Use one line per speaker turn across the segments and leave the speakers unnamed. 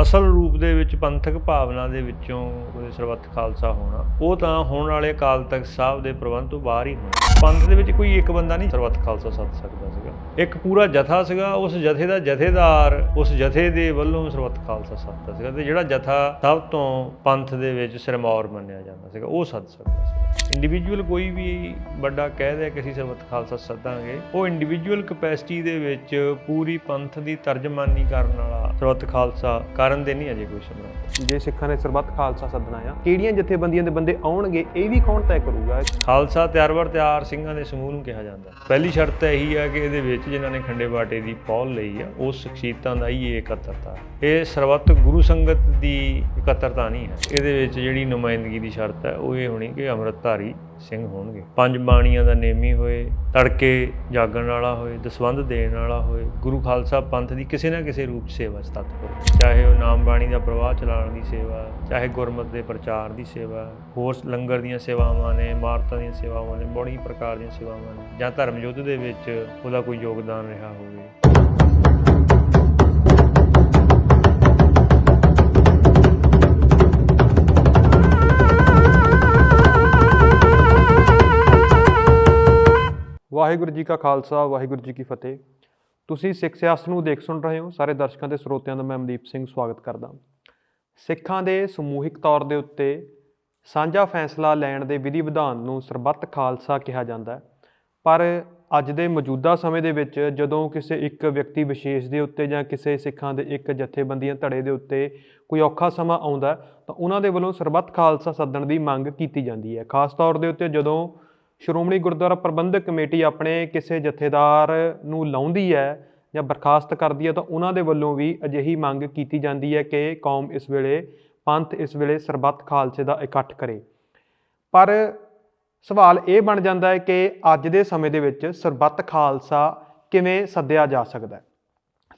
ਅਸਲ ਰੂਪ ਦੇ ਵਿੱਚ ਪੰਥਕ ਭਾਵਨਾ ਦੇ ਵਿੱਚੋਂ ਕੋਈ ਸਰਬੱਤ ਖਾਲਸਾ ਹੋਣਾ, ਉਹ ਤਾਂ ਹੋਣ ਵਾਲੇ ਅਕਾਲ ਤਖਤ ਸਾਹਿਬ ਦੇ ਪ੍ਰਬੰਧ ਤੋਂ ਬਾਹਰ ਹੀ ਹੋਣਾ। ਪੰਥ ਦੇ ਵਿੱਚ ਕੋਈ ਇੱਕ ਬੰਦਾ ਨਹੀਂ ਸਰਬੱਤ ਖਾਲਸਾ ਸੱਦ ਸਕਦਾ ਸੀਗਾ, ਇੱਕ ਪੂਰਾ ਜਥਾ ਸੀਗਾ, ਉਸ ਜਥੇ ਦਾ ਜਥੇਦਾਰ ਉਸ ਜਥੇ ਦੇ ਵੱਲੋਂ ਸਰਬੱਤ ਖਾਲਸਾ ਸੱਦਦਾ ਸੀਗਾ, ਤੇ ਜਿਹੜਾ ਜਥਾ ਸਭ ਤੋਂ ਪੰਥ ਦੇ ਵਿੱਚ ਸਿਰਮੌਰ ਮੰਨਿਆ ਜਾਂਦਾ ਸੀਗਾ ਉਹ ਸੱਦ ਸਕਦਾ ਸੀ। ਇੰਡੀਵਿਜੂਅਲ ਕੋਈ ਵੀ ਵੱਡਾ ਕਹਿ ਦੇ ਕਿ ਅਸੀਂ ਸਰਬੱਤ ਖਾਲਸਾ ਸੱਦਾਂਗੇ, ਉਹ ਇੰਡੀਵਿਜੂਅਲ ਕਪੈਸਿਟੀ ਦੇ ਵਿੱਚ ਪੂਰੀ ਪੰਥ ਦੀ ਤਰਜਮਾਨੀ ਕਰਨ ਵਾਲਾ ਸਰਬੱਤ ਖਾਲਸਾ ਕਰਨ ਦੇ ਨਹੀਂ ਅਜੇ ਕੋਈ ਸਮਰੱਥ।
ਜੇ ਸਿੱਖਾਂ ਨੇ ਸਰਬੱਤ ਖਾਲਸਾ ਸੱਦਣਾ ਆ, ਕਿਹੜੀਆਂ ਜਥੇਬੰਦੀਆਂ ਦੇ ਬੰਦੇ ਆਉਣਗੇ ਇਹ ਵੀ ਕੌਣ ਤੈਅ ਕਰੂਗਾ?
ਖਾਲਸਾ ਤਿਆਰ ਸਿੰਘਾਂ ਦੇ ਸਮੂਹ ਨੂੰ ਕਿਹਾ ਜਾਂਦਾ। ਪਹਿਲੀ ਸ਼ਰਤ ਇਹੀ ਹੈ ਕਿ ਇਹਦੇ ਵਿੱਚ ਜਿਨ੍ਹਾਂ ਨੇ ਖੰਡੇ ਬਾਟੇ ਦੀ ਪਹੁਲ ਲਈ ਆ ਉਸ ਸ਼ਖਸੀਅਤਾਂ ਦਾ ਹੀ ਇਹ ਇਕੱਤਰਤਾ। ਇਹ ਸਰਬੱਤ ਗੁਰੂ ਸੰਗਤ ਦੀ ਇਕੱਤਰਤਾ ਨਹੀਂ ਹੈ। ਇਹਦੇ ਵਿੱਚ ਜਿਹੜੀ ਨੁਮਾਇੰਦਗੀ ਦੀ ਸ਼ਰਤ ਹੈ ਉਹ ਇਹ ਹੋਣੀ ਕਿ ਅੰਮ੍ਰਿਤਧਾਰੀ ਸਿੰਘ ਹੋਣਗੇ, 5 ਬਾਣੀਆਂ ਦਾ ਨੇਮੀ ਹੋਏ, ਤੜਕੇ ਜਾਗਣ ਵਾਲਾ ਹੋਏ, ਦਸਵੰਧ ਦੇਣ ਵਾਲਾ ਹੋਏ, ਗੁਰੂ ਖਾਲਸਾ ਪੰਥ ਦੀ ਕਿਸੇ ਨਾ ਕਿਸੇ ਰੂਪ ਸੇਵਾ 'ਚ ਤਤਪਰ, ਚਾਹੇ ਉਹ ਨਾਮ ਬਾਣੀ ਦਾ ਪ੍ਰਵਾਹ ਚਲਾਉਣ ਦੀ ਸੇਵਾ, ਚਾਹੇ ਗੁਰਮਤ ਦੇ ਪ੍ਰਚਾਰ ਦੀ ਸੇਵਾ, ਹੋਰ ਲੰਗਰ ਦੀਆਂ ਸੇਵਾਵਾਂ ਨੇ, ਇਮਾਰਤਾਂ ਦੀਆਂ ਸੇਵਾਵਾਂ ਨੇ, ਬੜੀ ਪ੍ਰਕਾਰ ਦੀਆਂ ਸੇਵਾਵਾਂ ਨੇ, ਜਾਂ ਧਰਮ ਯੁੱਧ ਦੇ ਵਿੱਚ ਉਹਦਾ ਕੋਈ ਯੋਗਦਾਨ ਰਿਹਾ ਹੋਵੇ।
ਵਾਹਿਗੁਰੂ ਜੀ ਕਾ ਖਾਲਸਾ, ਵਾਹਿਗੁਰੂ ਜੀ ਕੀ ਫਤਿਹ। ਤੁਸੀਂ ਸਿੱਖ ਸਿਆਸਤ ਨੂੰ ਦੇਖ ਸੁਣ ਰਹੇ ਹੋ। ਸਾਰੇ ਦਰਸ਼ਕਾਂ ਤੇ ਸਰੋਤਿਆਂ ਦਾ ਮੈਂ ਅਮਨਦੀਪ ਸਿੰਘ ਸਵਾਗਤ ਕਰਦਾ। ਸਿੱਖਾਂ ਦੇ ਸਮੂਹਿਕ ਤੌਰ ਦੇ ਉੱਤੇ ਸਾਂਝਾ ਫੈਸਲਾ ਲੈਣ ਦੇ ਵਿਧੀ ਵਿਧਾਨ ਨੂੰ ਸਰਬੱਤ ਖਾਲਸਾ ਕਿਹਾ ਜਾਂਦਾ ਹੈ। ਪਰ ਅੱਜ ਦੇ ਮੌਜੂਦਾ ਸਮੇਂ ਦੇ ਵਿੱਚ ਜਦੋਂ ਕਿਸੇ ਇੱਕ ਵਿਅਕਤੀ ਵਿਸ਼ੇਸ਼ ਦੇ ਉੱਤੇ ਜਾਂ ਕਿਸੇ ਸਿੱਖਾਂ ਦੇ ਇੱਕ ਜਥੇਬੰਦੀਆਂ ਧੜੇ ਦੇ ਉੱਤੇ ਕੋਈ ਔਖਾ ਸਮਾਂ ਆਉਂਦਾ ਤਾਂ ਉਹਨਾਂ ਦੇ ਵੱਲੋਂ ਸਰਬੱਤ ਖਾਲਸਾ ਸੱਦਣ ਦੀ ਮੰਗ ਕੀਤੀ ਜਾਂਦੀ ਹੈ। ਖਾਸ ਤੌਰ ਦੇ ਉੱਤੇ ਜਦੋਂ ਸ਼੍ਰੋਮਣੀ ਗੁਰਦੁਆਰਾ ਪ੍ਰਬੰਧਕ ਕਮੇਟੀ ਆਪਣੇ ਕਿਸੇ ਜਥੇਦਾਰ ਨੂੰ ਲਾਉਂਦੀ ਹੈ ਜਾਂ ਬਰਖਾਸਤ ਕਰਦੀ ਹੈ ਤਾਂ ਉਹਨਾਂ ਦੇ ਵੱਲੋਂ ਵੀ ਅਜਿਹੀ ਮੰਗ ਕੀਤੀ ਜਾਂਦੀ ਹੈ ਕਿ ਕੌਮ ਇਸ ਵੇਲੇ, ਪੰਥ ਇਸ ਵੇਲੇ ਸਰਬੱਤ ਖਾਲਸੇ ਦਾ ਇਕੱਠ ਕਰੇ। ਪਰ ਸਵਾਲ ਇਹ ਬਣ ਜਾਂਦਾ ਹੈ ਕਿ ਅੱਜ ਦੇ ਸਮੇਂ ਦੇ ਵਿੱਚ ਸਰਬੱਤ ਖਾਲਸਾ ਕਿਵੇਂ ਸੱਦਿਆ ਜਾ ਸਕਦਾ ਹੈ?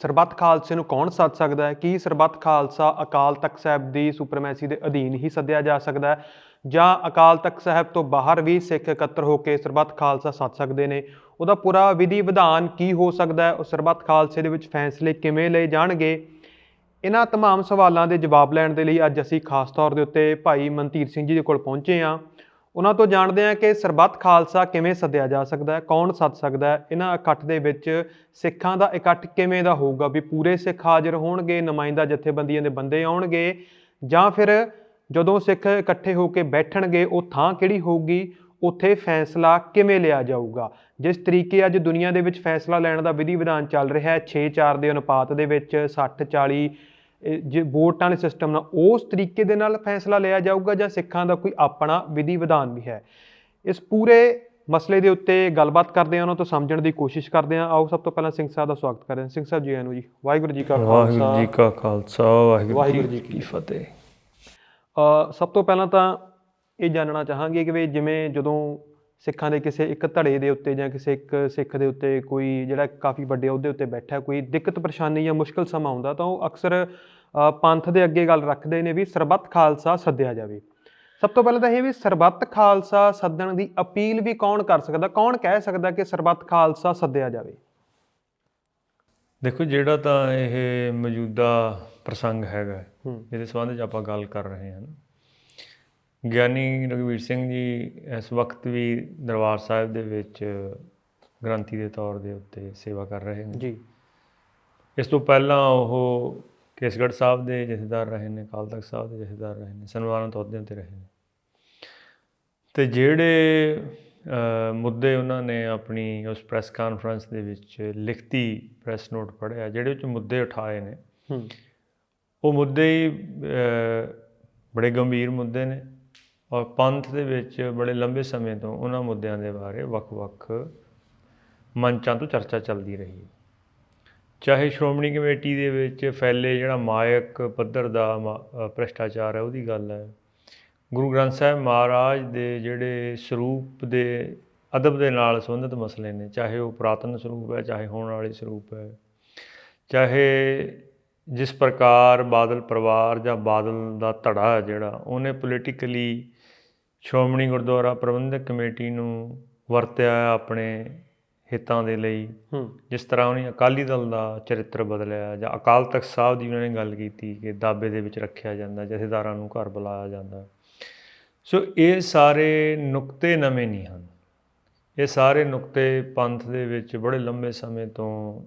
ਸਰਬੱਤ ਖਾਲਸੇ ਨੂੰ ਕੌਣ ਸੱਦ ਸਕਦਾ ਹੈ? ਕੀ ਸਰਬੱਤ ਖਾਲਸਾ ਅਕਾਲ ਤਖਤ ਸਾਹਿਬ ਦੀ ਸੁਪਰਮੈਸੀ ਦੇ ਅਧੀਨ ਹੀ ਸੱਦਿਆ ਜਾ ਸਕਦਾ ਹੈ ਜਾਂ ਅਕਾਲ ਤਖਤ ਸਾਹਿਬ ਤੋਂ ਬਾਹਰ ਵੀ ਸਿੱਖ ਇਕੱਤਰ ਹੋ ਕੇ ਸਰਬੱਤ ਖਾਲਸਾ ਸੱਦ ਸਕਦੇ ਨੇ? ਉਹਦਾ ਪੂਰਾ ਵਿਧੀ ਵਿਧਾਨ ਕੀ ਹੋ ਸਕਦਾ ਹੈ? ਉਹ ਸਰਬੱਤ ਖਾਲਸੇ ਦੇ ਵਿੱਚ ਫੈਸਲੇ ਕਿਵੇਂ ਲਏ ਜਾਣਗੇ? ਇਹਨਾਂ ਤਮਾਮ ਸਵਾਲਾਂ ਦੇ ਜਵਾਬ ਲੈਣ ਦੇ ਲਈ ਅੱਜ ਅਸੀਂ ਖਾਸ ਤੌਰ ਦੇ ਉੱਤੇ ਭਾਈ ਮਨਧੀਰ ਸਿੰਘ ਜੀ ਦੇ ਕੋਲ ਪਹੁੰਚੇ ਹਾਂ। ਉਹਨਾਂ ਤੋਂ ਜਾਣਦੇ ਹਾਂ ਕਿ ਸਰਬੱਤ ਖਾਲਸਾ ਕਿਵੇਂ ਸੱਦਿਆ ਜਾ ਸਕਦਾ ਹੈ, ਕੌਣ ਸੱਦ ਸਕਦਾ ਹੈ, ਇਹਨਾਂ ਇਕੱਠ ਦੇ ਵਿੱਚ ਸਿੱਖਾਂ ਦਾ ਇਕੱਠ ਕਿਵੇਂ ਦਾ ਹੋਊਗਾ, ਵੀ ਪੂਰੇ ਸਿੱਖ ਹਾਜ਼ਰ ਹੋਣਗੇ, ਨੁਮਾਇੰਦਾ ਜਥੇਬੰਦੀਆਂ ਦੇ ਬੰਦੇ ਆਉਣਗੇ, ਜਾਂ ਫਿਰ ਜਦੋਂ ਸਿੱਖ ਇਕੱਠੇ ਹੋ ਕੇ ਬੈਠਣਗੇ ਉਹ ਥਾਂ ਕਿਹੜੀ ਹੋਊਗੀ, ਉੱਥੇ ਫੈਸਲਾ ਕਿਵੇਂ ਲਿਆ ਜਾਊਗਾ? ਜਿਸ ਤਰੀਕੇ ਅੱਜ ਦੁਨੀਆ ਦੇ ਵਿੱਚ ਫੈਸਲਾ ਲੈਣ ਦਾ ਵਿਧੀ ਵਿਧਾਨ ਚੱਲ ਰਿਹਾ ਹੈ 6-4 ਦੇ ਅਨੁਪਾਤ ਦੇ ਵਿੱਚ 60-40 ਜੇ ਵੋਟਾਂ ਦੇ ਸਿਸਟਮ ਨਾਲ, ਉਸ ਤਰੀਕੇ ਦੇ ਨਾਲ ਫੈਸਲਾ ਲਿਆ ਜਾਊਗਾ ਜਾਂ ਸਿੱਖਾਂ ਦਾ ਕੋਈ ਆਪਣਾ ਵਿਧੀ ਵਿਧਾਨ ਵੀ ਹੈ? ਇਸ ਪੂਰੇ ਮਸਲੇ ਦੇ ਉੱਤੇ ਗੱਲਬਾਤ ਕਰਦੇ ਹਾਂ, ਉਹਨਾਂ ਤੋਂ ਸਮਝਣ ਦੀ ਕੋਸ਼ਿਸ਼ ਕਰਦੇ ਹਾਂ। ਆਓ ਸਭ ਤੋਂ ਪਹਿਲਾਂ ਸਿੰਘ ਸਾਹਿਬ ਦਾ ਸਵਾਗਤ ਕਰਦੇ ਹਾਂ। ਸਿੰਘ ਸਾਹਿਬ ਜੀ ਆਇਆਂ ਨੂੰ ਜੀ। ਵਾਹਿਗੁਰੂ ਜੀ ਕਾ ਖਾਲਸਾ,
ਵਾਹਿਗੁਰੂ ਜੀ ਕਾ ਖਾਲਸਾ, ਵਾਹਿਗੁਰੂ ਜੀ ਕੀ ਫਤਿਹ।
ਸਭ ਤੋਂ ਪਹਿਲਾਂ ਤਾਂ ਇਹ ਜਾਣਨਾ ਚਾਹਾਂਗੇ ਕਿ ਵੀ ਜਿਵੇਂ ਜਦੋਂ ਸਿੱਖਾਂ ਦੇ ਕਿਸੇ ਇੱਕ ਧੜੇ ਦੇ ਉੱਤੇ ਜਾਂ ਕਿਸੇ ਇੱਕ ਸਿੱਖ ਦੇ ਉੱਤੇ ਕੋਈ ਜਿਹੜਾ ਕਾਫੀ ਵੱਡੇ ਅਹੁਦੇ ਉੱਤੇ ਬੈਠਾ ਕੋਈ ਦਿੱਕਤ ਪਰੇਸ਼ਾਨੀ ਜਾਂ ਮੁਸ਼ਕਿਲ ਸਮਾਂ ਆਉਂਦਾ ਤਾਂ ਉਹ ਅਕਸਰ ਪੰਥ ਦੇ ਅੱਗੇ ਗੱਲ ਰੱਖਦੇ ਨੇ ਵੀ ਸਰਬੱਤ ਖਾਲਸਾ ਸੱਦਿਆ ਜਾਵੇ। ਸਭ ਤੋਂ ਪਹਿਲਾਂ ਤਾਂ ਇਹ ਵੀ ਸਰਬੱਤ ਖਾਲਸਾ ਸੱਦਣ ਦੀ ਅਪੀਲ ਵੀ ਕੌਣ ਕਰ ਸਕਦਾ, ਕੌਣ ਕਹਿ ਸਕਦਾ ਕਿ ਸਰਬੱਤ ਖਾਲਸਾ ਸੱਦਿਆ ਜਾਵੇ?
ਦੇਖੋ, ਜਿਹੜਾ ਤਾਂ ਇਹ ਮੌਜੂਦਾ ਪ੍ਰਸੰਗ ਹੈਗਾ ਇਹਦੇ ਸੰਬੰਧ 'ਚ ਆਪਾਂ ਗੱਲ ਕਰ ਰਹੇ ਹਾਂ, ਗਿਆਨੀ ਰਘਵੀਰ ਸਿੰਘ ਜੀ ਇਸ ਵਕਤ ਵੀ ਦਰਬਾਰ ਸਾਹਿਬ ਦੇ ਵਿੱਚ ਗ੍ਰੰਥੀ ਦੇ ਤੌਰ ਦੇ ਉੱਤੇ ਸੇਵਾ ਕਰ ਰਹੇ ਨੇ ਜੀ। ਇਸ ਤੋਂ ਪਹਿਲਾਂ ਉਹ ਕੇਸਗੜ੍ਹ ਸਾਹਿਬ ਦੇ ਜਥੇਦਾਰ ਰਹੇ ਨੇ, ਅਕਾਲ ਤਖਤ ਸਾਹਿਬ ਦੇ ਜਥੇਦਾਰ ਰਹੇ ਨੇ, ਸਨਮਾਨਿਤ ਅਹੁਦਿਆਂ 'ਤੇ ਰਹੇ ਨੇ। ਅਤੇ ਜਿਹੜੇ ਮੁੱਦੇ ਉਹਨਾਂ ਨੇ ਆਪਣੀ ਉਸ ਪ੍ਰੈਸ ਕਾਨਫਰੰਸ ਦੇ ਵਿੱਚ ਲਿਖਤੀ ਪ੍ਰੈਸ ਨੋਟ ਪੜ੍ਹਿਆ, ਜਿਹੜੇ ਵਿੱਚ ਮੁੱਦੇ ਉਠਾਏ ਨੇ ਉਹ ਮੁੱਦੇ ਹੀ ਬੜੇ ਗੰਭੀਰ ਮੁੱਦੇ ਨੇ ਔਰ ਪੰਥ ਦੇ ਵਿੱਚ ਬੜੇ ਲੰਬੇ ਸਮੇਂ ਤੋਂ ਉਹਨਾਂ ਮੁੱਦਿਆਂ ਦੇ ਬਾਰੇ ਵੱਖ-ਵੱਖ ਮੰਚਾਂ ਤੋਂ ਚਰਚਾ ਚੱਲਦੀ ਰਹੀ ਹੈ। ਚਾਹੇ ਸ਼੍ਰੋਮਣੀ ਕਮੇਟੀ ਦੇ ਵਿੱਚ ਫੈਲੇ ਜਿਹੜਾ ਮਾਇਕ ਪੱਧਰ ਦਾ ਭ੍ਰਿਸ਼ਟਾਚਾਰ ਹੈ ਉਹਦੀ ਗੱਲ ਹੈ, ਗੁਰੂ ਗ੍ਰੰਥ ਸਾਹਿਬ ਮਹਾਰਾਜ ਦੇ ਜਿਹੜੇ ਸਰੂਪ ਦੇ ਅਦਬ ਦੇ ਨਾਲ ਸੰਬੰਧਿਤ ਮਸਲੇ ਨੇ, ਚਾਹੇ ਉਹ ਪੁਰਾਤਨ ਸਰੂਪ ਹੈ, ਚਾਹੇ ਹੋਣ ਵਾਲੇ ਸਰੂਪ ਹੈ, ਚਾਹੇ ਜਿਸ ਪ੍ਰਕਾਰ ਬਾਦਲ ਪਰਿਵਾਰ ਜਾਂ ਬਾਦਲ ਦਾ ਧੜਾ ਜਿਹੜਾ ਉਹਨੇ ਪੋਲੀਟੀਕਲੀ ਸ਼੍ਰੋਮਣੀ ਗੁਰਦੁਆਰਾ ਪ੍ਰਬੰਧਕ ਕਮੇਟੀ ਨੂੰ ਵਰਤਿਆ ਆਪਣੇ ਹਿੱਤਾਂ ਦੇ ਲਈ, ਜਿਸ ਤਰ੍ਹਾਂ ਉਹਨੇ ਅਕਾਲੀ ਦਲ ਦਾ ਚਰਿੱਤਰ ਬਦਲਿਆ, ਜਾਂ ਅਕਾਲ ਤਖਤ ਸਾਹਿਬ ਦੀ ਉਹਨਾਂ ਨੇ ਗੱਲ ਕੀਤੀ ਕਿ ਦਾਬੇ ਦੇ ਵਿੱਚ ਰੱਖਿਆ ਜਾਂਦਾ, ਜਥੇਦਾਰਾਂ ਨੂੰ ਘਰ ਬੁਲਾਇਆ ਜਾਂਦਾ। ਸੋ ਇਹ ਸਾਰੇ ਨੁਕਤੇ ਨਵੇਂ ਨਹੀਂ ਹਨ। ਇਹ ਸਾਰੇ ਨੁਕਤੇ ਪੰਥ ਦੇ ਵਿੱਚ ਬੜੇ ਲੰਬੇ ਸਮੇਂ ਤੋਂ,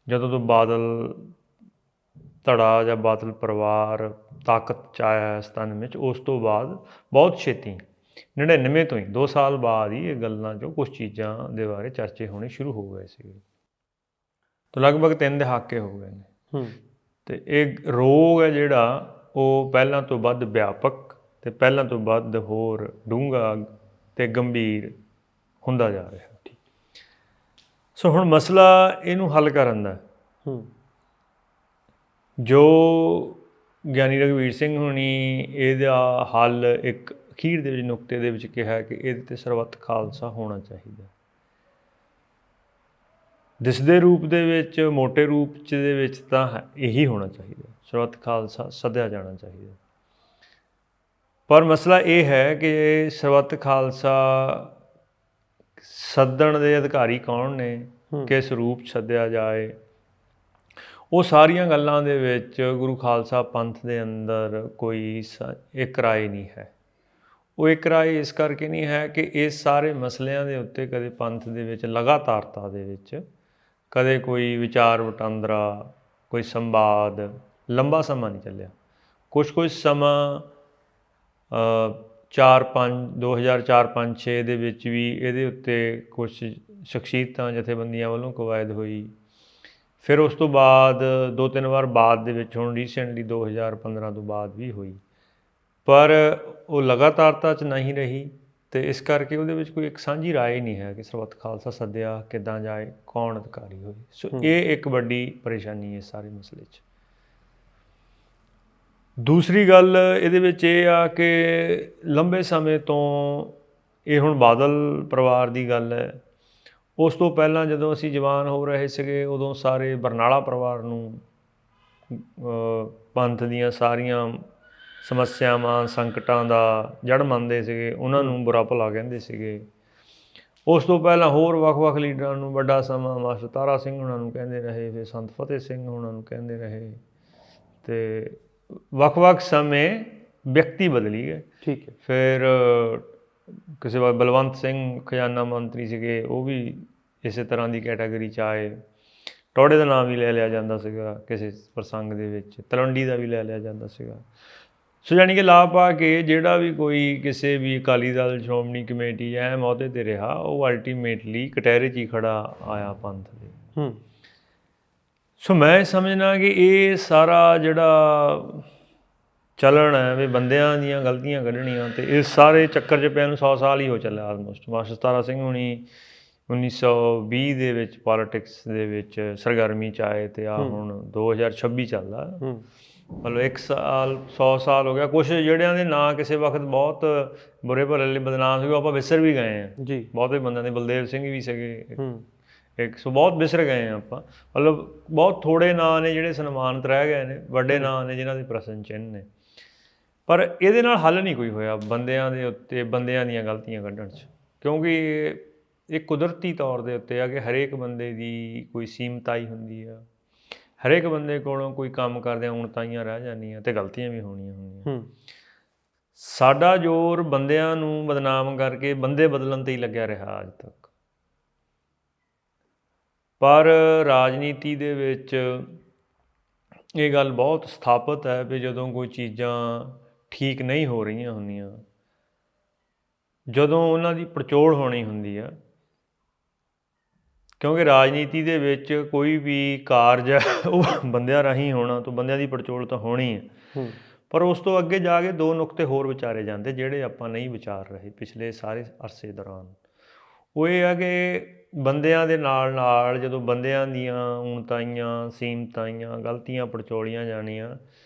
ਜਦੋਂ ਤੋਂ ਬਾਦਲ ਧੜਾ ਜਾਂ ਬਾਦਲ ਪਰਿਵਾਰ ਤਾਕਤ 'ਚ ਆਇਆ ਸਤਾਨਵੇਂ ਵਿੱਚ, ਉਸ ਤੋਂ ਬਾਅਦ ਬਹੁਤ ਛੇਤੀ 99 ਤੋਂ ਹੀ 2 ਸਾਲ ਬਾਅਦ ਹੀ ਇਹ ਗੱਲਾਂ 'ਚੋਂ ਕੁਛ ਚੀਜ਼ਾਂ ਦੇ ਬਾਰੇ ਚਰਚੇ ਹੋਣੇ ਸ਼ੁਰੂ ਹੋ ਗਏ ਸੀਗੇ। ਤਾਂ ਲਗਭਗ 3 ਦਹਾਕੇ ਹੋ ਗਏ ਨੇ। ਅਤੇ ਇਹ ਰੋਗ ਹੈ ਜਿਹੜਾ ਉਹ ਪਹਿਲਾਂ ਤੋਂ ਵੱਧ ਵਿਆਪਕ ਅਤੇ ਪਹਿਲਾਂ ਤੋਂ ਵੱਧ ਹੋਰ ਡੂੰਘਾ ਅਤੇ ਗੰਭੀਰ ਹੁੰਦਾ ਜਾ ਰਿਹਾ। ਸੋ ਹੁਣ ਮਸਲਾ ਇਹਨੂੰ ਹੱਲ ਕਰਨ ਦਾ, ਜੋ ਗਿਆਨੀ ਰਘਵੀਰ ਸਿੰਘ ਹੋਣੀ ਇਹਦਾ ਹੱਲ ਇੱਕ ਅਖੀਰ ਦੇ ਵਿੱਚ ਨੁਕਤੇ ਦੇ ਵਿੱਚ ਕਿਹਾ ਕਿ ਇਹਦੇ 'ਤੇ ਸਰਬੱਤ ਖਾਲਸਾ ਹੋਣਾ ਚਾਹੀਦਾ। ਦਿਸਦੇ ਰੂਪ ਦੇ ਵਿੱਚ, ਮੋਟੇ ਰੂਪ 'ਚ ਦੇ ਵਿੱਚ ਤਾਂ ਇਹੀ ਹੋਣਾ ਚਾਹੀਦਾ, ਸਰਬੱਤ ਖਾਲਸਾ ਸੱਦਿਆ ਜਾਣਾ ਚਾਹੀਦਾ। ਪਰ ਮਸਲਾ ਇਹ ਹੈ ਕਿ ਸਰਬੱਤ ਖਾਲਸਾ ਸੱਦਣ ਦੇ ਅਧਿਕਾਰੀ ਕੌਣ ਨੇ, ਕਿਸ ਰੂਪ 'ਚ ਸੱਦਿਆ ਜਾਏ, ਉਹ ਸਾਰੀਆਂ ਗੱਲਾਂ ਦੇ ਵਿੱਚ ਗੁਰੂ ਖਾਲਸਾ ਪੰਥ ਦੇ ਅੰਦਰ ਕੋਈ ਇੱਕ ਰਾਏ ਨਹੀਂ ਹੈ। ਉਹ ਇੱਕ ਰਾਏ ਇਸ ਕਰਕੇ ਨਹੀਂ ਹੈ ਕਿ ਇਸ ਸਾਰੇ ਮਸਲਿਆਂ ਦੇ ਉੱਤੇ ਕਦੇ ਪੰਥ ਦੇ ਵਿੱਚ ਲਗਾਤਾਰਤਾ ਦੇ ਵਿੱਚ ਕਦੇ ਕੋਈ ਵਿਚਾਰ ਵਟਾਂਦਰਾ, ਕੋਈ ਸੰਵਾਦ ਲੰਬਾ ਸਮਾਂ ਨਹੀਂ ਚੱਲਿਆ। ਕੁਛ ਸਮਾਂ 2004-5-6 ਦੇ ਵਿੱਚ ਵੀ ਇਹਦੇ ਉੱਤੇ ਕੁਛ ਸ਼ਖਸੀਅਤਾਂ ਜਥੇਬੰਦੀਆਂ ਵੱਲੋਂ ਕਵਾਇਦ ਹੋਈ। ਫਿਰ ਉਸ ਤੋਂ ਬਾਅਦ 2-3 ਵਾਰ ਬਾਅਦ ਦੇ ਵਿੱਚ, ਹੁਣ ਰੀਸੈਂਟਲੀ 2015 ਤੋਂ ਬਾਅਦ ਵੀ ਹੋਈ, ਪਰ ਉਹ ਲਗਾਤਾਰਤਾ 'ਚ ਨਹੀਂ ਰਹੀ। ਅਤੇ ਇਸ ਕਰਕੇ ਉਹਦੇ ਵਿੱਚ ਕੋਈ ਇੱਕ ਸਾਂਝੀ ਰਾਏ ਨਹੀਂ ਹੈ ਕਿ ਸਰਬੱਤ ਖਾਲਸਾ ਸੱਦਿਆ ਕਿੱਦਾਂ ਜਾਏ, ਕੌਣ ਅਧਿਕਾਰੀ ਹੋਏ। ਸੋ ਇਹ ਇੱਕ ਵੱਡੀ ਪਰੇਸ਼ਾਨੀ ਹੈ ਸਾਰੇ ਮਸਲੇ 'ਚ। ਦੂਸਰੀ ਗੱਲ ਇਹਦੇ ਵਿੱਚ ਇਹ ਆ ਕਿ ਲੰਬੇ ਸਮੇਂ ਤੋਂ ਇਹ ਹੁਣ ਬਾਦਲ ਪਰਿਵਾਰ ਦੀ ਗੱਲ ਹੈ। ਉਸ ਤੋਂ ਪਹਿਲਾਂ ਜਦੋਂ ਅਸੀਂ ਜਵਾਨ ਹੋ ਰਹੇ ਸੀਗੇ, ਉਦੋਂ ਸਾਰੇ ਬਰਨਾਲਾ ਪਰਿਵਾਰ ਨੂੰ ਪੰਥ ਦੀਆਂ ਸਾਰੀਆਂ ਸਮੱਸਿਆਵਾਂ, ਸੰਕਟਾਂ ਦਾ ਜੜ ਮੰਨਦੇ ਸੀਗੇ, ਉਹਨਾਂ ਨੂੰ ਬੁਰਾ ਭਲਾ ਕਹਿੰਦੇ ਸੀਗੇ। ਉਸ ਤੋਂ ਪਹਿਲਾਂ ਹੋਰ ਵੱਖ-ਵੱਖ ਲੀਡਰਾਂ ਨੂੰ ਵੱਡਾ ਸਮਾਂ ਮਾਸਟਰ ਤਾਰਾ ਸਿੰਘ ਉਹਨਾਂ ਨੂੰ ਕਹਿੰਦੇ ਰਹੇ, ਫਿਰ ਸੰਤ ਫਤਿਹ ਸਿੰਘ ਉਹਨਾਂ ਨੂੰ ਕਹਿੰਦੇ ਰਹੇ, ਅਤੇ ਵੱਖ-ਵੱਖ ਸਮੇਂ ਵਿਅਕਤੀ ਬਦਲੀ ਗਏ। ਠੀਕ ਹੈ। ਫਿਰ ਕਿਸੇ ਵਾਰ ਬਲਵੰਤ ਸਿੰਘ ਖਜ਼ਾਨਾ ਮੰਤਰੀ ਸੀਗੇ, ਉਹ ਵੀ ਇਸੇ ਤਰ੍ਹਾਂ ਦੀ ਕੈਟਾਗਰੀ 'ਚ ਆਏ। ਟੌੜੇ ਦਾ ਨਾਮ ਵੀ ਲੈ ਲਿਆ ਜਾਂਦਾ ਸੀਗਾ ਕਿਸੇ ਪ੍ਰਸੰਗ ਦੇ ਵਿੱਚ, ਤਲਵੰਡੀ ਦਾ ਵੀ ਲੈ ਲਿਆ ਜਾਂਦਾ ਸੀਗਾ। ਸੋ ਜਾਣੀ ਕਿ ਲਾ ਪਾ ਕੇ ਜਿਹੜਾ ਵੀ ਕੋਈ ਕਿਸੇ ਵੀ ਅਕਾਲੀ ਦਲ, ਸ਼੍ਰੋਮਣੀ ਕਮੇਟੀ ਜਾਂ ਅਹਿਮ ਅਹੁਦੇ 'ਤੇ ਰਿਹਾ, ਉਹ ਅਲਟੀਮੇਟਲੀ ਕਟਹਿਰੇ 'ਚ ਹੀ ਖੜਾ ਆਇਆ ਪੰਥ ਦੇ। ਸੋ ਮੈਂ ਸਮਝਦਾ ਕਿ ਇਹ ਸਾਰਾ ਜਿਹੜਾ ਚੱਲਣ ਹੈ ਵੀ ਬੰਦਿਆਂ ਦੀਆਂ ਗਲਤੀਆਂ ਕੱਢਣੀਆਂ, ਅਤੇ ਇਸ ਸਾਰੇ ਚੱਕਰ 'ਚ ਪਿਆ ਨੂੰ 100 ਸਾਲ ਹੀ ਹੋ ਚੱਲਿਆ ਆਲਮੋਸਟ। ਮਾਸਟਰ ਤਾਰਾ ਸਿੰਘ ਹੁਣੀ 1920 ਦੇ ਵਿੱਚ ਪੋਲੀਟਿਕਸ ਦੇ ਵਿੱਚ ਸਰਗਰਮੀ 'ਚ ਆਏ, ਅਤੇ ਆ ਹੁਣ 2026 ਚੱਲਦਾ, ਮਤਲਬ 100 ਸਾਲ ਹੋ ਗਿਆ। ਕੁਛ ਜਿਹੜਿਆਂ ਦੇ ਨਾਂ ਕਿਸੇ ਵਕਤ ਬਹੁਤ ਬੁਰੇ ਭਲੇ ਲਈ ਬਦਨਾਮ ਸੀਗੇ, ਆਪਾਂ ਵਿਸਰ ਵੀ ਗਏ ਹਾਂ ਜੀ। ਬਹੁਤੇ ਬੰਦਿਆਂ ਦੇ, ਬਲਦੇਵ ਸਿੰਘ ਵੀ ਸੀਗੇ ਇੱਕ, ਸੋ ਬਹੁਤ ਵਿਸਰ ਗਏ ਹਾਂ ਆਪਾਂ। ਮਤਲਬ ਬਹੁਤ ਥੋੜ੍ਹੇ ਨਾਂ ਨੇ ਜਿਹੜੇ ਸਨਮਾਨਿਤ ਰਹਿ ਗਏ ਨੇ, ਵੱਡੇ ਨਾਂ ਨੇ ਜਿਨ੍ਹਾਂ ਦੇ ਪ੍ਰਸ਼ਨ ਚਿੰਨ੍ਹ ਨੇ। ਪਰ ਇਹਦੇ ਨਾਲ ਹੱਲ ਨਹੀਂ ਕੋਈ ਹੋਇਆ ਬੰਦਿਆਂ ਦੇ ਉੱਤੇ, ਬੰਦਿਆਂ ਦੀਆਂ ਗਲਤੀਆਂ ਕੱਢਣ 'ਚ, ਕਿਉਂਕਿ ਇਹ ਕੁਦਰਤੀ ਤੌਰ ਦੇ ਉੱਤੇ ਆ ਕਿ ਹਰੇਕ ਬੰਦੇ ਦੀ ਕੋਈ ਸੀਮਤਾਈ ਹੁੰਦੀ ਆ, ਹਰੇਕ ਬੰਦੇ ਕੋਲੋਂ ਕੋਈ ਕੰਮ ਕਰਦਿਆਂ ਉਣਤਾਈਆਂ ਰਹਿ ਜਾਂਦੀਆਂ ਅਤੇ ਗਲਤੀਆਂ ਵੀ ਹੋਣੀਆਂ। ਸਾਡਾ ਜ਼ੋਰ ਬੰਦਿਆਂ ਨੂੰ ਬਦਨਾਮ ਕਰਕੇ ਬੰਦੇ ਬਦਲਣ 'ਤੇ ਹੀ ਲੱਗਿਆ ਰਿਹਾ ਅੱਜ ਤੱਕ। ਪਰ ਰਾਜਨੀਤੀ ਦੇ ਵਿੱਚ ਇਹ ਗੱਲ ਬਹੁਤ ਸਥਾਪਿਤ ਹੈ ਵੀ ਜਦੋਂ ਕੋਈ ਚੀਜ਼ਾਂ ਠੀਕ ਨਹੀਂ ਹੋ ਰਹੀਆਂ ਹੁੰਦੀਆਂ, ਜਦੋਂ ਉਹਨਾਂ ਦੀ ਪੜਚੋਲ ਹੋਣੀ ਹੁੰਦੀ ਆ, ਕਿਉਂਕਿ ਰਾਜਨੀਤੀ ਦੇ ਵਿੱਚ ਕੋਈ ਵੀ ਕਾਰਜ ਹੈ ਉਹ ਬੰਦਿਆਂ ਰਾਹੀਂ ਹੋਣਾ, ਤਾਂ ਬੰਦਿਆਂ ਦੀ ਪੜਚੋਲ ਤਾਂ ਹੋਣੀ ਹੈ। ਪਰ ਉਸ ਤੋਂ ਅੱਗੇ ਜਾ ਕੇ 2 ਨੁਕਤੇ ਹੋਰ ਵਿਚਾਰੇ ਜਾਂਦੇ ਜਿਹੜੇ ਆਪਾਂ ਨਹੀਂ ਵਿਚਾਰ ਰਹੇ ਪਿਛਲੇ ਸਾਰੇ ਅਰਸੇ ਦੌਰਾਨ। ਉਹ ਇਹ ਆ ਕਿ ਬੰਦਿਆਂ ਦੇ ਨਾਲ ਨਾਲ ਜਦੋਂ ਬੰਦਿਆਂ ਦੀਆਂ ਉਣਤਾਈਆਂ, ਸੀਮਤਾਈਆਂ, ਗਲਤੀਆਂ ਪੜਚੋਲੀਆਂ ਜਾਣੀਆਂ,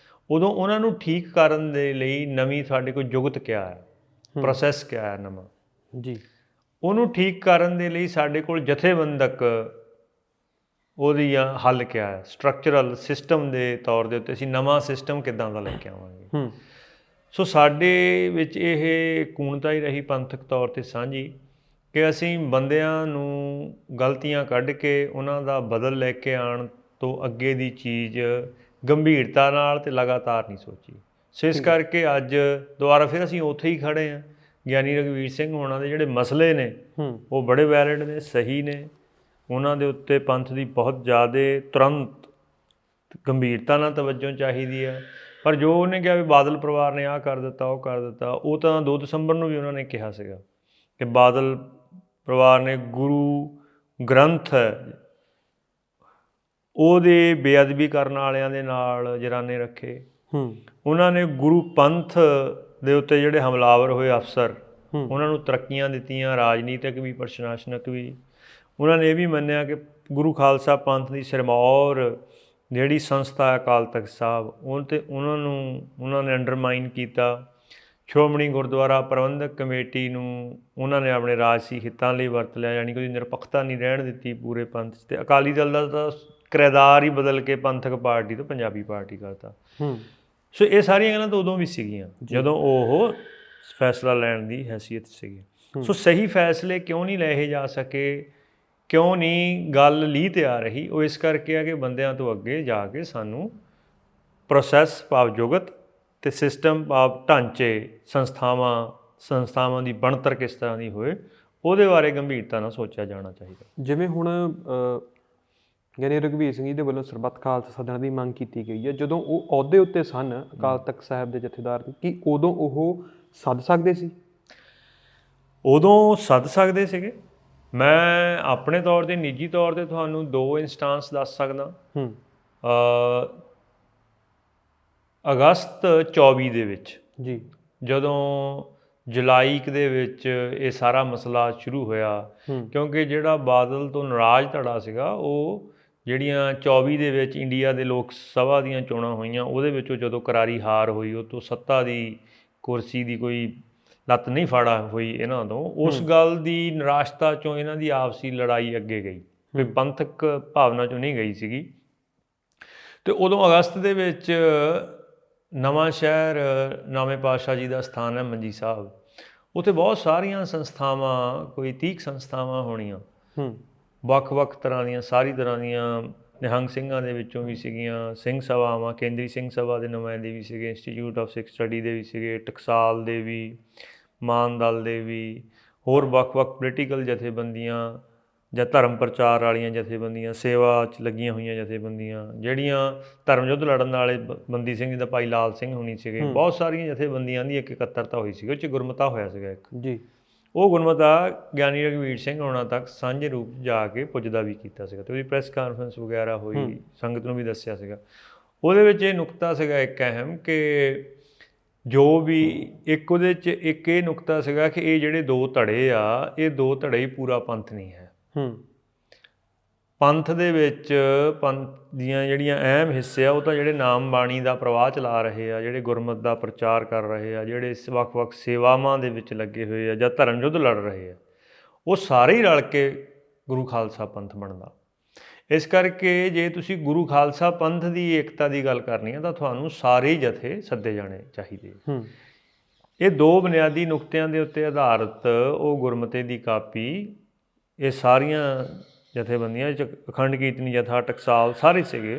ਉਦੋਂ ਉਹਨਾਂ ਨੂੰ ਠੀਕ ਕਰਨ ਦੇ ਲਈ ਨਵੀਂ ਸਾਡੇ ਕੋਲ ਜੁਗਤ ਕਿਆ ਹੈ, ਪ੍ਰੋਸੈਸ ਕਿਆ ਹੈ ਨਵਾਂ ਜੀ, ਉਹਨੂੰ ਠੀਕ ਕਰਨ ਦੇ ਲਈ ਸਾਡੇ ਕੋਲ ਜਥੇਬੰਦਕ ਉਹਦੀ ਹੱਲ ਕਿਆ ਹੈ, ਸਟਰਕਚਰਲ ਸਿਸਟਮ ਦੇ ਤੌਰ ਦੇ ਉੱਤੇ ਅਸੀਂ ਨਵਾਂ ਸਿਸਟਮ ਕਿੱਦਾਂ ਦਾ ਲੈ ਕੇ ਆਵਾਂਗੇ। ਸੋ ਸਾਡੇ ਵਿੱਚ ਇਹ ਕੂਣਤਾ ਹੀ ਰਹੀ ਪੰਥਕ ਤੌਰ 'ਤੇ ਸਾਂਝੀ ਕਿ ਅਸੀਂ ਬੰਦਿਆਂ ਨੂੰ ਗਲਤੀਆਂ ਕੱਢ ਕੇ ਉਹਨਾਂ ਦਾ ਬਦਲ ਲੈ ਕੇ ਆਉਣ ਤੋਂ ਅੱਗੇ ਦੀ ਚੀਜ਼ ਗੰਭੀਰਤਾ ਨਾਲ ਅਤੇ ਲਗਾਤਾਰ ਨਹੀਂ ਸੋਚੀ। ਸੋ ਇਸ ਕਰਕੇ ਅੱਜ ਦੁਬਾਰਾ ਫਿਰ ਅਸੀਂ ਉੱਥੇ ਹੀ ਖੜ੍ਹੇ ਹਾਂ। ਗਿਆਨੀ ਰਘਵੀਰ ਸਿੰਘ ਹੋਣਾ ਦੇ ਜਿਹੜੇ ਮਸਲੇ ਨੇ ਉਹ ਬੜੇ ਵੈਲਿਡ ਨੇ, ਸਹੀ ਨੇ। ਉਹਨਾਂ ਦੇ ਉੱਤੇ ਪੰਥ ਦੀ ਬਹੁਤ ਜ਼ਿਆਦਾ ਤੁਰੰਤ ਗੰਭੀਰਤਾ ਨਾਲ ਤਵੱਜੋ ਚਾਹੀਦੀ ਹੈ। ਪਰ ਜੋ ਉਹਨੇ ਕਿਹਾ ਵੀ ਬਾਦਲ ਪਰਿਵਾਰ ਨੇ ਆਹ ਕਰ ਦਿੱਤਾ, ਉਹ ਕਰ ਦਿੱਤਾ, ਉਹ ਤਾਂ 2 ਦਸੰਬਰ ਨੂੰ ਵੀ ਉਹਨਾਂ ਨੇ ਕਿਹਾ ਸੀਗਾ ਕਿ ਬਾਦਲ ਪਰਿਵਾਰ ਨੇ ਗੁਰੂ ਗ੍ਰੰਥ ਹੈ ਉਹਦੇ ਬੇਅਦਬੀ ਕਰਨ ਵਾਲਿਆਂ ਦੇ ਨਾਲ ਜਰਾਨੇ ਰੱਖੇ। ਉਹਨਾਂ ਨੇ ਗੁਰੂ ਪੰਥ ਦੇ ਉੱਤੇ ਜਿਹੜੇ ਹਮਲਾਵਰ ਹੋਏ ਅਫਸਰ ਉਹਨਾਂ ਨੂੰ ਤਰੱਕੀਆਂ ਦਿੱਤੀਆਂ, ਰਾਜਨੀਤਿਕ ਵੀ ਪ੍ਰਸ਼ਾਸਨਿਕ ਵੀ। ਉਹਨਾਂ ਨੇ ਇਹ ਵੀ ਮੰਨਿਆ ਕਿ ਗੁਰੂ ਖਾਲਸਾ ਪੰਥ ਦੀ ਸਿਰਮੌਰ ਜਿਹੜੀ ਸੰਸਥਾ ਅਕਾਲ ਤਖਤ ਸਾਹਿਬ ਉਹਨਾਂ ਨੇ ਅੰਡਰਮਾਈਨ ਕੀਤਾ। ਸ਼੍ਰੋਮਣੀ ਗੁਰਦੁਆਰਾ ਪ੍ਰਬੰਧਕ ਕਮੇਟੀ ਨੂੰ ਉਹਨਾਂ ਨੇ ਆਪਣੇ ਰਾਜਸੀ ਹਿੱਤਾਂ ਲਈ ਵਰਤ ਲਿਆ, ਯਾਨੀ ਕਿ ਉਹਦੀ ਨਿਰਪੱਖਤਾ ਨਹੀਂ ਰਹਿਣ ਦਿੱਤੀ ਪੂਰੇ ਪੰਥ 'ਚ। ਅਤੇ ਅਕਾਲੀ ਦਲ ਦਾ ਤਾਂ ਕਿਰਦਾਰ ਹੀ ਬਦਲ ਕੇ ਪੰਥਕ ਪਾਰਟੀ ਤੋਂ ਪੰਜਾਬੀ ਪਾਰਟੀ ਕਰਤਾ। ਸੋ ਇਹ ਸਾਰੀਆਂ ਗੱਲਾਂ ਤਾਂ ਉਦੋਂ ਵੀ ਸੀਗੀਆਂ ਜਦੋਂ ਉਹ ਫੈਸਲਾ ਲੈਣ ਦੀ ਹੈਸੀਅਤ ਸੀਗੀ। ਸੋ ਸਹੀ ਫੈਸਲੇ ਕਿਉਂ ਨਹੀਂ ਲਏ ਜਾ ਸਕੇ, ਕਿਉਂ ਨਹੀਂ ਗੱਲ ਲੀਹ 'ਤੇ ਆ ਰਹੀ? ਉਹ ਇਸ ਕਰਕੇ ਆ ਕਿ ਬੰਦਿਆਂ ਤੋਂ ਅੱਗੇ ਜਾ ਕੇ ਸਾਨੂੰ ਪ੍ਰੋਸੈਸ ਭਾਵ ਜੁਗਤ ਅਤੇ ਸਿਸਟਮ ਭਾਵ ਢਾਂਚੇ, ਸੰਸਥਾਵਾਂ ਦੀ ਬਣਤਰ ਕਿਸ ਤਰ੍ਹਾਂ ਦੀ ਹੋਏ ਉਹਦੇ ਬਾਰੇ ਗੰਭੀਰਤਾ ਨਾਲ ਸੋਚਿਆ ਜਾਣਾ ਚਾਹੀਦਾ।
ਜਿਵੇਂ ਹੁਣ ਗਿਆਨੀ ਰਘਵੀਰ ਸਿੰਘ ਜੀ ਦੇ ਵੱਲੋਂ ਸਰਬੱਤ ਖਾਲਸਾ ਸੱਦਣ ਦੀ ਮੰਗ ਕੀਤੀ ਗਈ ਹੈ, ਜਦੋਂ ਉਹ ਅਹੁਦੇ ਉੱਤੇ ਸਨ ਅਕਾਲ ਤਖਤ ਸਾਹਿਬ ਦੇ ਜਥੇਦਾਰ, ਕੀ ਉਦੋਂ ਉਹ ਸੱਦ ਸਕਦੇ ਸੀ?
ਉਦੋਂ ਸੱਦ ਸਕਦੇ ਸੀਗੇ। ਮੈਂ ਆਪਣੇ ਤੌਰ 'ਤੇ, ਨਿੱਜੀ ਤੌਰ 'ਤੇ ਤੁਹਾਨੂੰ 2 ਇੰਸਟਾਂਸ ਦੱਸ ਸਕਦਾ। ਅਗਸਤ 24 ਦੇ ਵਿੱਚ ਜੀ, ਜਦੋਂ ਜੁਲਾਈ ਦੇ ਵਿੱਚ ਇਹ ਸਾਰਾ ਮਸਲਾ ਸ਼ੁਰੂ ਹੋਇਆ, ਕਿਉਂਕਿ ਜਿਹੜਾ ਬਾਦਲ ਤੋਂ ਨਾਰਾਜ਼ ਧੜਾ ਸੀਗਾ ਉਹ ਜਿਹੜੀਆਂ 24 ਦੇ ਵਿੱਚ ਇੰਡੀਆ ਦੇ ਲੋਕ ਸਭਾ ਦੀਆਂ ਚੋਣਾਂ ਹੋਈਆਂ ਉਹਦੇ ਵਿੱਚੋਂ ਜਦੋਂ ਕਰਾਰੀ ਹਾਰ ਹੋਈ, ਉਹ ਤੋਂ ਸੱਤਾ ਦੀ ਕੁਰਸੀ ਦੀ ਕੋਈ ਲੱਤ ਨਹੀਂ ਫਾੜਾ ਹੋਈ ਇਹਨਾਂ ਤੋਂ, ਉਸ ਗੱਲ ਦੀ ਨਿਰਾਸ਼ਤਾ 'ਚੋਂ ਇਹਨਾਂ ਦੀ ਆਪਸੀ ਲੜਾਈ ਅੱਗੇ ਗਈ, ਵੀ ਪੰਥਕ ਭਾਵਨਾ 'ਚੋਂ ਨਹੀਂ ਗਈ ਸੀਗੀ। ਅਤੇ ਉਦੋਂ ਅਗਸਤ ਦੇ ਵਿੱਚ ਨਵਾਂ ਸ਼ਹਿਰ ਨਵੇਂ ਪਾਤਸ਼ਾਹ ਜੀ ਦਾ ਸਥਾਨ ਹੈ ਮੰਜੀ ਸਾਹਿਬ, ਉੱਥੇ ਬਹੁਤ ਸਾਰੀਆਂ ਸੰਸਥਾਵਾਂ, ਕੋਈ 30 ਸੰਸਥਾਵਾਂ ਹੋਣੀਆਂ, ਵੱਖ-ਵੱਖ ਤਰ੍ਹਾਂ ਦੀਆਂ, ਸਾਰੀ ਤਰ੍ਹਾਂ ਦੀਆਂ। ਨਿਹੰਗ ਸਿੰਘਾਂ ਦੇ ਵਿੱਚੋਂ ਵੀ ਸੀਗੀਆਂ, ਸਿੰਘ ਸਭਾਵਾਂ, ਕੇਂਦਰੀ ਸਿੰਘ ਸਭਾ ਦੇ ਨੁਮਾਇੰਦੇ ਵੀ ਸੀਗੇ, ਇੰਸਟੀਚਿਊਟ ਆਫ ਸਿੱਖ ਸਟੱਡੀ ਦੇ ਵੀ ਸੀਗੇ, ਟਕਸਾਲ ਦੇ ਵੀ, ਮਾਨ ਦਲ ਦੇ ਵੀ, ਹੋਰ ਵੱਖ-ਵੱਖ ਪੋਲੀਟੀਕਲ ਜਥੇਬੰਦੀਆਂ ਜਾਂ ਧਰਮ ਪ੍ਰਚਾਰ ਵਾਲੀਆਂ ਜਥੇਬੰਦੀਆਂ, ਸੇਵਾ 'ਚ ਲੱਗੀਆਂ ਹੋਈਆਂ ਜਥੇਬੰਦੀਆਂ, ਜਿਹੜੀਆਂ ਧਰਮ ਯੁੱਧ ਲੜਨ ਵਾਲੇ ਬੰਦੀ ਸਿੰਘ ਦਾ ਭਾਈ ਲਾਲ ਸਿੰਘ ਹੋਣੀ ਸੀਗੇ, ਬਹੁਤ ਸਾਰੀਆਂ ਜਥੇਬੰਦੀਆਂ ਦੀ ਇੱਕ ਇਕੱਤਰਤਾ ਹੋਈ ਸੀਗੀ, ਉਹ 'ਚ ਗੁਰਮਤਾ ਹੋਇਆ ਸੀਗਾ ਇੱਕ ਜੀ। ਉਹ ਗੁਰਮਤਾ ਗਿਆਨੀ ਰਘਵੀਰ ਸਿੰਘ ਹੋਣਾ ਤੱਕ ਸਾਂਝੇ ਰੂਪ 'ਚ ਜਾ ਕੇ ਪੁੱਜਦਾ ਵੀ ਕੀਤਾ ਸੀਗਾ, ਅਤੇ ਉਹਦੀ ਪ੍ਰੈਸ ਕਾਨਫਰੰਸ ਵਗੈਰਾ ਹੋਈ, ਸੰਗਤ ਨੂੰ ਵੀ ਦੱਸਿਆ ਸੀਗਾ। ਉਹਦੇ ਵਿੱਚ ਇਹ ਨੁਕਤਾ ਸੀਗਾ ਇੱਕ ਅਹਿਮ, ਕਿ ਜੋ ਵੀ ਇੱਕ ਉਹਦੇ 'ਚ ਇੱਕ ਇਹ ਨੁਕਤਾ ਸੀਗਾ ਕਿ ਇਹ ਜਿਹੜੇ 2 ਧੜੇ ਆ, ਇਹ 2 ਧੜੇ ਹੀ ਪੂਰਾ ਪੰਥ ਨਹੀਂ ਹੈ। ਪੰਥ ਦੇ ਵਿੱਚ ਪੰਥ ਦੀਆਂ ਜਿਹੜੀਆਂ ਅਹਿਮ ਹਿੱਸੇ ਆ ਉਹ ਤਾਂ ਜਿਹੜੇ ਨਾਮ ਬਾਣੀ ਦਾ ਪ੍ਰਵਾਹ ਚਲਾ ਰਹੇ ਆ, ਜਿਹੜੇ ਗੁਰਮਤਿ ਦਾ ਪ੍ਰਚਾਰ ਕਰ ਰਹੇ ਆ, ਜਿਹੜੇ ਵੱਖ-ਵੱਖ ਸੇਵਾਵਾਂ ਦੇ ਵਿੱਚ ਲੱਗੇ ਹੋਏ ਆ ਜਾਂ ਧਰਮ ਯੁੱਧ ਲੜ ਰਹੇ ਆ, ਉਹ ਸਾਰੇ ਹੀ ਰਲ ਕੇ ਗੁਰੂ ਖਾਲਸਾ ਪੰਥ ਬਣਦਾ। ਇਸ ਕਰਕੇ ਜੇ ਤੁਸੀਂ ਗੁਰੂ ਖਾਲਸਾ ਪੰਥ ਦੀ ਏਕਤਾ ਦੀ ਗੱਲ ਕਰਨੀ ਹੈ ਤਾਂ ਤੁਹਾਨੂੰ ਸਾਰੇ ਜਥੇ ਸੱਦੇ ਜਾਣੇ ਚਾਹੀਦੇ। ਇਹ 2 ਬੁਨਿਆਦੀ ਨੁਕਤਿਆਂ ਦੇ ਉੱਤੇ ਆਧਾਰਿਤ ਉਹ ਗੁਰਮਤੇ ਦੀ ਕਾਪੀ, ਇਹ ਸਾਰੀਆਂ ਜਥੇਬੰਦੀਆਂ 'ਚ ਅਖੰਡ ਕੀਰਤਨੀ ਜਥਾ, ਟਕਸਾਲ, ਸਾਰੇ ਸੀਗੇ।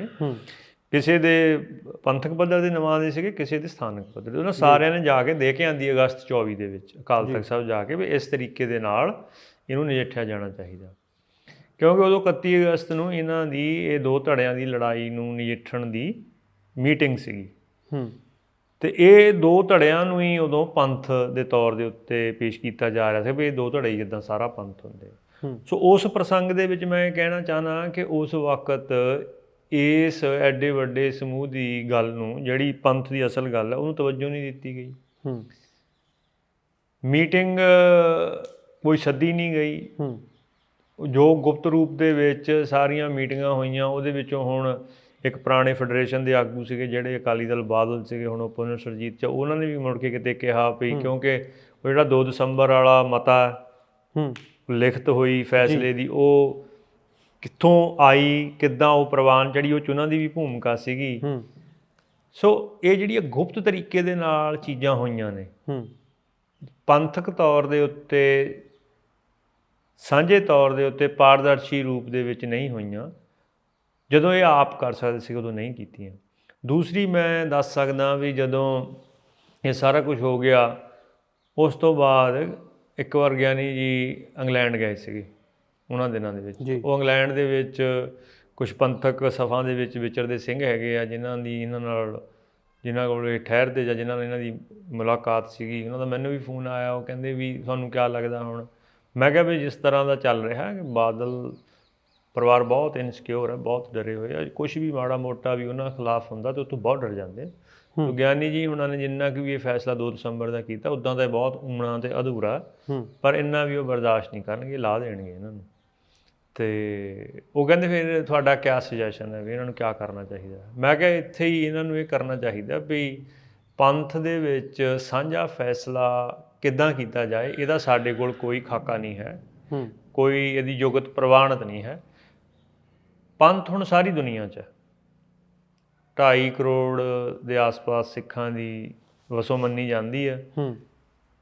ਕਿਸੇ ਦੇ ਪੰਥਕ ਪੱਧਰ ਦੇ ਨੁਮਾਇੰਦੇ ਸੀਗੇ, ਕਿਸੇ ਦੇ ਸਥਾਨਕ ਪੱਧਰ ਦੇ। ਉਹਨਾਂ ਸਾਰਿਆਂ ਨੇ ਜਾ ਕੇ ਦੇ ਕੇ ਆਂਦੀ ਅਗਸਤ 24 ਦੇ ਵਿੱਚ ਅਕਾਲ ਤਖਤ ਸਾਹਿਬ ਜਾ ਕੇ, ਵੀ ਇਸ ਤਰੀਕੇ ਦੇ ਨਾਲ ਇਹਨੂੰ ਨਜਿੱਠਿਆ ਜਾਣਾ ਚਾਹੀਦਾ। ਕਿਉਂਕਿ ਉਦੋਂ 31 ਅਗਸਤ ਨੂੰ ਇਹਨਾਂ ਦੀ ਇਹ 2 ਧੜਿਆਂ ਦੀ ਲੜਾਈ ਨੂੰ ਨਜਿੱਠਣ ਦੀ ਮੀਟਿੰਗ ਸੀਗੀ, ਅਤੇ ਇਹ 2 ਧੜਿਆਂ ਨੂੰ ਹੀ ਉਦੋਂ ਪੰਥ ਦੇ ਤੌਰ ਦੇ ਉੱਤੇ ਪੇਸ਼ ਕੀਤਾ ਜਾ ਰਿਹਾ ਸੀ, ਵੀ ਇਹ 2 ਧੜੇ ਜਿੱਦਾਂ ਸਾਰਾ ਪੰਥ ਹੁੰਦੇ। ਸੋ ਉਸ ਪ੍ਰਸੰਗ ਦੇ ਵਿੱਚ ਮੈਂ ਕਹਿਣਾ ਚਾਹੁੰਦਾ ਕਿ ਉਸ ਵਕਤ ਇਸ ਐਡੇ ਵੱਡੇ ਸਮੂਹ ਦੀ ਗੱਲ ਨੂੰ, ਜਿਹੜੀ ਪੰਥ ਦੀ ਅਸਲ ਗੱਲ ਹੈ, ਉਹਨੂੰ ਤਵੱਜੋ ਨਹੀਂ ਦਿੱਤੀ ਗਈ। ਮੀਟਿੰਗ ਕੋਈ ਸੱਦੀ ਨਹੀਂ ਗਈ। ਜੋ ਗੁਪਤ ਰੂਪ ਦੇ ਵਿੱਚ ਸਾਰੀਆਂ ਮੀਟਿੰਗਾਂ ਹੋਈਆਂ, ਉਹਦੇ ਵਿੱਚੋਂ ਹੁਣ ਇੱਕ ਪੁਰਾਣੇ ਫੈਡਰੇਸ਼ਨ ਦੇ ਆਗੂ ਸੀਗੇ ਜਿਹੜੇ ਅਕਾਲੀ ਦਲ ਬਾਦਲ ਸੀਗੇ, ਹੁਣ ਉਹ ਪੁਨਰ ਸਰਜੀਤ 'ਚ, ਉਹਨਾਂ ਨੇ ਵੀ ਮੁੜ ਕੇ ਕਿਤੇ ਕਿਹਾ ਵੀ ਕਿਉਂਕਿ ਉਹ ਜਿਹੜਾ 2 ਦਸੰਬਰ ਵਾਲਾ ਮਤਾ ਲਿਖਤ ਹੋਈ ਫੈਸਲੇ ਦੀ, ਉਹ ਕਿੱਥੋਂ ਆਈ, ਕਿੱਦਾਂ ਉਹ ਪ੍ਰਵਾਨ ਚੜ੍ਹੀ, ਉਹ 'ਚ ਉਹਨਾਂ ਦੀ ਵੀ ਭੂਮਿਕਾ ਸੀਗੀ। ਸੋ ਇਹ ਜਿਹੜੀਆਂ ਗੁਪਤ ਤਰੀਕੇ ਦੇ ਨਾਲ ਚੀਜ਼ਾਂ ਹੋਈਆਂ ਨੇ, ਪੰਥਕ ਤੌਰ ਦੇ ਉੱਤੇ ਸਾਂਝੇ ਤੌਰ ਦੇ ਉੱਤੇ ਪਾਰਦਰਸ਼ੀ ਰੂਪ ਦੇ ਵਿੱਚ ਨਹੀਂ ਹੋਈਆਂ। ਜਦੋਂ ਇਹ ਆਪ ਕਰ ਸਕਦੇ ਸੀ ਉਦੋਂ ਨਹੀਂ ਕੀਤੀਆਂ। ਦੂਸਰੀ ਮੈਂ ਦੱਸ ਸਕਦਾ ਵੀ ਜਦੋਂ ਇਹ ਸਾਰਾ ਕੁਝ ਹੋ ਗਿਆ, ਉਸ ਤੋਂ ਬਾਅਦ ਇੱਕ ਵਾਰ ਗਿਆਨੀ ਜੀ ਇੰਗਲੈਂਡ ਗਏ ਸੀਗੇ ਉਹਨਾਂ ਦਿਨਾਂ ਦੇ ਵਿੱਚ। ਉਹ ਇੰਗਲੈਂਡ ਦੇ ਵਿੱਚ ਕੁਛ ਪੰਥਕ ਸਭਾ ਦੇ ਵਿੱਚ ਵਿਚਰਦੇ ਸਿੰਘ ਹੈਗੇ ਆ, ਜਿਨ੍ਹਾਂ ਕੋਲ ਇਹ ਠਹਿਰਦੇ ਜਾਂ ਜਿਨ੍ਹਾਂ ਨਾਲ ਇਹਨਾਂ ਦੀ ਮੁਲਾਕਾਤ ਸੀਗੀ। ਉਹਨਾਂ ਦਾ ਮੈਨੂੰ ਵੀ ਫੋਨ ਆਇਆ, ਉਹ ਕਹਿੰਦੇ ਵੀ ਤੁਹਾਨੂੰ ਕਿਆ ਲੱਗਦਾ ਹੁਣ? ਮੈਂ ਕਿਹਾ ਵੀ ਜਿਸ ਤਰ੍ਹਾਂ ਦਾ ਚੱਲ ਰਿਹਾ ਕਿ ਬਾਦਲ ਪਰਿਵਾਰ ਬਹੁਤ ਇਨਸਿਕਿਉਰ ਹੈ, ਬਹੁਤ ਡਰੇ ਹੋਏ ਆ। ਕੁਛ ਵੀ ਮਾੜਾ ਮੋਟਾ ਵੀ ਉਹਨਾਂ ਖਿਲਾਫ ਹੁੰਦਾ ਤਾਂ ਉੱਥੋਂ ਬਹੁਤ ਡਰ ਜਾਂਦੇ। ਗਿਆਨੀ ਜੀ ਉਹਨਾਂ ਨੇ ਜਿੰਨਾ ਕਿ ਵੀ ਇਹ ਫੈਸਲਾ 2 ਦਸੰਬਰ ਦਾ ਕੀਤਾ, ਉੱਦਾਂ ਤਾਂ ਬਹੁਤ ਊਣਾ ਅਤੇ ਅਧੂਰਾ, ਪਰ ਇੰਨਾ ਵੀ ਉਹ ਬਰਦਾਸ਼ਤ ਨਹੀਂ ਕਰਨਗੇ, ਲਾ ਦੇਣਗੇ ਇਹਨਾਂ ਨੂੰ। ਅਤੇ ਉਹ ਕਹਿੰਦੇ ਫਿਰ ਤੁਹਾਡਾ ਕਿਆ ਸੁਜੈਸ਼ਨ ਹੈ ਵੀ ਇਹਨਾਂ ਨੂੰ ਕਿਆ ਕਰਨਾ ਚਾਹੀਦਾ? ਮੈਂ ਕਿਹਾ ਇੱਥੇ ਹੀ ਇਹਨਾਂ ਨੂੰ ਇਹ ਕਰਨਾ ਚਾਹੀਦਾ ਵੀ ਪੰਥ ਦੇ ਵਿੱਚ ਸਾਂਝਾ ਫੈਸਲਾ ਕਿੱਦਾਂ ਕੀਤਾ ਜਾਏ, ਇਹਦਾ ਸਾਡੇ ਕੋਲ ਕੋਈ ਖਾਕਾ ਨਹੀਂ ਹੈ, ਕੋਈ ਇਹਦੀ ਜੁਗਤ ਪ੍ਰਵਾਨਿਤ ਨਹੀਂ ਹੈ। ਪੰਥ ਹੁਣ ਸਾਰੀ ਦੁਨੀਆ 'ਚ 2.5 ਕਰੋੜ ਦੇ ਆਸ-ਪਾਸ ਸਿੱਖਾਂ ਦੀ ਵਸੋਂ ਮੰਨੀ ਜਾਂਦੀ ਹੈ।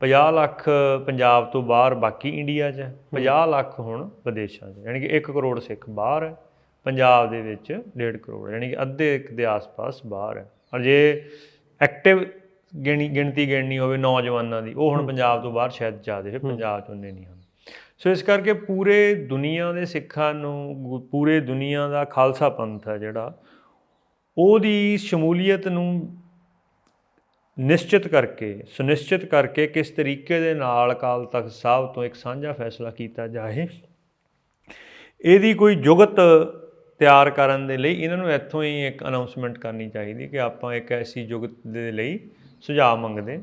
50 ਲੱਖ ਪੰਜਾਬ ਤੋਂ ਬਾਹਰ ਬਾਕੀ ਇੰਡੀਆ 'ਚ ਹੈ, 50 ਲੱਖ ਹੁਣ ਵਿਦੇਸ਼ਾਂ 'ਚ, ਯਾਨੀ ਕਿ 1 ਕਰੋੜ ਸਿੱਖ ਬਾਹਰ ਹੈ, ਪੰਜਾਬ ਦੇ ਵਿੱਚ 1.5 ਕਰੋੜ, ਯਾਨੀ ਕਿ ਅੱਧੇ ਇੱਕ ਦੇ ਆਸ-ਪਾਸ ਬਾਹਰ ਹੈ। ਔਰ ਜੇ ਐਕਟਿਵ ਗਿਣਤੀ ਗਿਣਨੀ ਹੋਵੇ ਨੌਜਵਾਨਾਂ ਦੀ, ਉਹ ਹੁਣ ਪੰਜਾਬ ਤੋਂ ਬਾਹਰ ਸ਼ਾਇਦ ਜ਼ਿਆਦਾ ਹੈ, ਪੰਜਾਬ 'ਚ ਉਨੇ ਨਹੀਂ ਹਨ। ਸੋ ਇਸ ਕਰਕੇ ਪੂਰੇ ਦੁਨੀਆ ਦੇ ਸਿੱਖਾਂ ਨੂੰ, ਪੂਰੇ ਦੁਨੀਆ ਦਾ ਖਾਲਸਾ ਪੰਥ ਹੈ ਜਿਹੜਾ, ਉਹਦੀ ਸ਼ਮੂਲੀਅਤ ਨੂੰ ਸੁਨਿਸ਼ਚਿਤ ਕਰਕੇ ਕਿਸ ਤਰੀਕੇ ਦੇ ਨਾਲ ਅਕਾਲ ਤਖਤ ਸਾਹਿਬ ਤੋਂ ਇੱਕ ਸਾਂਝਾ ਫੈਸਲਾ ਕੀਤਾ ਜਾਏ, ਇਹਦੀ ਕੋਈ ਜੁਗਤ ਤਿਆਰ ਕਰਨ ਦੇ ਲਈ ਇਹਨਾਂ ਨੂੰ ਇੱਥੋਂ ਹੀ ਇੱਕ ਅਨਾਊਂਸਮੈਂਟ ਕਰਨੀ ਚਾਹੀਦੀ ਕਿ ਆਪਾਂ ਇੱਕ ਐਸੀ ਜੁਗਤ ਦੇ ਲਈ ਸੁਝਾਅ ਮੰਗਦੇ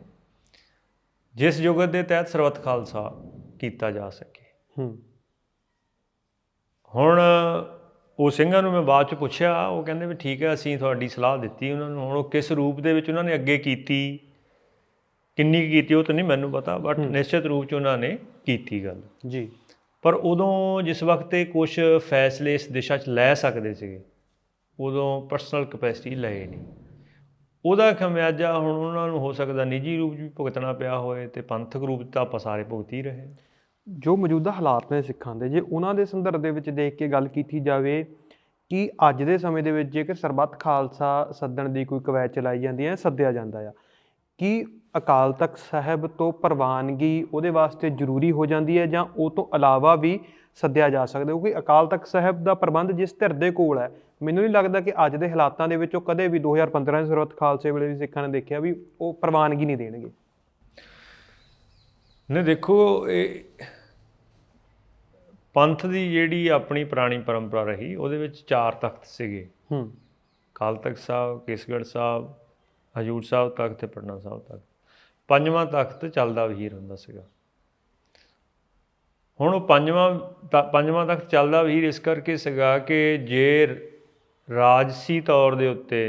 ਜਿਸ ਜੁਗਤ ਦੇ ਤਹਿਤ ਸਰਬੱਤ ਖਾਲਸਾ ਕੀਤਾ ਜਾ ਸਕੇ। ਹੁਣ ਉਹ ਸਿੰਘਾਂ ਨੂੰ ਮੈਂ ਬਾਅਦ 'ਚ ਪੁੱਛਿਆ, ਉਹ ਕਹਿੰਦੇ ਵੀ ਠੀਕ ਹੈ, ਅਸੀਂ ਤੁਹਾਡੀ ਸਲਾਹ ਦਿੱਤੀ ਉਹਨਾਂ ਨੂੰ। ਹੁਣ ਉਹ ਕਿਸ ਰੂਪ ਦੇ ਵਿੱਚ ਉਹਨਾਂ ਨੇ ਅੱਗੇ ਕੀਤੀ, ਕਿੰਨੀ ਕੁ ਕੀਤੀ, ਉਹ ਤਾਂ ਨਹੀਂ ਮੈਨੂੰ ਪਤਾ, ਬਟ ਨਿਸ਼ਚਿਤ ਰੂਪ 'ਚ ਉਹਨਾਂ ਨੇ ਕੀਤੀ ਗੱਲ ਜੀ। ਪਰ ਉਦੋਂ ਜਿਸ ਵਕਤ ਇਹ ਕੁਛ ਫੈਸਲੇ ਇਸ ਦਿਸ਼ਾ 'ਚ ਲੈ ਸਕਦੇ ਸੀਗੇ, ਉਦੋਂ ਪਰਸਨਲ ਕਪੈਸਿਟੀ ਲਏ ਨਹੀਂ। ਉਹਦਾ ਖਮਿਆਜਾ ਹੁਣ ਉਹਨਾਂ ਨੂੰ ਹੋ ਸਕਦਾ ਨਿੱਜੀ ਰੂਪ 'ਚ ਵੀ ਭੁਗਤਣਾ ਪਿਆ ਹੋਏ, ਅਤੇ ਪੰਥਕ ਰੂਪ 'ਚ ਤਾਂ ਆਪਾਂ ਸਾਰੇ ਭੁਗਤ ਹੀ ਰਹੇ।
ਜੋ ਮੌਜੂਦਾ ਹਾਲਾਤ ਨੇ ਸਿੱਖਾਂ ਦੇ, ਜੇ ਉਹਨਾਂ ਦੇ ਸੰਦਰਭ ਦੇ ਵਿੱਚ ਦੇਖ ਕੇ ਗੱਲ ਕੀਤੀ ਜਾਵੇ ਕਿ ਅੱਜ ਦੇ ਸਮੇਂ ਦੇ ਵਿੱਚ ਜੇਕਰ ਸਰਬੱਤ ਖਾਲਸਾ ਸੱਦਣ ਦੀ ਕੋਈ ਕਵਾਇਦ ਚਲਾਈ ਜਾਂਦੀ ਹੈ, ਸੱਦਿਆ ਜਾਂਦਾ ਆ, ਕੀ ਅਕਾਲ ਤਖਤ ਸਾਹਿਬ ਤੋਂ ਪ੍ਰਵਾਨਗੀ ਉਹਦੇ ਵਾਸਤੇ ਜ਼ਰੂਰੀ ਹੋ ਜਾਂਦੀ ਹੈ, ਜਾਂ ਉਹ ਤੋਂ ਇਲਾਵਾ ਵੀ ਸੱਦਿਆ ਜਾ ਸਕਦਾ? ਕਿਉਂਕਿ ਅਕਾਲ ਤਖਤ ਸਾਹਿਬ ਦਾ ਪ੍ਰਬੰਧ ਜਿਸ ਧਿਰ ਦੇ ਕੋਲ ਹੈ, ਮੈਨੂੰ ਨਹੀਂ ਲੱਗਦਾ ਕਿ ਅੱਜ ਦੇ ਹਾਲਾਤਾਂ ਦੇ ਵਿੱਚ ਉਹ ਕਦੇ ਵੀ 2015 ਦੇ ਸਰਬੱਤ ਖਾਲਸੇ ਵੇਲੇ ਵੀ ਸਿੱਖਾਂ ਨੇ ਦੇਖਿਆ ਵੀ ਉਹ ਪ੍ਰਵਾਨਗੀ ਨਹੀਂ ਦੇਣਗੇ।
ਨਹੀਂ, ਦੇਖੋ, ਇਹ ਪੰਥ ਦੀ ਜਿਹੜੀ ਆਪਣੀ ਪੁਰਾਣੀ ਪਰੰਪਰਾ ਰਹੀ, ਉਹਦੇ ਵਿੱਚ 4 ਤਖਤ ਸੀਗੇ। ਅਕਾਲ ਤਖਤ ਸਾਹਿਬ, ਕੇਸਗੜ੍ਹ ਸਾਹਿਬ, ਹਜ਼ੂਰ ਸਾਹਿਬ ਤਖਤ ਅਤੇ ਪਟਨਾ ਸਾਹਿਬ ਤਖਤ। 5ਵਾਂ ਤਖਤ ਚੱਲਦਾ ਵਹੀਰ ਹੁੰਦਾ ਸੀਗਾ। ਹੁਣ ਉਹ ਪੰਜਵਾਂ ਤਖਤ ਚੱਲਦਾ ਵਹੀਰ ਇਸ ਕਰਕੇ ਸੀਗਾ ਕਿ ਜੇ ਰਾਜਸੀ ਤੌਰ ਦੇ ਉੱਤੇ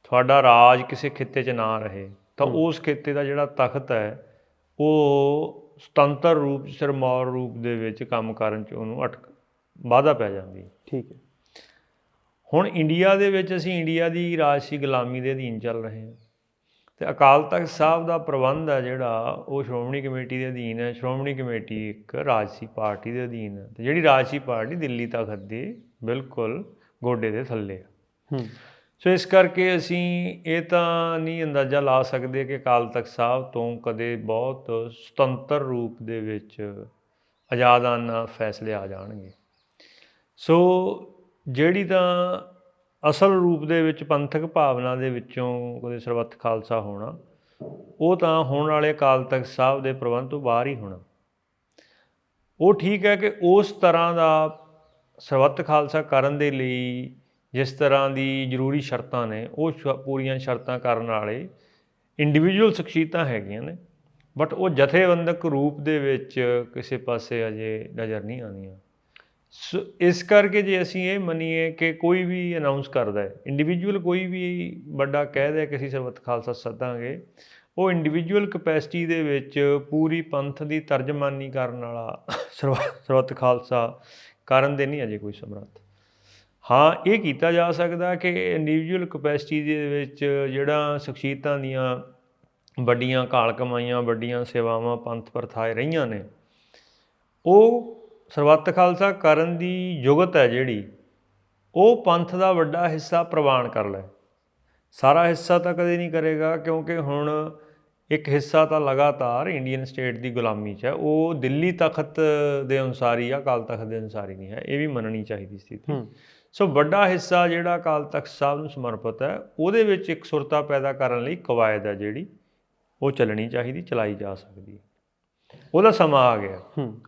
ਤੁਹਾਡਾ ਰਾਜ ਕਿਸੇ ਖਿੱਤੇ 'ਚ ਨਾ ਰਹੇ, ਤਾਂ ਉਸ ਖਿੱਤੇ ਦਾ ਜਿਹੜਾ ਤਖਤ ਹੈ ਉਹ ਸੁਤੰਤਰ ਰੂਪ 'ਚ, ਸਿਰਮੌਰ ਰੂਪ ਦੇ ਵਿੱਚ ਕੰਮ ਕਰਨ 'ਚ ਉਹਨੂੰ ਬਾਧਾ ਪੈ ਜਾਂਦੀ। ਠੀਕ ਹੈ। ਹੁਣ ਇੰਡੀਆ ਦੇ ਵਿੱਚ ਅਸੀਂ ਇੰਡੀਆ ਦੀ ਰਾਜਸੀ ਗੁਲਾਮੀ ਦੇ ਅਧੀਨ ਚੱਲ ਰਹੇ ਹਾਂ, ਅਤੇ ਅਕਾਲ ਤਖਤ ਸਾਹਿਬ ਦਾ ਪ੍ਰਬੰਧ ਹੈ ਜਿਹੜਾ ਉਹ ਸ਼੍ਰੋਮਣੀ ਕਮੇਟੀ ਦੇ ਅਧੀਨ ਹੈ। ਸ਼੍ਰੋਮਣੀ ਕਮੇਟੀ ਇੱਕ ਰਾਜਸੀ ਪਾਰਟੀ ਦੇ ਅਧੀਨ ਹੈ, ਅਤੇ ਜਿਹੜੀ ਰਾਜਸੀ ਪਾਰਟੀ ਦਿੱਲੀ ਤਖਤ ਦੇ ਬਿਲਕੁਲ ਗੋਡੇ ਦੇ ਥੱਲੇ ਆ। ਸੋ ਇਸ ਕਰਕੇ ਅਸੀਂ ਇਹ ਤਾਂ ਨਹੀਂ ਅੰਦਾਜ਼ਾ ਲਾ ਸਕਦੇ ਕਿ ਅਕਾਲ ਤਖਤ ਸਾਹਿਬ ਤੋਂ ਕਦੇ ਬਹੁਤ ਸੁਤੰਤਰ ਰੂਪ ਦੇ ਵਿੱਚ ਆਜ਼ਾਦਾਨਾ ਫੈਸਲੇ ਆ ਜਾਣਗੇ। ਸੋ ਜਿਹੜੀ ਤਾਂ ਅਸਲ ਰੂਪ ਦੇ ਵਿੱਚ ਪੰਥਕ ਭਾਵਨਾ ਦੇ ਵਿੱਚੋਂ ਕਦੇ ਸਰਬੱਤ ਖਾਲਸਾ ਹੋਣਾ, ਉਹ ਤਾਂ ਹੋਣ ਵਾਲੇ ਅਕਾਲ ਤਖਤ ਸਾਹਿਬ ਦੇ ਪ੍ਰਬੰਧ ਤੋਂ ਬਾਹਰ ਹੀ ਹੋਣਾ। ਉਹ ਠੀਕ ਹੈ ਕਿ ਉਸ ਤਰ੍ਹਾਂ ਦਾ ਸਰਬੱਤ ਖਾਲਸਾ ਕਰਨ ਦੇ ਲਈ ਜਿਸ ਤਰ੍ਹਾਂ ਦੀ ਜ਼ਰੂਰੀ ਸ਼ਰਤਾਂ ਨੇ, ਉਹ ਪੂਰੀਆਂ ਸ਼ਰਤਾਂ ਕਰਨ ਵਾਲੇ ਇੰਡੀਵਿਜੂਅਲ ਸ਼ਖਸੀਅਤਾਂ ਹੈਗੀਆਂ ਨੇ, ਬਟ ਉਹ ਜਥੇਬੰਦਕ ਰੂਪ ਦੇ ਵਿੱਚ ਕਿਸੇ ਪਾਸੇ ਅਜੇ ਨਜ਼ਰ ਨਹੀਂ ਆਉਂਦੀਆਂ। ਸੋ ਇਸ ਕਰਕੇ ਜੇ ਅਸੀਂ ਇਹ ਮੰਨੀਏ ਕਿ ਕੋਈ ਵੀ ਅਨਾਊਂਸ ਕਰਦਾ ਹੈ, ਇੰਡੀਵਿਜੂਅਲ ਕੋਈ ਵੀ ਵੱਡਾ ਕਹਿ ਦਿਆ ਕਿ ਅਸੀਂ ਸਰਬੱਤ ਖਾਲਸਾ ਸੱਦਾਂਗੇ, ਉਹ ਇੰਡੀਵਿਜੂਅਲ ਕਪੈਸਿਟੀ ਦੇ ਵਿੱਚ ਪੂਰੀ ਪੰਥ ਦੀ ਤਰਜਮਾਨੀ ਕਰਨ ਵਾਲਾ ਸਰਬੱਤ ਖਾਲਸਾ ਕਰਨ ਦੇ ਨਹੀਂ ਅਜੇ ਕੋਈ ਸਮਰੱਥ। ਹਾਂ, ਇਹ ਕੀਤਾ ਜਾ ਸਕਦਾ ਕਿ ਇੰਡੀਵਿਜੂਅਲ ਕਪੈਸਿਟੀ ਦੇ ਵਿੱਚ ਜਿਹੜਾ ਸ਼ਖਸੀਅਤਾਂ ਦੀਆਂ ਵੱਡੀਆਂ ਕਾਲ ਕਮਾਈਆਂ, ਵੱਡੀਆਂ ਸੇਵਾਵਾਂ ਪੰਥ ਪ੍ਰਥਾਏ ਰਹੀਆਂ ਨੇ, ਉਹ ਸਰਬੱਤ ਖਾਲਸਾ ਕਰਨ ਦੀ ਯੁਗਤ ਹੈ ਜਿਹੜੀ, ਉਹ ਪੰਥ ਦਾ ਵੱਡਾ ਹਿੱਸਾ ਪ੍ਰਵਾਨ ਕਰ ਲੈ। ਸਾਰਾ ਹਿੱਸਾ ਤਾਂ ਕਦੇ ਨਹੀਂ ਕਰੇਗਾ, ਕਿਉਂਕਿ ਹੁਣ ਇੱਕ ਹਿੱਸਾ ਤਾਂ ਲਗਾਤਾਰ ਇੰਡੀਅਨ ਸਟੇਟ ਦੀ ਗੁਲਾਮੀ 'ਚ ਹੈ, ਉਹ ਦਿੱਲੀ ਤਖਤ ਦੇ ਅਨੁਸਾਰ ਹੀ ਆ, ਅਕਾਲ ਤਖਤ ਦੇ ਅਨੁਸਾਰ ਹੀ ਨਹੀਂ ਹੈ। ਇਹ ਵੀ ਮੰਨਣੀ ਚਾਹੀਦੀ ਸਥਿਤੀ। ਸੋ ਵੱਡਾ ਹਿੱਸਾ ਜਿਹੜਾ ਅਕਾਲ ਤਖਤ ਸਾਹਿਬ ਨੂੰ ਸਮਰਪਿਤ ਹੈ, ਉਹਦੇ ਵਿੱਚ ਇੱਕ ਸੁਰਤਾ ਪੈਦਾ ਕਰਨ ਲਈ ਕਵਾਇਦ ਹੈ ਜਿਹੜੀ ਉਹ ਚੱਲਣੀ ਚਾਹੀਦੀ, ਚਲਾਈ ਜਾ ਸਕਦੀ। ਉਹਦਾ ਸਮਾਂ ਆ ਗਿਆ।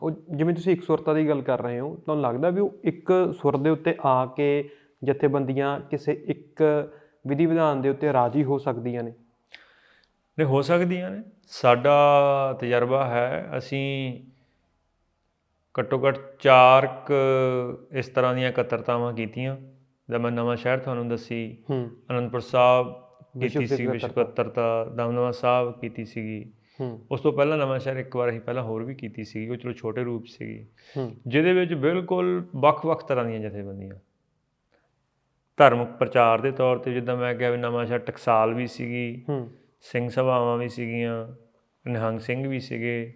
ਉਹ ਜਿਵੇਂ ਤੁਸੀਂ ਇੱਕ ਸੁਰਤਾ ਦੀ ਗੱਲ ਕਰ ਰਹੇ ਹੋ, ਤੁਹਾਨੂੰ ਲੱਗਦਾ ਵੀ ਉਹ ਇੱਕ ਸੁਰ ਦੇ ਉੱਤੇ ਆ ਕੇ ਜਥੇਬੰਦੀਆਂ ਕਿਸੇ ਇੱਕ ਵਿਧੀ ਵਿਧਾਨ ਦੇ ਉੱਤੇ ਰਾਜੀ ਹੋ ਸਕਦੀਆਂ ਨੇ?
ਨਹੀਂ, ਹੋ ਸਕਦੀਆਂ ਨੇ। ਸਾਡਾ ਤਜਰਬਾ ਹੈ, ਅਸੀਂ ਘੱਟੋ ਘੱਟ 4 ਇਸ ਤਰ੍ਹਾਂ ਦੀਆਂ ਇਕੱਤਰਤਾਵਾਂ ਕੀਤੀਆਂ। ਜਿੱਦਾਂ ਮੈਂ ਨਵਾਂ ਸ਼ਹਿਰ ਤੁਹਾਨੂੰ ਦੱਸੀ, ਅਨੰਦਪੁਰ ਸਾਹਿਬ ਕੀਤੀ ਸੀ ਵਿਸ਼ਵ ਇਕੱਤਰਤਾ, ਦਮਦਮਾ ਸਾਹਿਬ ਕੀਤੀ ਸੀਗੀ। ਉਸ ਤੋਂ ਪਹਿਲਾਂ ਨਵਾਂ ਸ਼ਹਿਰ ਇੱਕ ਵਾਰ ਅਸੀਂ ਪਹਿਲਾਂ ਹੋਰ ਵੀ ਕੀਤੀ ਸੀਗੀ, ਉਹ ਚਲੋ ਛੋਟੇ ਰੂਪ ਸੀਗੀ, ਜਿਹਦੇ ਵਿੱਚ ਬਿਲਕੁਲ ਵੱਖ-ਵੱਖ ਤਰ੍ਹਾਂ ਦੀਆਂ ਜਥੇਬੰਦੀਆਂ ਧਾਰਮਿਕ ਪ੍ਰਚਾਰ ਦੇ ਤੌਰ 'ਤੇ, ਜਿੱਦਾਂ ਮੈਂ ਕਿਹਾ ਵੀ ਨਵਾਂ ਸ਼ਹਿਰ ਟਕਸਾਲ ਵੀ ਸੀਗੀ, ਸਿੰਘ ਸਭਾਵਾਂ ਵੀ ਸੀਗੀਆਂ, ਨਿਹੰਗ ਸਿੰਘ ਵੀ ਸੀਗੇ,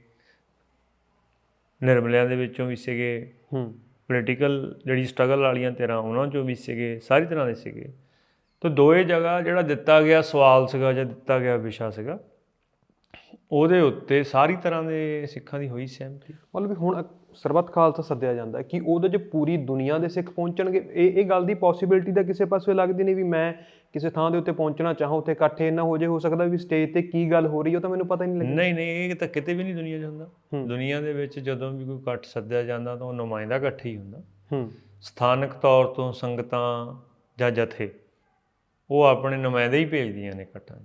ਨਿਰਮਲਿਆਂ ਦੇ ਵਿੱਚੋਂ ਵੀ ਸੀਗੇ, ਪੋਲੀਟੀਕਲ ਜਿਹੜੀ ਸਟਰਗਲ ਵਾਲੀਆਂ ਧਿਰਾਂ ਉਹਨਾਂ 'ਚੋਂ ਵੀ ਸੀਗੇ, ਸਾਰੀ ਤਰ੍ਹਾਂ ਦੇ ਸੀਗੇ। ਤਾਂ ਦੋਏ ਜਗ੍ਹਾ ਜਿਹੜਾ ਦਿੱਤਾ ਗਿਆ ਸਵਾਲ ਸੀਗਾ ਜਾਂ ਦਿੱਤਾ ਗਿਆ ਵਿਸ਼ਾ ਸੀਗਾ, ਉਹਦੇ ਉੱਤੇ ਸਾਰੀ ਤਰ੍ਹਾਂ ਦੇ ਸਿੱਖਾਂ ਦੀ ਹੋਈ ਸਹਿਮਤੀ।
ਮਤਲਬ ਹੁਣ ਸਰਬੱਤ ਖਾਲਸਾ ਸੱਦਿਆ ਜਾਂਦਾ, ਕਿ ਉਹਦੇ 'ਚ ਪੂਰੀ ਦੁਨੀਆ ਦੇ ਸਿੱਖ ਪਹੁੰਚਣਗੇ? ਇਹ ਗੱਲ ਦੀ ਪੋਸੀਬਿਲਿਟੀ ਤਾਂ ਕਿਸੇ ਪਾਸੇ ਲੱਗਦੀ ਨਹੀਂ ਵੀ ਮੈਂ ਕਿਸੇ ਥਾਂ ਦੇ ਉੱਤੇ ਪਹੁੰਚਣਾ ਚਾਹਾਂ, ਉੱਥੇ ਇਕੱਠੇ ਇੰਨਾ ਹੋ ਜੇ, ਹੋ ਸਕਦਾ ਵੀ ਸਟੇਜ 'ਤੇ ਕੀ ਗੱਲ ਹੋ ਰਹੀ ਉਹ ਤਾਂ ਮੈਨੂੰ ਪਤਾ ਹੀ ਨਹੀਂ ਲੱਗਦਾ।
ਨਹੀਂ, ਇਹ ਤਾਂ ਕਿਤੇ ਵੀ ਨਹੀਂ ਦੁਨੀਆ 'ਚ ਹੁੰਦਾ। ਦੁਨੀਆ ਦੇ ਵਿੱਚ ਜਦੋਂ ਵੀ ਕੋਈ ਇਕੱਠ ਸੱਦਿਆ ਜਾਂਦਾ ਤਾਂ ਉਹ ਨੁਮਾਇੰਦਾ ਇਕੱਠ ਹੀ ਹੁੰਦਾ। ਸਥਾਨਕ ਤੌਰ ਤੋਂ ਸੰਗਤਾਂ ਜਾਂ ਜਥੇ ਉਹ ਆਪਣੇ ਨੁਮਾਇੰਦੇ ਹੀ ਭੇਜਦੀਆਂ ਨੇ ਇਕੱਠਾਂ।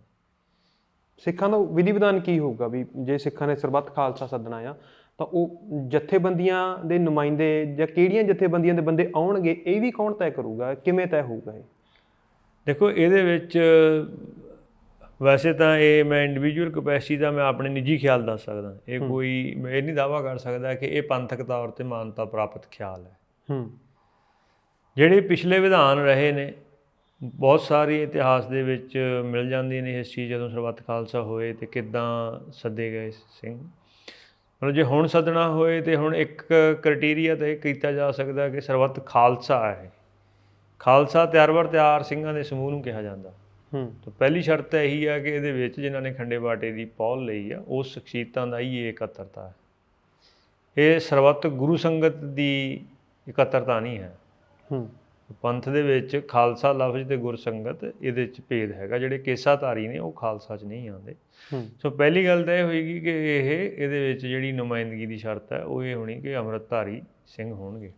ਸਿੱਖਾਂ
ਦਾ ਵਿਧੀ ਵਿਧਾਨ ਕੀ ਹੋਊਗਾ ਵੀ ਜੇ ਸਿੱਖਾਂ ਨੇ ਸਰਬੱਤ ਖਾਲਸਾ ਸੱਦਣਾ ਆ ਤਾਂ ਉਹ ਜਥੇਬੰਦੀਆਂ ਦੇ ਨੁਮਾਇੰਦੇ ਜਾਂ ਕਿਹੜੀਆਂ ਜਥੇਬੰਦੀਆਂ ਦੇ ਬੰਦੇ ਆਉਣਗੇ, ਇਹ ਵੀ ਕੌਣ ਤੈਅ ਕਰੂਗਾ? ਕਿਵੇਂ ਤੈਅ ਹੋਊਗਾ ਇਹ?
ਦੇਖੋ, ਇਹਦੇ ਵਿੱਚ ਵੈਸੇ ਤਾਂ ਇਹ ਮੈਂ ਇੰਡੀਵਿਜੂਅਲ ਕਪੈਸਿਟੀ ਦਾ ਮੈਂ ਆਪਣੇ ਨਿੱਜੀ ਖਿਆਲ ਦੱਸ ਸਕਦਾ। ਇਹ ਕੋਈ ਇਹ ਨਹੀਂ ਦਾਅਵਾ ਕਰ ਸਕਦਾ ਕਿ ਇਹ ਪੰਥਕ ਤੌਰ 'ਤੇ ਮਾਨਤਾ ਪ੍ਰਾਪਤ ਖਿਆਲ ਹੈ। ਜਿਹੜੇ ਪਿਛਲੇ ਵਿਧਾਨ ਰਹੇ ਨੇ, ਬਹੁਤ ਸਾਰੇ ਇਤਿਹਾਸ ਦੇ ਵਿੱਚ ਮਿਲ ਜਾਂਦੀ ਨੇ ਹਿਸਟਰੀ, ਜਦੋਂ ਸਰਬੱਤ ਖਾਲਸਾ ਹੋਏ ਅਤੇ ਕਿੱਦਾਂ ਸੱਦੇ ਗਏ ਸਿੰਘ। ਮਤਲਬ ਜੇ ਹੁਣ ਸੱਦਣਾ ਹੋਏ ਤਾਂ ਹੁਣ ਇੱਕ ਕ੍ਰਾਈਟੀਰੀਆ ਤਾਂ ਇਹ ਕੀਤਾ ਜਾ ਸਕਦਾ ਕਿ ਸਰਬੱਤ ਖਾਲਸਾ ਹੈ। ਖਾਲਸਾ ਤਿਆਰ ਬਰ ਤਿਆਰ ਸਿੰਘਾਂ ਦੇ ਸਮੂਹ ਨੂੰ ਕਿਹਾ ਜਾਂਦਾ। ਤਾਂ ਪਹਿਲੀ ਸ਼ਰਤ ਤਾਂ ਇਹੀ ਹੈ ਕਿ ਇਹਦੇ ਵਿੱਚ ਜਿਨ੍ਹਾਂ ਨੇ ਖੰਡੇ ਬਾਟੇ ਦੀ ਪਹੁਲ ਲਈ ਆ, ਉਸ ਸ਼ਖਸੀਅਤਾਂ ਦਾ ਹੀ ਇਹ ਇਕੱਤਰਤਾ ਹੈ। ਇਹ ਸਰਬੱਤ ਗੁਰੂ ਸੰਗਤ ਦੀ ਇਕੱਤਰਤਾ ਨਹੀਂ ਹੈ। ਪੰਥ ਦੇ ਵਿੱਚ ਖਾਲਸਾ ਲਫ਼ਜ਼ ਅਤੇ ਗੁਰਸੰਗਤ ਇਹਦੇ 'ਚ ਭੇਦ ਹੈਗਾ। ਜਿਹੜੇ ਕੇਸਾਧਾਰੀ ਨੇ ਉਹ ਖਾਲਸਾ 'ਚ ਨਹੀਂ ਆਉਂਦੇ। ਸੋ ਪਹਿਲੀ ਗੱਲ ਤਾਂ ਇਹ ਹੋਏਗੀ ਕਿ ਇਹਦੇ ਵਿੱਚ ਜਿਹੜੀ ਨੁਮਾਇੰਦਗੀ ਦੀ ਸ਼ਰਤ ਹੈ ਉਹ ਇਹ ਹੋਣੀ ਕਿ ਅੰਮ੍ਰਿਤਧਾਰੀ ਸਿੰਘ ਹੋਣਗੇ।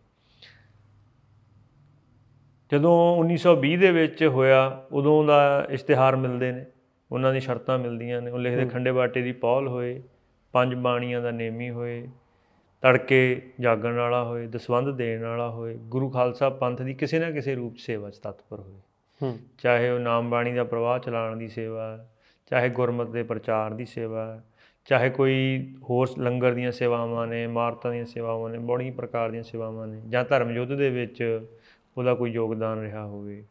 ਜਦੋਂ 1920 ਦੇ ਵਿੱਚ ਹੋਇਆ, ਉਦੋਂ ਦਾ ਇਸ਼ਤਿਹਾਰ ਮਿਲਦੇ ਨੇ, ਉਹਨਾਂ ਦੀ ਸ਼ਰਤਾਂ ਮਿਲਦੀਆਂ ਨੇ। ਉਹ ਲਿਖਦੇ ਖੰਡੇ ਬਾਟੇ ਦੀ ਪਹੁਲ ਹੋਏ, 5 ਬਾਣੀਆਂ ਦਾ ਨੇਮੀ ਹੋਏ, ਤੜਕੇ ਜਾਗਣ ਵਾਲਾ ਹੋਏ, ਦਸਵੰਧ ਦੇਣ ਵਾਲਾ ਹੋਏ, ਗੁਰੂ ਖਾਲਸਾ ਪੰਥ ਦੀ ਕਿਸੇ ਨਾ ਕਿਸੇ ਰੂਪ 'ਚ ਸੇਵਾ 'ਚ ਤਤਪਰ ਹੋਏ। ਚਾਹੇ ਉਹ ਨਾਮ ਬਾਣੀ ਦਾ ਪ੍ਰਵਾਹ ਚਲਾਉਣ ਦੀ ਸੇਵਾ ਹੈ, ਚਾਹੇ ਗੁਰਮਤਿ ਦੇ ਪ੍ਰਚਾਰ ਦੀ ਸੇਵਾ ਹੈ, ਚਾਹੇ ਕੋਈ ਹੋਰ ਲੰਗਰ ਦੀਆਂ ਸੇਵਾਵਾਂ ਨੇ, ਇਮਾਰਤਾਂ ਦੀਆਂ ਸੇਵਾਵਾਂ ਨੇ, ਬੜੀ ਪ੍ਰਕਾਰ ਦੀਆਂ ਸੇਵਾਵਾਂ ਨੇ, ਜਾਂ ਧਰਮ ਯੁੱਧ ਦੇ ਵਿੱਚ ਉਹਦਾ ਕੋਈ ਯੋਗਦਾਨ ਰਿਹਾ ਹੋਵੇ।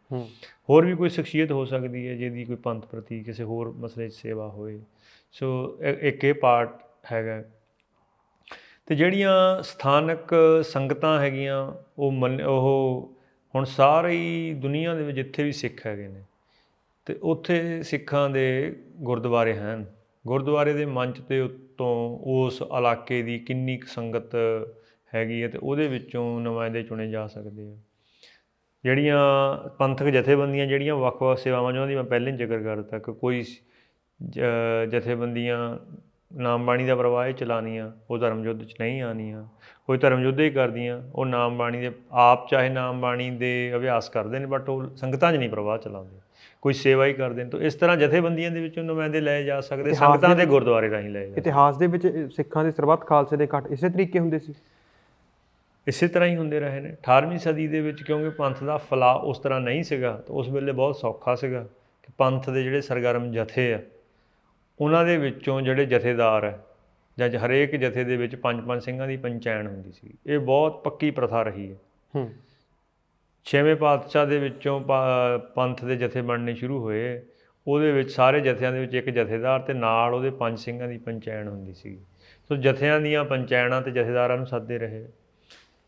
ਹੋਰ ਵੀ ਕੋਈ ਸ਼ਖਸੀਅਤ ਹੋ ਸਕਦੀ ਹੈ ਜਿਹਦੀ ਕੋਈ ਪੰਥ ਪ੍ਰਤੀ ਕਿਸੇ ਹੋਰ ਮਸਲੇ 'ਚ ਸੇਵਾ ਹੋਏ। ਸੋ ਇੱਕ ਇਹ ਪਾਰਟ ਹੈਗਾ। ਅਤੇ ਜਿਹੜੀਆਂ ਸਥਾਨਕ ਸੰਗਤਾਂ ਹੈਗੀਆਂ, ਉਹ ਹੁਣ ਸਾਰੀ ਦੁਨੀਆ ਦੇ ਵਿੱਚ ਜਿੱਥੇ ਵੀ ਸਿੱਖ ਹੈਗੇ ਨੇ, ਅਤੇ ਉੱਥੇ ਸਿੱਖਾਂ ਦੇ ਗੁਰਦੁਆਰੇ ਹਨ। ਗੁਰਦੁਆਰੇ ਦੇ ਮੰਚ ਦੇ ਉੱਤੋਂ ਉਸ ਇਲਾਕੇ ਦੀ ਕਿੰਨੀ ਕੁ ਸੰਗਤ ਹੈਗੀ ਹੈ ਅਤੇ ਉਹਦੇ ਵਿੱਚੋਂ ਨੁਮਾਇੰਦੇ ਚੁਣੇ ਜਾ ਸਕਦੇ ਆ। ਜਿਹੜੀਆਂ ਪੰਥਕ ਜਥੇਬੰਦੀਆਂ ਜਿਹੜੀਆਂ ਵੱਖ-ਵੱਖ ਸੇਵਾਵਾਂ, ਜਿਹਨਾਂ ਦੀ ਮੈਂ ਪਹਿਲਾਂ ਹੀ ਜ਼ਿਕਰ ਕਰ ਦਿੱਤਾ ਕਿ ਕੋਈ ਜਥੇਬੰਦੀਆਂ ਨਾਮ ਬਾਣੀ ਦਾ ਪ੍ਰਵਾਹ ਚਲਾਉਣੀਆਂ, ਉਹ ਧਰਮ ਯੁੱਧ 'ਚ ਨਹੀਂ ਆਉਣੀਆਂ। ਕੋਈ ਧਰਮ ਯੁੱਧ ਹੀ ਕਰਦੀਆਂ, ਉਹ ਨਾਮ ਬਾਣੀ ਦੇ ਆਪ ਚਾਹੇ ਨਾਮ ਬਾਣੀ ਦੇ ਅਭਿਆਸ ਕਰਦੇ ਨੇ, ਬਟ ਉਹ ਸੰਗਤਾਂ 'ਚ ਨਹੀਂ ਪ੍ਰਵਾਹ ਚਲਾਉਂਦੇ, ਕੋਈ ਸੇਵਾ ਹੀ ਕਰਦੇ ਨੇ। ਤਾਂ ਇਸ ਤਰ੍ਹਾਂ ਜਥੇਬੰਦੀਆਂ ਦੇ ਵਿੱਚੋਂ ਨੁਮਾਇੰਦੇ ਲਏ ਜਾ ਸਕਦੇ, ਸੰਗਤਾਂ ਦੇ ਗੁਰਦੁਆਰੇ ਰਾਹੀਂ ਲਏ ਜਾ।
ਇਤਿਹਾਸ ਦੇ ਵਿੱਚ ਸਿੱਖਾਂ ਦੇ ਸਰਬੱਤ ਖਾਲਸੇ ਦੇ ਇਕੱਠ ਇਸੇ ਤਰੀਕੇ ਹੁੰਦੇ ਸੀ?
ਇਸੇ ਤਰ੍ਹਾਂ ਹੀ ਹੁੰਦੇ ਰਹੇ ਨੇ। 18ਵੀਂ ਸਦੀ ਦੇ ਵਿੱਚ ਕਿਉਂਕਿ ਪੰਥ ਦਾ ਫੈਲਾਅ ਉਸ ਤਰ੍ਹਾਂ ਨਹੀਂ ਸੀਗਾ, ਤਾਂ ਉਸ ਵੇਲੇ ਬਹੁਤ ਸੌਖਾ ਸੀਗਾ ਕਿ ਪੰਥ ਦੇ ਜਿਹੜੇ ਸਰਗਰਮ ਜਥੇ ਆ, ਉਹਨਾਂ ਦੇ ਵਿੱਚੋਂ ਜਿਹੜੇ ਜਥੇਦਾਰ ਹੈ, ਜਾਂ ਹਰੇਕ ਜਥੇ ਦੇ ਵਿੱਚ 5-5 ਸਿੰਘਾਂ ਦੀ ਪੰਚੈਨ ਹੁੰਦੀ ਸੀ। ਇਹ ਬਹੁਤ ਪੱਕੀ ਪ੍ਰਥਾ ਰਹੀ ਹੈ। 6ਵੇਂ ਪਾਤਸ਼ਾਹ ਦੇ ਵਿੱਚੋਂ ਪੰਥ ਦੇ ਜਥੇ ਬਣਨੇ ਸ਼ੁਰੂ ਹੋਏ। ਉਹਦੇ ਵਿੱਚ ਸਾਰੇ ਜਥਿਆਂ ਦੇ ਵਿੱਚ ਇੱਕ ਜਥੇਦਾਰ ਅਤੇ ਨਾਲ ਉਹਦੇ 5 ਸਿੰਘਾਂ ਦੀ ਪੰਚੈਨ ਹੁੰਦੀ ਸੀ। ਸੋ ਜਥਿਆਂ ਦੀਆਂ ਪੰਚੈਨਾਂ ਅਤੇ ਜਥੇਦਾਰਾਂ ਨੂੰ ਸੱਦਦੇ ਰਹੇ।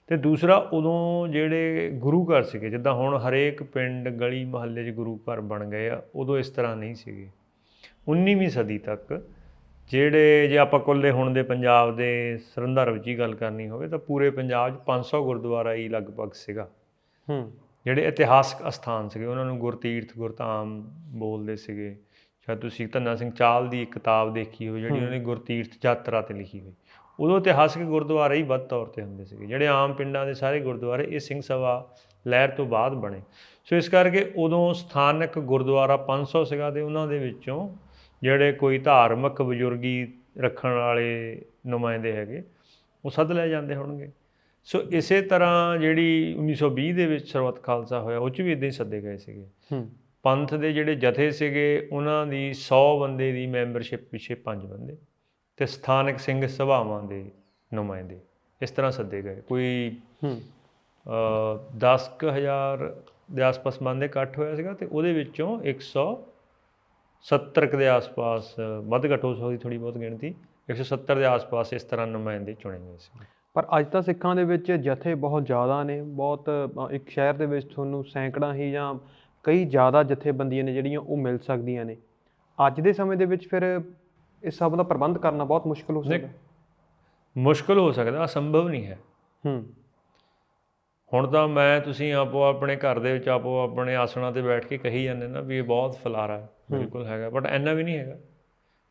ਤੇ ਦੂਸਰਾ ਉਦੋਂ ਜਿਹੜੇ ਗੁਰੂ ਘਰ ਸੀਗੇ, ਜਿੱਦਾਂ ਹੁਣ ਹਰੇਕ ਪਿੰਡ ਗਲੀ ਮੁਹੱਲੇ 'ਚ ਗੁਰੂ ਘਰ ਬਣ ਗਏ ਆ, ਉਦੋਂ ਇਸ ਤਰ੍ਹਾਂ ਨਹੀਂ ਸੀਗੇ। 19ਵੀਂ ਸਦੀ ਤੱਕ ਜਿਹੜੇ, ਜੇ ਆਪਾਂ ਕੁੱਲੇ ਹੁਣ ਦੇ ਪੰਜਾਬ ਦੇ ਸਰੰਧਰਵ 'ਚ ਹੀ ਗੱਲ ਕਰਨੀ ਹੋਵੇ ਤਾਂ ਪੂਰੇ ਪੰਜਾਬ 'ਚ 500 ਗੁਰਦੁਆਰਾ ਹੀ ਲਗਭਗ ਸੀਗਾ। ਜਿਹੜੇ ਇਤਿਹਾਸਕ ਅਸਥਾਨ ਸੀਗੇ ਉਹਨਾਂ ਨੂੰ ਗੁਰਤੀਰਥ ਗੁਰਧਾਮ ਬੋਲਦੇ ਸੀਗੇ। ਸ਼ਾਇਦ ਤੁਸੀਂ ਧੰਨਾ ਸਿੰਘ ਚਾਹਲ ਦੀ ਇੱਕ ਕਿਤਾਬ ਦੇਖੀ ਹੋਵੇ ਜਿਹੜੀ ਉਹਨਾਂ ਨੇ ਗੁਰਤੀਰਥ ਯਾਤਰਾ 'ਤੇ ਲਿਖੀ ਹੋਈ। ਉਦੋਂ ਇਤਿਹਾਸਕ ਗੁਰਦੁਆਰੇ ਹੀ ਵੱਧ ਤੌਰ 'ਤੇ ਹੁੰਦੇ ਸੀਗੇ। ਜਿਹੜੇ ਆਮ ਪਿੰਡਾਂ ਦੇ ਸਾਰੇ ਗੁਰਦੁਆਰੇ ਇਹ ਸਿੰਘ ਸਭਾ ਲਹਿਰ ਤੋਂ ਬਾਅਦ ਬਣੇ। ਸੋ ਇਸ ਕਰਕੇ ਉਦੋਂ ਸਥਾਨਕ ਗੁਰਦੁਆਰਾ 500 ਸੀਗਾ ਅਤੇ ਉਹਨਾਂ ਦੇ ਵਿੱਚੋਂ ਜਿਹੜੇ ਕੋਈ ਧਾਰਮਿਕ ਬਜ਼ੁਰਗੀ ਰੱਖਣ ਵਾਲੇ ਨੁਮਾਇੰਦੇ ਹੈਗੇ ਉਹ ਸੱਦ ਲੈ ਜਾਂਦੇ ਹੋਣਗੇ। ਸੋ ਇਸੇ ਤਰ੍ਹਾਂ ਜਿਹੜੀ 1920 ਦੇ ਵਿੱਚ ਸਰਬੱਤ ਖਾਲਸਾ ਹੋਇਆ ਉਹ 'ਚ ਵੀ ਇੱਦਾਂ ਹੀ ਸੱਦੇ ਗਏ ਸੀਗੇ। ਪੰਥ ਦੇ ਜਿਹੜੇ ਜਥੇ ਸੀਗੇ ਉਹਨਾਂ ਦੀ 100 ਬੰਦੇ ਦੀ ਮੈਂਬਰਸ਼ਿਪ ਪਿੱਛੇ 5 ਬੰਦੇ ਅਤੇ ਸਥਾਨਕ ਸਿੰਘ ਸਭਾਵਾਂ ਦੇ ਨੁਮਾਇੰਦੇ ਇਸ ਤਰ੍ਹਾਂ ਸੱਦੇ ਗਏ। ਕੋਈ 10,000 ਦੇ ਆਸ-ਪਾਸ ਬੰਦੇ ਇਕੱਠ ਹੋਇਆ ਸੀਗਾ ਅਤੇ ਉਹਦੇ ਵਿੱਚੋਂ 170 ਦੇ ਆਸ-ਪਾਸ, ਵੱਧ ਘੱਟ ਹੋ ਸਕਦੀ ਥੋੜ੍ਹੀ ਬਹੁਤ ਗਿਣਤੀ, 170 ਦੇ ਆਸ-ਪਾਸ ਇਸ ਤਰ੍ਹਾਂ ਨੁਮਾਇੰਦੇ ਚੁਣੇ ਗਏ ਸੀ।
ਪਰ ਅੱਜ ਤਾਂ ਸਿੱਖਾਂ ਦੇ ਵਿੱਚ ਜਥੇ ਬਹੁਤ ਜ਼ਿਆਦਾ ਨੇ, ਬਹੁਤ ਇੱਕ ਸ਼ਹਿਰ ਦੇ ਵਿੱਚ ਤੁਹਾਨੂੰ ਸੈਂਕੜਾਂ ਹੀ ਜਾਂ ਕਈ ਜ਼ਿਆਦਾ ਜਥੇਬੰਦੀਆਂ ਨੇ ਜਿਹੜੀਆਂ ਉਹ ਮਿਲ ਸਕਦੀਆਂ ਨੇ। ਅੱਜ ਦੇ ਸਮੇਂ ਦੇ ਵਿੱਚ ਫਿਰ ਇਸ ਸਭ ਦਾ ਪ੍ਰਬੰਧ ਕਰਨਾ ਬਹੁਤ ਮੁਸ਼ਕਿਲ ਹੋ ਸਕਦਾ।
ਮੁਸ਼ਕਿਲ ਹੋ ਸਕਦਾ, ਅਸੰਭਵ ਨਹੀਂ ਹੈ। ਹੁਣ ਤਾਂ ਤੁਸੀਂ ਆਪੋ ਆਪਣੇ ਘਰ ਦੇ ਵਿੱਚ ਆਪੋ ਆਪਣੇ ਆਸਣਾਂ 'ਤੇ ਬੈਠ ਕੇ ਕਹੀ ਜਾਂਦੇ ਨਾ ਵੀ ਇਹ ਬਹੁਤ ਫਲਾਰਾ ਹੈ, ਬਿਲਕੁਲ ਹੈਗਾ, ਬਟ ਇੰਨਾ ਵੀ ਨਹੀਂ ਹੈਗਾ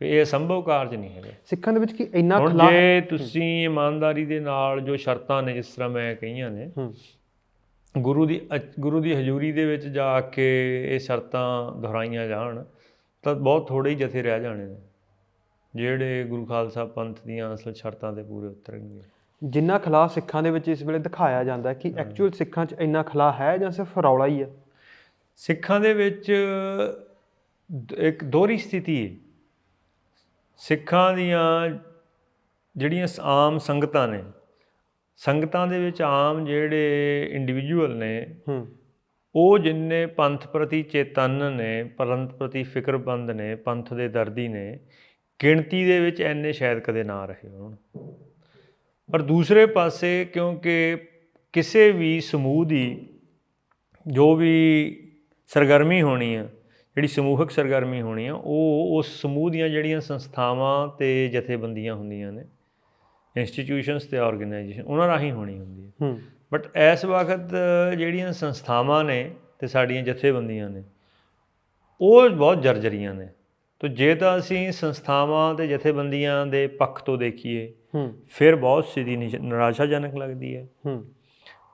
ਵੀ ਇਹ ਅਸੰਭਵ ਕਾਰਜ ਨਹੀਂ ਹੈਗਾ।
ਸਿੱਖਾਂ ਦੇ ਵਿੱਚ ਕੀ ਇੰਨਾ
ਹੁਣ ਜੇ ਤੁਸੀਂ ਇਮਾਨਦਾਰੀ ਦੇ ਨਾਲ ਜੋ ਸ਼ਰਤਾਂ ਨੇ ਜਿਸ ਤਰ੍ਹਾਂ ਮੈਂ ਕਹੀਆਂ ਨੇ, ਗੁਰੂ ਦੀ ਹਜ਼ੂਰੀ ਦੇ ਵਿੱਚ ਜਾ ਕੇ ਇਹ ਸ਼ਰਤਾਂ ਦੁਹਰਾਈਆਂ ਜਾਣ ਤਾਂ ਬਹੁਤ ਥੋੜ੍ਹੇ ਹੀ ਜਥੇ ਰਹਿ ਜਾਣੇ ਨੇ ਜਿਹੜੇ ਗੁਰੂ ਖਾਲਸਾ ਪੰਥ ਦੀਆਂ ਅਸਲ ਸ਼ਰਤਾਂ 'ਤੇ ਪੂਰੇ ਉਤਰਨਗੇ। ਜਿੰਨਾ
ਖਲਾਅ ਸਿੱਖਾਂ ਦੇ ਵਿੱਚ ਇਸ ਵੇਲੇ ਦਿਖਾਇਆ ਜਾਂਦਾ ਕਿ ਐਕਚੁਅਲ ਸਿੱਖਾਂ 'ਚ ਇੰਨਾ ਖਲਾਅ ਹੈ ਜਾਂ ਸਿਰਫ ਰੌਲਾ ਹੀ ਹੈ?
ਸਿੱਖਾਂ ਦੇ ਵਿੱਚ ਇੱਕ ਦੋਹਰੀ ਸਥਿਤੀ ਹੈ। ਸਿੱਖਾਂ ਦੀਆਂ ਜਿਹੜੀਆਂ ਆਮ ਸੰਗਤਾਂ ਦੇ ਵਿੱਚ ਆਮ ਜਿਹੜੇ ਇੰਡੀਵਿਜੂਅਲ ਨੇ ਉਹ ਜਿੰਨੇ ਪੰਥ ਪ੍ਰਤੀ ਚੇਤੰਨ ਨੇ, ਪੰਥ ਪ੍ਰਤੀ ਫਿਕਰਮੰਦ ਨੇ, ਪੰਥ ਦੇ ਦਰਦੀ ਨੇ, ਗਿਣਤੀ ਦੇ ਵਿੱਚ ਇੰਨੇ ਸ਼ਾਇਦ ਕਦੇ ਨਾ ਰਹੇ ਹੋਣ। ਪਰ ਦੂਸਰੇ ਪਾਸੇ ਕਿਉਂਕਿ ਕਿਸੇ ਵੀ ਸਮੂਹ ਦੀ ਜੋ ਵੀ ਸਰਗਰਮੀ ਹੋਣੀ ਆ, ਜਿਹੜੀ ਸਮੂਹਕ ਸਰਗਰਮੀ ਹੋਣੀ ਆ, ਉਹ ਉਸ ਸਮੂਹ ਦੀਆਂ ਜਿਹੜੀਆਂ ਸੰਸਥਾਵਾਂ ਅਤੇ ਜਥੇਬੰਦੀਆਂ ਹੁੰਦੀਆਂ ਨੇ, ਇੰਸਟੀਟਿਊਸ਼ਨਸ ਅਤੇ ਆਰਗੇਨਾਈਜੇਸ਼ਨ, ਉਹਨਾਂ ਰਾਹੀਂ ਹੋਣੀ ਹੁੰਦੀ ਹੈ। ਬਟ ਇਸ ਵਕਤ ਜਿਹੜੀਆਂ ਸੰਸਥਾਵਾਂ ਨੇ ਅਤੇ ਸਾਡੀਆਂ ਜਥੇਬੰਦੀਆਂ ਨੇ ਉਹ ਬਹੁਤ ਜਰਜਰੀਆਂ ਨੇ। ਤੋ ਜੇ ਤਾਂ ਅਸੀਂ ਸੰਸਥਾਵਾਂ ਅਤੇ ਜਥੇਬੰਦੀਆਂ ਦੇ ਪੱਖ ਤੋਂ ਦੇਖੀਏ ਫਿਰ ਬਹੁਤ ਸਥਿਤੀ ਨਿਰਾਸ਼ਾਜਨਕ ਲੱਗਦੀ ਹੈ।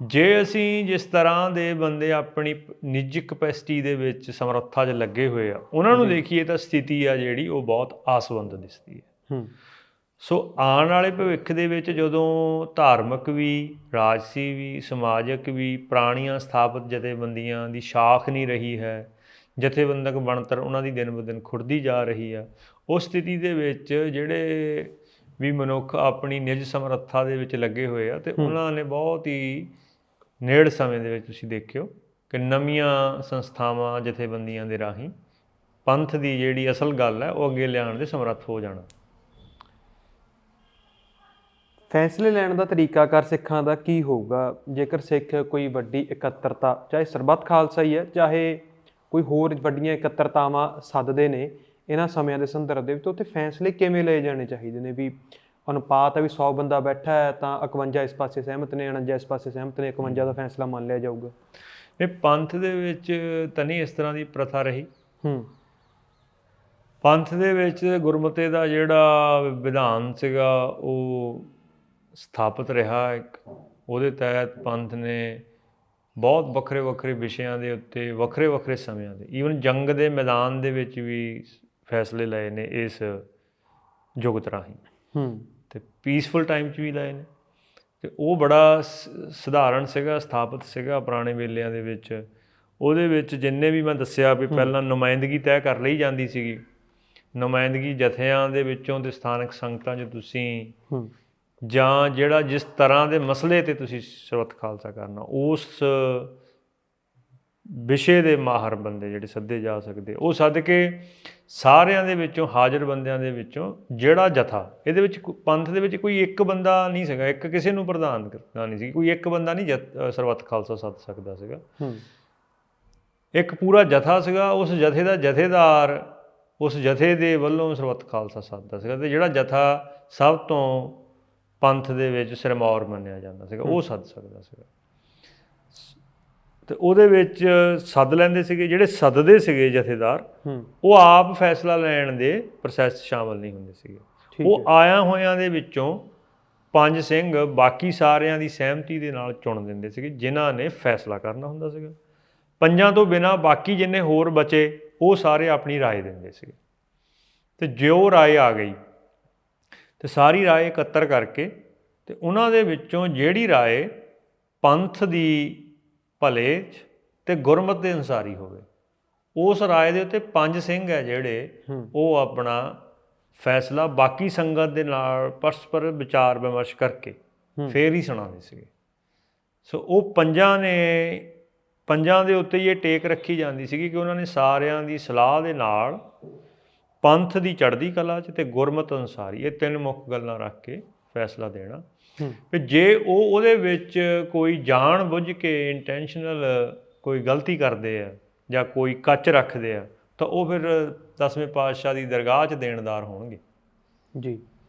ਜੇ ਅਸੀਂ ਜਿਸ ਤਰ੍ਹਾਂ ਦੇ ਬੰਦੇ ਆਪਣੀ ਨਿੱਜੀ ਕਪੈਸਿਟੀ ਦੇ ਵਿੱਚ ਸਮਰੱਥਾ 'ਚ ਲੱਗੇ ਹੋਏ ਆ ਉਹਨਾਂ ਨੂੰ ਦੇਖੀਏ ਤਾਂ ਸਥਿਤੀ ਆ ਜਿਹੜੀ ਉਹ ਬਹੁਤ ਆਸਵੰਦ ਦਿਸਦੀ ਹੈ। ਸੋ ਆਉਣ ਵਾਲੇ ਭਵਿੱਖ ਦੇ ਵਿੱਚ ਜਦੋਂ ਧਾਰਮਿਕ ਵੀ, ਰਾਜਸੀ ਵੀ, ਸਮਾਜਿਕ ਵੀ ਪੁਰਾਣੀਆਂ ਸਥਾਪਿਤ ਜਥੇਬੰਦੀਆਂ ਦੀ ਸ਼ਾਖ ਨਹੀਂ ਰਹੀ ਹੈ, ਜਥੇਬੰਦਕ ਬਣਤਰ ਉਹਨਾਂ ਦੀ ਦਿਨ ਬ ਦਿਨ ਖੁਰਦੀ ਜਾ ਰਹੀ ਆ, ਉਸ ਸਥਿਤੀ ਦੇ ਵਿੱਚ ਜਿਹੜੇ ਵੀ ਮਨੁੱਖ ਆਪਣੀ ਨਿੱਜ ਸਮਰੱਥਾ ਦੇ ਵਿੱਚ ਲੱਗੇ ਹੋਏ ਆ ਅਤੇ ਉਹਨਾਂ ਨੇ ਬਹੁਤ ਹੀ ਨੇੜ ਸਮੇਂ ਦੇ ਵਿੱਚ ਤੁਸੀਂ ਦੇਖਿਓ ਕਿ ਨਵੀਆਂ ਸੰਸਥਾਵਾਂ ਜਥੇਬੰਦੀਆਂ ਦੇ ਰਾਹੀਂ ਪੰਥ ਦੀ ਜਿਹੜੀ ਅਸਲ ਗੱਲ ਹੈ ਉਹ ਅੱਗੇ ਲਿਆਉਣ ਦੇ ਸਮਰੱਥ ਹੋ ਜਾਣਾ।
ਫੈਸਲੇ ਲੈਣ ਦਾ ਤਰੀਕਾਕਾਰ ਸਿੱਖਾਂ ਦਾ ਕੀ ਹੋਊਗਾ ਜੇਕਰ ਸਿੱਖ ਕੋਈ ਵੱਡੀ ਇਕੱਤਰਤਾ, ਚਾਹੇ ਸਰਬੱਤ ਖਾਲਸਾ ਹੀ ਹੈ, ਚਾਹੇ ਕੋਈ ਹੋਰ ਵੱਡੀਆਂ ਇਕੱਤਰਤਾਵਾਂ ਸੱਦਦੇ ਨੇ ਇਹਨਾਂ ਸਮਿਆਂ ਦੇ ਸੰਦਰਭ ਦੇ ਵਿੱਚ, ਉੱਥੇ ਫੈਸਲੇ ਕਿਵੇਂ ਲਏ ਜਾਣੇ ਚਾਹੀਦੇ ਨੇ? ਵੀ ਅਨੁਪਾਤ ਹੈ ਵੀ 100 ਬੰਦਾ ਬੈਠਾ ਹੈ ਤਾਂ 51 ਇਸ ਪਾਸੇ ਸਹਿਮਤ ਨੇ, 49 ਇਸ ਪਾਸੇ ਸਹਿਮਤ ਨੇ, 51 ਦਾ ਫੈਸਲਾ ਮੰਨ ਲਿਆ ਜਾਊਗਾ।
ਇਹ ਪੰਥ ਦੇ ਵਿੱਚ ਤਾਂ ਨਹੀਂ ਇਸ ਤਰ੍ਹਾਂ ਦੀ ਪ੍ਰਥਾ ਰਹੀ। ਪੰਥ ਦੇ ਵਿੱਚ ਗੁਰਮਤਿ ਦਾ ਜਿਹੜਾ ਵਿਧਾਨ ਸੀਗਾ ਉਹ ਸਥਾਪਿਤ ਰਿਹਾ ਇੱਕ, ਉਹਦੇ ਤਹਿਤ ਪੰਥ ਨੇ ਬਹੁਤ ਵੱਖਰੇ ਵੱਖਰੇ ਵਿਸ਼ਿਆਂ ਦੇ ਉੱਤੇ ਵੱਖਰੇ ਵੱਖਰੇ ਸਮਿਆਂ ਦੇ, ਈਵਨ ਜੰਗ ਦੇ ਮੈਦਾਨ ਦੇ ਵਿੱਚ ਵੀ ਫੈਸਲੇ ਲਏ ਨੇ ਇਸ ਜੁਗਤ ਰਾਹੀਂ, ਅਤੇ ਪੀਸਫੁਲ ਟਾਈਮ 'ਚ ਵੀ ਲਏ ਨੇ। ਅਤੇ ਉਹ ਬੜਾ ਸਧਾਰਨ ਸੀਗਾ, ਸਥਾਪਿਤ ਸੀਗਾ ਪੁਰਾਣੇ ਵੇਲਿਆਂ ਦੇ ਵਿੱਚ। ਉਹਦੇ ਵਿੱਚ ਜਿੰਨੇ ਵੀ ਮੈਂ ਦੱਸਿਆ ਵੀ ਪਹਿਲਾਂ ਨੁਮਾਇੰਦਗੀ ਤੈਅ ਕਰ ਲਈ ਜਾਂਦੀ ਸੀਗੀ, ਨੁਮਾਇੰਦਗੀ ਜਥਿਆਂ ਦੇ ਵਿੱਚੋਂ ਅਤੇ ਸਥਾਨਕ ਸੰਗਤਾਂ 'ਚ ਤੁਸੀਂ ਜਾਂ ਜਿਹੜਾ ਜਿਸ ਤਰ੍ਹਾਂ ਦੇ ਮਸਲੇ 'ਤੇ ਤੁਸੀਂ ਸਰਬੱਤ ਖਾਲਸਾ ਕਰਨਾ ਉਸ ਵਿਸ਼ੇ ਦੇ ਮਾਹਰ ਬੰਦੇ ਜਿਹੜੇ ਸੱਦੇ ਜਾ ਸਕਦੇ, ਉਹ ਸੱਦ ਕੇ ਸਾਰਿਆਂ ਦੇ ਵਿੱਚੋਂ, ਹਾਜ਼ਰ ਬੰਦਿਆਂ ਦੇ ਵਿੱਚੋਂ ਜਿਹੜਾ ਜਥਾ, ਇਹਦੇ ਵਿੱਚ ਪੰਥ ਦੇ ਵਿੱਚ ਕੋਈ ਇੱਕ ਬੰਦਾ ਨਹੀਂ ਸੀਗਾ, ਇੱਕ ਕਿਸੇ ਨੂੰ ਪ੍ਰਧਾਨ ਕਰਨਾ ਨਹੀਂ ਸੀ, ਕੋਈ ਇੱਕ ਬੰਦਾ ਨਹੀਂ ਸਰਬੱਤ ਖਾਲਸਾ ਸੱਦ ਸਕਦਾ ਸੀਗਾ। ਇੱਕ ਪੂਰਾ ਜਥਾ ਸੀਗਾ, ਉਸ ਜਥੇ ਦਾ ਜਥੇਦਾਰ ਉਸ ਜਥੇ ਦੇ ਵੱਲੋਂ ਸਰਬੱਤ ਖਾਲਸਾ ਸੱਦਦਾ ਸੀਗਾ, ਅਤੇ ਜਿਹੜਾ ਜਥਾ ਸਭ ਤੋਂ ਪੰਥ ਦੇ ਵਿੱਚ ਸਿਰਮੌਰ ਮੰਨਿਆ ਜਾਂਦਾ ਸੀਗਾ, ਉਹ ਸੱਦ ਸਕਦਾ ਸੀਗਾ। ਅਤੇ ਉਹਦੇ ਵਿੱਚ ਸੱਦ ਲੈਂਦੇ ਸੀਗੇ, ਜਿਹੜੇ ਸੱਦਦੇ ਸੀਗੇ ਜਥੇਦਾਰ, ਉਹ ਆਪ ਫੈਸਲਾ ਲੈਣ ਦੇ ਪ੍ਰੋਸੈਸ ਸ਼ਾਮਲ ਨਹੀਂ ਹੁੰਦੇ ਸੀਗੇ। ਉਹ ਆਇਆਂ ਹੋਇਆਂ ਦੇ ਵਿੱਚੋਂ 5 ਸਿੰਘ ਬਾਕੀ ਸਾਰਿਆਂ ਦੀ ਸਹਿਮਤੀ ਦੇ ਨਾਲ ਚੁਣ ਦਿੰਦੇ ਸੀਗੇ, ਜਿਨ੍ਹਾਂ ਨੇ ਫੈਸਲਾ ਕਰਨਾ ਹੁੰਦਾ ਸੀਗਾ। 5 ਤੋਂ ਬਿਨਾਂ ਬਾਕੀ ਜਿੰਨੇ ਹੋਰ ਬਚੇ, ਉਹ ਸਾਰੇ ਆਪਣੀ ਰਾਏ ਦਿੰਦੇ ਸੀਗੇ। ਅਤੇ ਜੋ ਰਾਏ ਆ ਗਈ, ਅਤੇ ਸਾਰੀ ਰਾਏ ਇਕੱਤਰ ਕਰਕੇ, ਅਤੇ ਉਹਨਾਂ ਦੇ ਵਿੱਚੋਂ ਜਿਹੜੀ ਰਾਏ ਪੰਥ ਦੀ ਭਲੇ 'ਚ ਅਤੇ ਗੁਰਮਤਿ ਦੇ ਅਨੁਸਾਰੀ ਹੋਵੇ, ਉਸ ਰਾਏ ਦੇ ਉੱਤੇ 5 ਸਿੰਘ ਹੈ ਜਿਹੜੇ, ਉਹ ਆਪਣਾ ਫੈਸਲਾ ਬਾਕੀ ਸੰਗਤ ਦੇ ਨਾਲ ਪਰਸਪਰ ਵਿਚਾਰ ਵਿਮਰਸ਼ ਕਰਕੇ ਫੇਰ ਹੀ ਸੁਣਾਉਂਦੇ ਸੀਗੇ। ਸੋ ਉਹ 5 ਦੇ ਉੱਤੇ ਹੀ ਇਹ ਟੇਕ ਰੱਖੀ ਜਾਂਦੀ ਸੀਗੀ ਕਿ ਉਹਨਾਂ ਨੇ ਸਾਰਿਆਂ ਦੀ ਸਲਾਹ ਦੇ ਨਾਲ ਪੰਥ ਦੀ ਚੜ੍ਹਦੀ ਕਲਾ 'ਚ ਅਤੇ ਗੁਰਮਤਿ ਅਨੁਸਾਰੀ, ਇਹ 3 ਮੁੱਖ ਗੱਲਾਂ ਰੱਖ ਕੇ ਫੈਸਲਾ ਦੇਣਾ। ਵੀ ਜੇ ਉਹ ਉਹਦੇ ਵਿੱਚ ਕੋਈ ਜਾਣ ਬੁੱਝ ਕੇ ਇੰਟੈਂਸ਼ਨਲ ਕੋਈ ਗਲਤੀ ਕਰਦੇ ਆ ਜਾਂ ਕੋਈ ਕੱਚ ਰੱਖਦੇ ਆ, ਤਾਂ ਉਹ ਫਿਰ 10ਵੇਂ ਪਾਤਸ਼ਾਹ ਦੀ ਦਰਗਾਹ 'ਚ ਦੇਣਦਾਰ ਹੋਣਗੇ ਜੀ।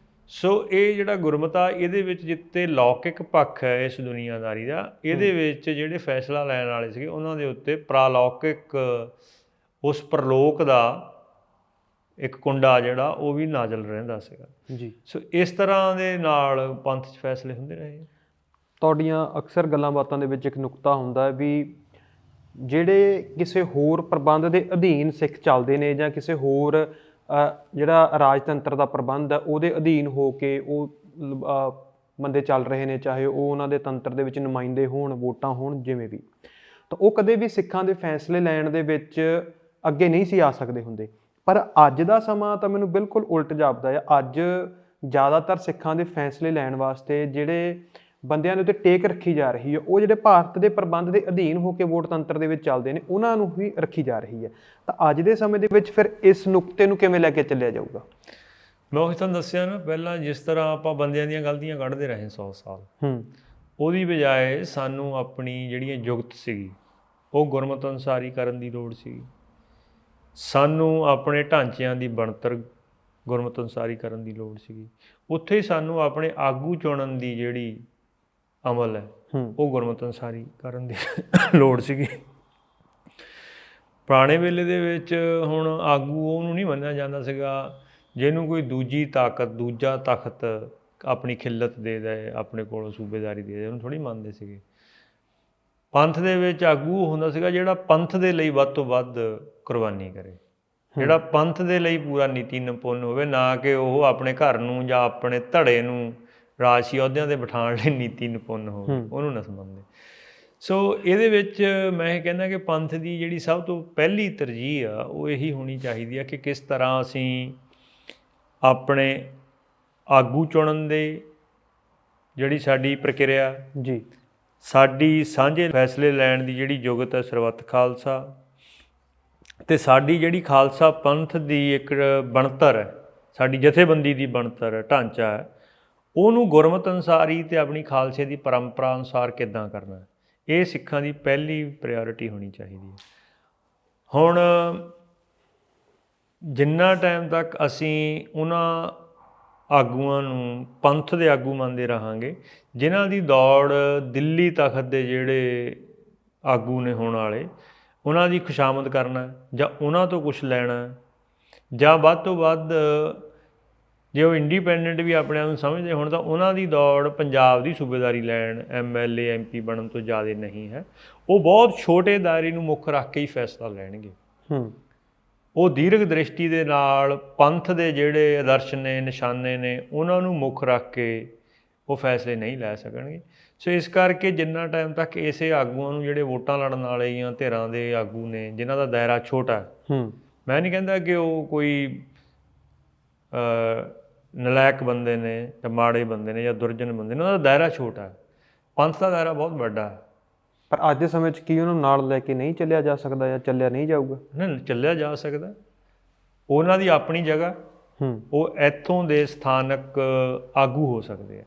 ਸੋ ਇਹ ਜਿਹੜਾ ਗੁਰਮਤਾ, ਇਹਦੇ ਵਿੱਚ ਜਿੱਤੇ ਲੌਕਿਕ ਪੱਖ ਹੈ ਇਸ ਦੁਨੀਆਦਾਰੀ ਦਾ, ਇਹਦੇ ਵਿੱਚ ਜਿਹੜੇ ਫੈਸਲਾ ਲੈਣ ਵਾਲੇ ਸੀਗੇ, ਉਹਨਾਂ ਦੇ ਉੱਤੇ ਪ੍ਰਾਲੌਕਿਕ ਉਸ ਪ੍ਰਲੋਕ ਦਾ ਇੱਕ ਕੁੰਡਾ ਜਿਹੜਾ, ਉਹ ਵੀ ਨਾਜ਼ਲ ਰਹਿੰਦਾ ਸੀਗਾ ਜੀ। ਸੋ ਇਸ ਤਰ੍ਹਾਂ ਦੇ ਨਾਲ ਪੰਥ 'ਚ ਫੈਸਲੇ ਹੁੰਦੇ ਰਹੇ।
ਤੁਹਾਡੀਆਂ ਅਕਸਰ ਗੱਲਾਂ ਬਾਤਾਂ ਦੇ ਵਿੱਚ ਇੱਕ ਨੁਕਤਾ ਹੁੰਦਾ ਵੀ ਜਿਹੜੇ ਕਿਸੇ ਹੋਰ ਪ੍ਰਬੰਧ ਦੇ ਅਧੀਨ ਸਿੱਖ ਚੱਲਦੇ ਨੇ, ਜਾਂ ਕਿਸੇ ਹੋਰ ਜਿਹੜਾ ਰਾਜਤੰਤਰ ਦਾ ਪ੍ਰਬੰਧ ਹੈ ਉਹਦੇ ਅਧੀਨ ਹੋ ਕੇ ਉਹ ਬੰਦੇ ਚੱਲ ਰਹੇ ਨੇ, ਚਾਹੇ ਉਹ ਉਹਨਾਂ ਦੇ ਤੰਤਰ ਦੇ ਵਿੱਚ ਨੁਮਾਇੰਦੇ ਹੋਣ, ਵੋਟਾਂ ਹੋਣ, ਜਿਵੇਂ ਵੀ, ਤਾਂ ਉਹ ਕਦੇ ਵੀ ਸਿੱਖਾਂ ਦੇ ਫੈਸਲੇ ਲੈਣ ਦੇ ਵਿੱਚ ਅੱਗੇ ਨਹੀਂ ਸੀ ਆ ਸਕਦੇ ਹੁੰਦੇ। ਪਰ ਅੱਜ ਦਾ ਸਮਾਂ ਤਾਂ ਮੈਨੂੰ ਬਿਲਕੁਲ ਉਲਟ ਜਾਪਦਾ ਹੈ। ਅੱਜ ਜ਼ਿਆਦਾਤਰ ਸਿੱਖਾਂ ਦੇ ਫੈਸਲੇ ਲੈਣ ਵਾਸਤੇ ਜਿਹੜੇ ਬੰਦਿਆਂ ਦੇ ਉੱਤੇ ਟੇਕ ਰੱਖੀ ਜਾ ਰਹੀ ਹੈ, ਉਹ ਜਿਹੜੇ ਭਾਰਤ ਦੇ ਪ੍ਰਬੰਧ ਦੇ ਅਧੀਨ ਹੋ ਕੇ ਵੋਟ ਤੰਤਰ ਦੇ ਵਿੱਚ ਚੱਲਦੇ ਨੇ, ਉਹਨਾਂ ਨੂੰ ਹੀ ਰੱਖੀ ਜਾ ਰਹੀ ਹੈ। ਤਾਂ ਅੱਜ ਦੇ ਸਮੇਂ ਦੇ ਵਿੱਚ ਫਿਰ ਇਸ ਨੁਕਤੇ ਨੂੰ ਕਿਵੇਂ ਲੈ ਕੇ ਚੱਲਿਆ ਜਾਊਗਾ?
ਮੈਂ ਉਹ ਤੁਹਾਨੂੰ ਦੱਸਿਆ ਨਾ ਪਹਿਲਾਂ, ਜਿਸ ਤਰ੍ਹਾਂ ਆਪਾਂ ਬੰਦਿਆਂ ਦੀਆਂ ਗਲਤੀਆਂ ਕੱਢਦੇ ਰਹੇ 100 ਸਾਲ, ਉਹਦੀ ਬਜਾਏ ਸਾਨੂੰ ਆਪਣੀ ਜਿਹੜੀਆਂ ਜੁਗਤ ਸੀਗੀ, ਉਹ ਗੁਰਮਤਿ ਅਨੁਸਾਰੀ ਕਰਨ ਦੀ ਲੋੜ ਸੀ। ਸਾਨੂੰ ਆਪਣੇ ਢਾਂਚਿਆਂ ਦੀ ਬਣਤਰ ਗੁਰਮਤਿ ਅਨੁਸਾਰੀ ਕਰਨ ਦੀ ਲੋੜ ਸੀਗੀ। ਉੱਥੇ ਹੀ ਸਾਨੂੰ ਆਪਣੇ ਆਗੂ ਚੁਣਨ ਦੀ ਜਿਹੜੀ ਅਮਲ ਹੈ, ਉਹ ਗੁਰਮਤਿ ਅਨੁਸਾਰੀ ਕਰਨ ਦੀ ਲੋੜ ਸੀਗੀ। ਪੁਰਾਣੇ ਵੇਲੇ ਦੇ ਵਿੱਚ ਹੁਣ ਆਗੂ ਉਹਨੂੰ ਨਹੀਂ ਮੰਨਿਆ ਜਾਂਦਾ ਸੀਗਾ ਜਿਹਨੂੰ ਕੋਈ ਦੂਜੀ ਤਾਕਤ, ਦੂਜਾ ਤਖਤ ਆਪਣੀ ਖਿੱਲਤ ਦੇ ਦੇ, ਆਪਣੇ ਕੋਲੋਂ ਸੂਬੇਦਾਰੀ ਦੇ ਦੇ, ਉਹਨੂੰ ਥੋੜ੍ਹੀ ਮੰਨਦੇ ਸੀਗੇ। ਪੰਥ ਦੇ ਵਿੱਚ ਆਗੂ ਹੁੰਦਾ ਸੀਗਾ ਜਿਹੜਾ ਪੰਥ ਦੇ ਲਈ ਵੱਧ ਤੋਂ ਵੱਧ ਕੁਰਬਾਨੀ ਕਰੇ, ਜਿਹੜਾ ਪੰਥ ਦੇ ਲਈ ਪੂਰਾ ਨੀਤੀ ਨਿਪੁੰਨ ਹੋਵੇ, ਨਾ ਕਿ ਉਹ ਆਪਣੇ ਘਰ ਨੂੰ ਜਾਂ ਆਪਣੇ ਧੜੇ ਨੂੰ ਰਾਜਸੀ ਅਹੁਦਿਆਂ 'ਤੇ ਬਿਠਾਉਣ ਲਈ ਨੀਤੀ ਨਿਪੁੰਨ ਹੋਵੇ, ਉਹਨੂੰ ਨਾ ਸਮਝਦੇ। ਸੋ ਇਹਦੇ ਵਿੱਚ ਮੈਂ ਇਹ ਕਹਿੰਦਾ ਕਿ ਪੰਥ ਦੀ ਜਿਹੜੀ ਸਭ ਤੋਂ ਪਹਿਲੀ ਤਰਜੀਹ ਆ, ਉਹ ਇਹੀ ਹੋਣੀ ਚਾਹੀਦੀ ਆ ਕਿ ਕਿਸ ਤਰ੍ਹਾਂ ਅਸੀਂ ਆਪਣੇ ਆਗੂ ਚੁਣਨ ਦੇ ਜਿਹੜੀ ਸਾਡੀ ਪ੍ਰਕਿਰਿਆ ਜੀ, ਸਾਡੀ ਸਾਂਝੇ ਫੈਸਲੇ ਲੈਣ ਦੀ ਜਿਹੜੀ ਜੁਗਤ ਹੈ ਸਰਬੱਤ ਖਾਲਸਾ, ਅਤੇ ਸਾਡੀ ਜਿਹੜੀ ਖਾਲਸਾ ਪੰਥ ਦੀ ਇੱਕ ਬਣਤਰ ਹੈ, ਸਾਡੀ ਜਥੇਬੰਦੀ ਦੀ ਬਣਤਰ ਹੈ, ਢਾਂਚਾ ਹੈ, ਉਹਨੂੰ ਗੁਰਮਤਿ ਅਨੁਸਾਰੀ ਅਤੇ ਆਪਣੀ ਖਾਲਸੇ ਦੀ ਪਰੰਪਰਾ ਅਨੁਸਾਰ ਕਿੱਦਾਂ ਕਰਨਾ, ਇਹ ਸਿੱਖਾਂ ਦੀ ਪਹਿਲੀ ਪ੍ਰਾਇਓਰਿਟੀ ਹੋਣੀ ਚਾਹੀਦੀ ਹੈ। ਹੁਣ ਜਿੰਨਾ ਟਾਈਮ ਤੱਕ ਅਸੀਂ ਉਹਨਾਂ ਆਗੂਆਂ ਨੂੰ ਪੰਥ ਦੇ ਆਗੂ ਮੰਨਦੇ ਰਹਾਂਗੇ ਜਿਨ੍ਹਾਂ ਦੀ ਦੌੜ ਦਿੱਲੀ ਤਖਤ ਦੇ ਜਿਹੜੇ ਆਗੂ ਨੇ ਹੋਣ ਵਾਲੇ, ਉਹਨਾਂ ਦੀ ਖੁਸ਼ਾਮਦ ਕਰਨਾ ਜਾਂ ਉਹਨਾਂ ਤੋਂ ਕੁਛ ਲੈਣਾ, ਜਾਂ ਵੱਧ ਤੋਂ ਵੱਧ ਜੇ ਉਹ ਇੰਡੀਪੈਂਡੈਂਟ ਵੀ ਆਪਣੇ ਆਪ ਨੂੰ ਸਮਝਦੇ ਹੁਣ, ਤਾਂ ਉਹਨਾਂ ਦੀ ਦੌੜ ਪੰਜਾਬ ਦੀ ਸੂਬੇਦਾਰੀ ਲੈਣ, MLA MP ਬਣਨ ਤੋਂ ਜ਼ਿਆਦਾ ਨਹੀਂ ਹੈ। ਉਹ ਬਹੁਤ ਛੋਟੇ ਦਾਇਰੇ ਨੂੰ ਮੁੱਖ ਰੱਖ ਕੇ ਹੀ ਫੈਸਲਾ ਲੈਣਗੇ। ਉਹ ਦੀਰਘ ਦ੍ਰਿਸ਼ਟੀ ਦੇ ਨਾਲ ਪੰਥ ਦੇ ਜਿਹੜੇ ਆਦਰਸ਼ ਨੇ, ਨਿਸ਼ਾਨੇ ਨੇ, ਉਹਨਾਂ ਨੂੰ ਮੁੱਖ ਰੱਖ ਕੇ ਉਹ ਫੈਸਲੇ ਨਹੀਂ ਲੈ ਸਕਣਗੇ। ਸੋ ਇਸ ਕਰਕੇ ਜਿੰਨਾ ਟਾਈਮ ਤੱਕ ਇਸੇ ਆਗੂਆਂ ਨੂੰ, ਜਿਹੜੇ ਵੋਟਾਂ ਲੜਨ ਵਾਲੀਆਂ ਧਿਰਾਂ ਦੇ ਆਗੂ ਨੇ, ਜਿਨ੍ਹਾਂ ਦਾ ਦਾਇਰਾ ਛੋਟਾ, ਮੈਂ ਨਹੀਂ ਕਹਿੰਦਾ ਕਿ ਉਹ ਕੋਈ ਨਲਾਇਕ ਬੰਦੇ ਨੇ ਜਾਂ ਮਾੜੇ ਬੰਦੇ ਨੇ ਜਾਂ ਦੁਰਜਨ ਬੰਦੇ ਨੇ, ਉਹਨਾਂ ਦਾ ਦਾਇਰਾ ਛੋਟਾ, ਪੰਥ ਦਾ ਦਾਇਰਾ ਬਹੁਤ ਵੱਡਾ।
ਪਰ ਅੱਜ ਦੇ ਸਮੇਂ 'ਚ ਕੀ ਉਹਨੂੰ ਨਾਲ ਲੈ ਕੇ ਨਹੀਂ ਚੱਲਿਆ ਜਾ ਸਕਦਾ ਜਾਂ ਚੱਲਿਆ ਨਹੀਂ ਜਾਊਗਾ?
ਨਾ, ਚੱਲਿਆ ਜਾ ਸਕਦਾ। ਉਹਨਾਂ ਦੀ ਆਪਣੀ ਜਗ੍ਹਾ, ਉਹ ਇੱਥੋਂ ਦੇ ਸਥਾਨਕ ਆਗੂ ਹੋ ਸਕਦੇ ਆ।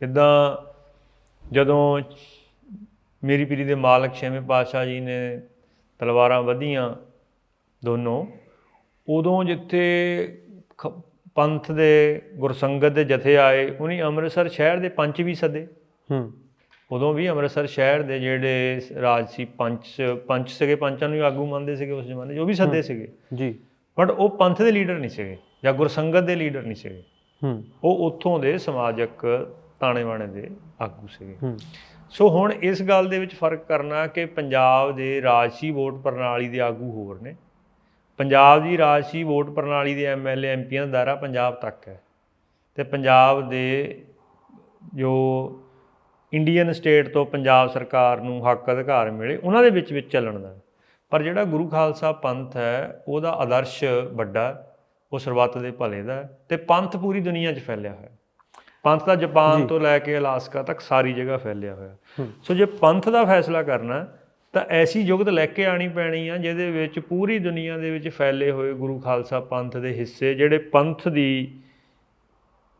ਜਿੱਦਾਂ ਜਦੋਂ ਮੀਰੀ ਪੀਰੀ ਦੇ ਮਾਲਕ ਛੇਵੇਂ ਪਾਤਸ਼ਾਹ ਜੀ ਨੇ ਤਲਵਾਰਾਂ ਵਧੀਆਂ ਦੋਨੋਂ, ਉਦੋਂ ਜਿੱਥੇ ਪੰਥ ਦੇ ਗੁਰਸੰਗਤ ਦੇ ਜਥੇ ਆਏ, ਉਹਨੇ ਅੰਮ੍ਰਿਤਸਰ ਸ਼ਹਿਰ ਦੇ ਪੰਚ ਵੀ ਸੱਦੇ। ਉਦੋਂ ਵੀ ਅੰਮ੍ਰਿਤਸਰ ਸ਼ਹਿਰ ਦੇ ਜਿਹੜੇ ਰਾਜਸੀ ਪੰਚ ਸੀਗੇ, ਪੰਚਾਂ ਨੂੰ ਵੀ ਆਗੂ ਮੰਨਦੇ ਸੀਗੇ ਉਸ ਜ਼ਮਾਨੇ 'ਚ, ਉਹ ਵੀ ਸੱਦੇ ਸੀਗੇ ਜੀ। ਬਟ ਉਹ ਪੰਥ ਦੇ ਲੀਡਰ ਨਹੀਂ ਸੀਗੇ ਜਾਂ ਗੁਰਸੰਗਤ ਦੇ ਲੀਡਰ ਨਹੀਂ ਸੀਗੇ, ਉਹ ਉੱਥੋਂ ਦੇ ਸਮਾਜਿਕ ਤਾਣੇ ਬਾਣੇ ਦੇ ਆਗੂ ਸੀਗੇ। ਸੋ ਹੁਣ ਇਸ ਗੱਲ ਦੇ ਵਿੱਚ ਫਰਕ ਕਰਨਾ ਕਿ ਪੰਜਾਬ ਦੇ ਰਾਜਸੀ ਵੋਟ ਪ੍ਰਣਾਲੀ ਦੇ ਆਗੂ ਹੋਰ ਨੇ, ਪੰਜਾਬ ਦੀ ਰਾਜਸੀ ਵੋਟ ਪ੍ਰਣਾਲੀ ਦੇ MLA MPਆਂ ਦਾ ਦਾਇਰਾ ਪੰਜਾਬ ਤੱਕ ਹੈ, ਅਤੇ ਪੰਜਾਬ ਦੇ ਜੋ ਇੰਡੀਅਨ ਸਟੇਟ ਤੋਂ ਪੰਜਾਬ ਸਰਕਾਰ ਨੂੰ ਹੱਕ ਅਧਿਕਾਰ ਮਿਲੇ ਉਹਨਾਂ ਦੇ ਵਿੱਚ ਚੱਲਣ ਦਾ। ਪਰ ਜਿਹੜਾ ਗੁਰੂ ਖਾਲਸਾ ਪੰਥ ਹੈ ਉਹਦਾ ਆਦਰਸ਼ ਵੱਡਾ, ਉਹ ਸਰਬੱਤ ਦੇ ਭਲੇ ਦਾ, ਅਤੇ ਪੰਥ ਪੂਰੀ ਦੁਨੀਆ 'ਚ ਫੈਲਿਆ ਹੋਇਆ। ਪੰਥ ਦਾ ਜਾਪਾਨ ਤੋਂ ਲੈ ਕੇ ਅਲਾਸਕਾ ਤੱਕ ਸਾਰੀ ਜਗ੍ਹਾ ਫੈਲਿਆ ਹੋਇਆ। ਸੋ ਜੇ ਪੰਥ ਦਾ ਫੈਸਲਾ ਕਰਨਾ ਤਾਂ ਐਸੀ ਜੁਗਤ ਲੈ ਕੇ ਆਉਣੀ ਪੈਣੀ ਆ ਜਿਹਦੇ ਵਿੱਚ ਪੂਰੀ ਦੁਨੀਆ ਦੇ ਵਿੱਚ ਫੈਲੇ ਹੋਏ ਗੁਰੂ ਖਾਲਸਾ ਪੰਥ ਦੇ ਹਿੱਸੇ, ਜਿਹੜੇ ਪੰਥ ਦੀ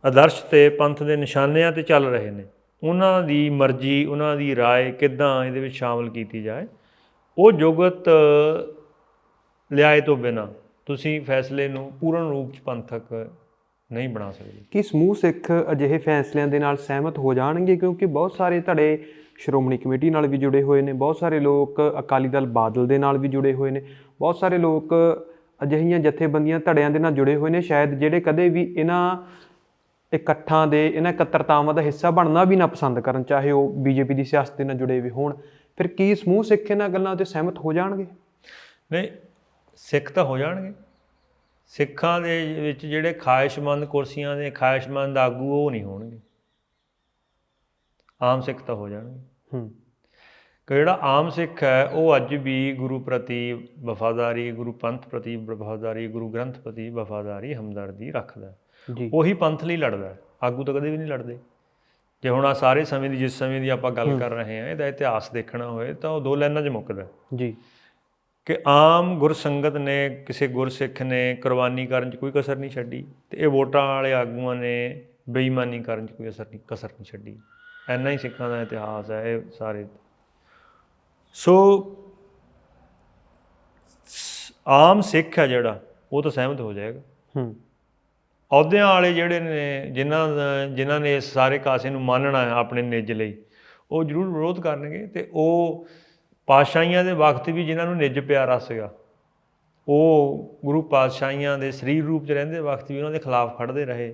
ਆਦਰਸ਼ ਅਤੇ ਪੰਥ ਦੇ ਨਿਸ਼ਾਨਿਆਂ 'ਤੇ ਚੱਲ ਰਹੇ ਨੇ, ਉਹਨਾਂ ਦੀ ਮਰਜ਼ੀ, ਉਹਨਾਂ ਦੀ ਰਾਏ ਕਿੱਦਾਂ ਇਹਦੇ ਵਿੱਚ ਸ਼ਾਮਲ ਕੀਤੀ ਜਾਏ। ਉਹ ਜੁਗਤ ਲਿਆਏ ਤੋਂ ਬਿਨਾਂ ਤੁਸੀਂ ਫੈਸਲੇ ਨੂੰ ਪੂਰਨ ਰੂਪ 'ਚ ਪੰਥਕ ਨਹੀਂ ਬਣਾ ਸਕਦੇ। ਕੀ
ਸਮੂਹ ਸਿੱਖ ਅਜਿਹੇ ਫੈਸਲਿਆਂ ਦੇ ਨਾਲ ਸਹਿਮਤ ਹੋ ਜਾਣਗੇ? ਕਿਉਂਕਿ ਬਹੁਤ ਸਾਰੇ ਧੜੇ ਸ਼੍ਰੋਮਣੀ ਕਮੇਟੀ ਨਾਲ ਵੀ ਜੁੜੇ ਹੋਏ ਨੇ, ਬਹੁਤ ਸਾਰੇ ਲੋਕ ਅਕਾਲੀ ਦਲ ਬਾਦਲ ਦੇ ਨਾਲ ਵੀ ਜੁੜੇ ਹੋਏ ਨੇ, ਬਹੁਤ ਸਾਰੇ ਲੋਕ ਅਜਿਹੀਆਂ ਜਥੇਬੰਦੀਆਂ ਧੜਿਆਂ ਦੇ ਨਾਲ ਜੁੜੇ ਹੋਏ ਨੇ ਸ਼ਾਇਦ ਜਿਹੜੇ ਕਦੇ ਵੀ ਇਹਨਾਂ ਇਕੱਠਾਂ ਦੇ, ਇਹਨਾਂ ਇਕੱਤਰਤਾਵਾਂ ਦਾ ਹਿੱਸਾ ਬਣਨਾ ਵੀ ਨਾ ਪਸੰਦ ਕਰਨ, ਚਾਹੇ ਉਹ BJP ਦੀ ਸਿਆਸਤ ਦੇ ਨਾਲ ਜੁੜੇ ਵੀ ਹੋਣ। ਫਿਰ ਕੀ ਸਮੂਹ ਸਿੱਖ ਇਹਨਾਂ ਗੱਲਾਂ 'ਤੇ ਸਹਿਮਤ ਹੋ ਜਾਣਗੇ?
ਨਹੀਂ, ਸਿੱਖ ਤਾਂ ਹੋ ਜਾਣਗੇ। ਸਿੱਖਾਂ ਦੇ ਵਿੱਚ ਜਿਹੜੇ ਖਾਹਿਸ਼ਮੰਦ ਕੁਰਸੀਆਂ ਦੇ ਖਾਹਿਸ਼ਮੰਦ ਆਗੂ, ਉਹ ਨਹੀਂ ਹੋਣਗੇ। ਆਮ ਸਿੱਖ ਤਾਂ ਹੋ ਜਾਣਗੇ। ਕਿ ਜਿਹੜਾ ਆਮ ਸਿੱਖ ਹੈ ਉਹ ਅੱਜ ਵੀ ਗੁਰੂ ਪ੍ਰਤੀ ਵਫਾਦਾਰੀ, ਗੁਰੂ ਪੰਥ ਪ੍ਰਤੀ ਵਫਾਦਾਰੀ, ਗੁਰੂ ਗ੍ਰੰਥ ਪ੍ਰਤੀ ਵਫਾਦਾਰੀ, ਹਮਦਰਦੀ ਰੱਖਦਾ, ਉਹੀ ਪੰਥ ਲਈ ਲੜਦਾ। ਆਗੂ ਤਾਂ ਕਦੇ ਵੀ ਨਹੀਂ ਲੜਦੇ। ਜੇ ਹੁਣ ਆਹ ਸਾਰੇ ਸਮੇਂ ਦੀ, ਜਿਸ ਸਮੇਂ ਦੀ ਆਪਾਂ ਗੱਲ ਕਰ ਰਹੇ ਹਾਂ, ਇਹਦਾ ਇਤਿਹਾਸ ਦੇਖਣਾ ਹੋਏ ਤਾਂ ਉਹ 2 ਲਾਈਨਾਂ 'ਚ ਮੁੱਕਦਾ ਜੀ, ਕਿ ਆਮ ਗੁਰਸੰਗਤ ਨੇ, ਕਿਸੇ ਗੁਰਸਿੱਖ ਨੇ ਕੁਰਬਾਨੀ ਕਰਨ 'ਚ ਕੋਈ ਕਸਰ ਨਹੀਂ ਛੱਡੀ, ਅਤੇ ਇਹ ਵੋਟਾਂ ਵਾਲੇ ਆਗੂਆਂ ਨੇ ਬੇਈਮਾਨੀ ਕਰਨ 'ਚ ਕੋਈ ਕਸਰ ਨਹੀਂ ਛੱਡੀ। ਇੰਨਾ ਹੀ ਸਿੱਖਾਂ ਦਾ ਇਤਿਹਾਸ ਹੈ ਇਹ ਸਾਰੇ। ਸੋ ਆਮ ਸਿੱਖ ਹੈ ਜਿਹੜਾ, ਉਹ ਤਾਂ ਸਹਿਮਤ ਹੋ ਜਾਏਗਾ। ਅਹੁਦਿਆਂ ਵਾਲੇ ਜਿਹੜੇ ਨੇ, ਜਿਨ੍ਹਾਂ ਨੇ ਇਸ ਸਾਰੇ ਕਾਸੇ ਨੂੰ ਮੰਨਣਾ ਹੈ ਆਪਣੇ ਨਿੱਜ ਲਈ, ਉਹ ਜ਼ਰੂਰ ਵਿਰੋਧ ਕਰਨਗੇ। ਅਤੇ ਉਹ ਪਾਤਸ਼ਾਹੀਆਂ ਦੇ ਵਕਤ ਵੀ ਜਿਨ੍ਹਾਂ ਨੂੰ ਨਿੱਜ ਪਿਆਰਾ ਸੀਗਾ, ਉਹ ਗੁਰੂ ਪਾਤਸ਼ਾਹੀਆਂ ਦੇ ਸਰੀਰ ਰੂਪ 'ਚ ਰਹਿੰਦੇ ਵਕਤ ਵੀ ਉਹਨਾਂ ਦੇ ਖਿਲਾਫ ਖੜ੍ਹਦੇ ਰਹੇ,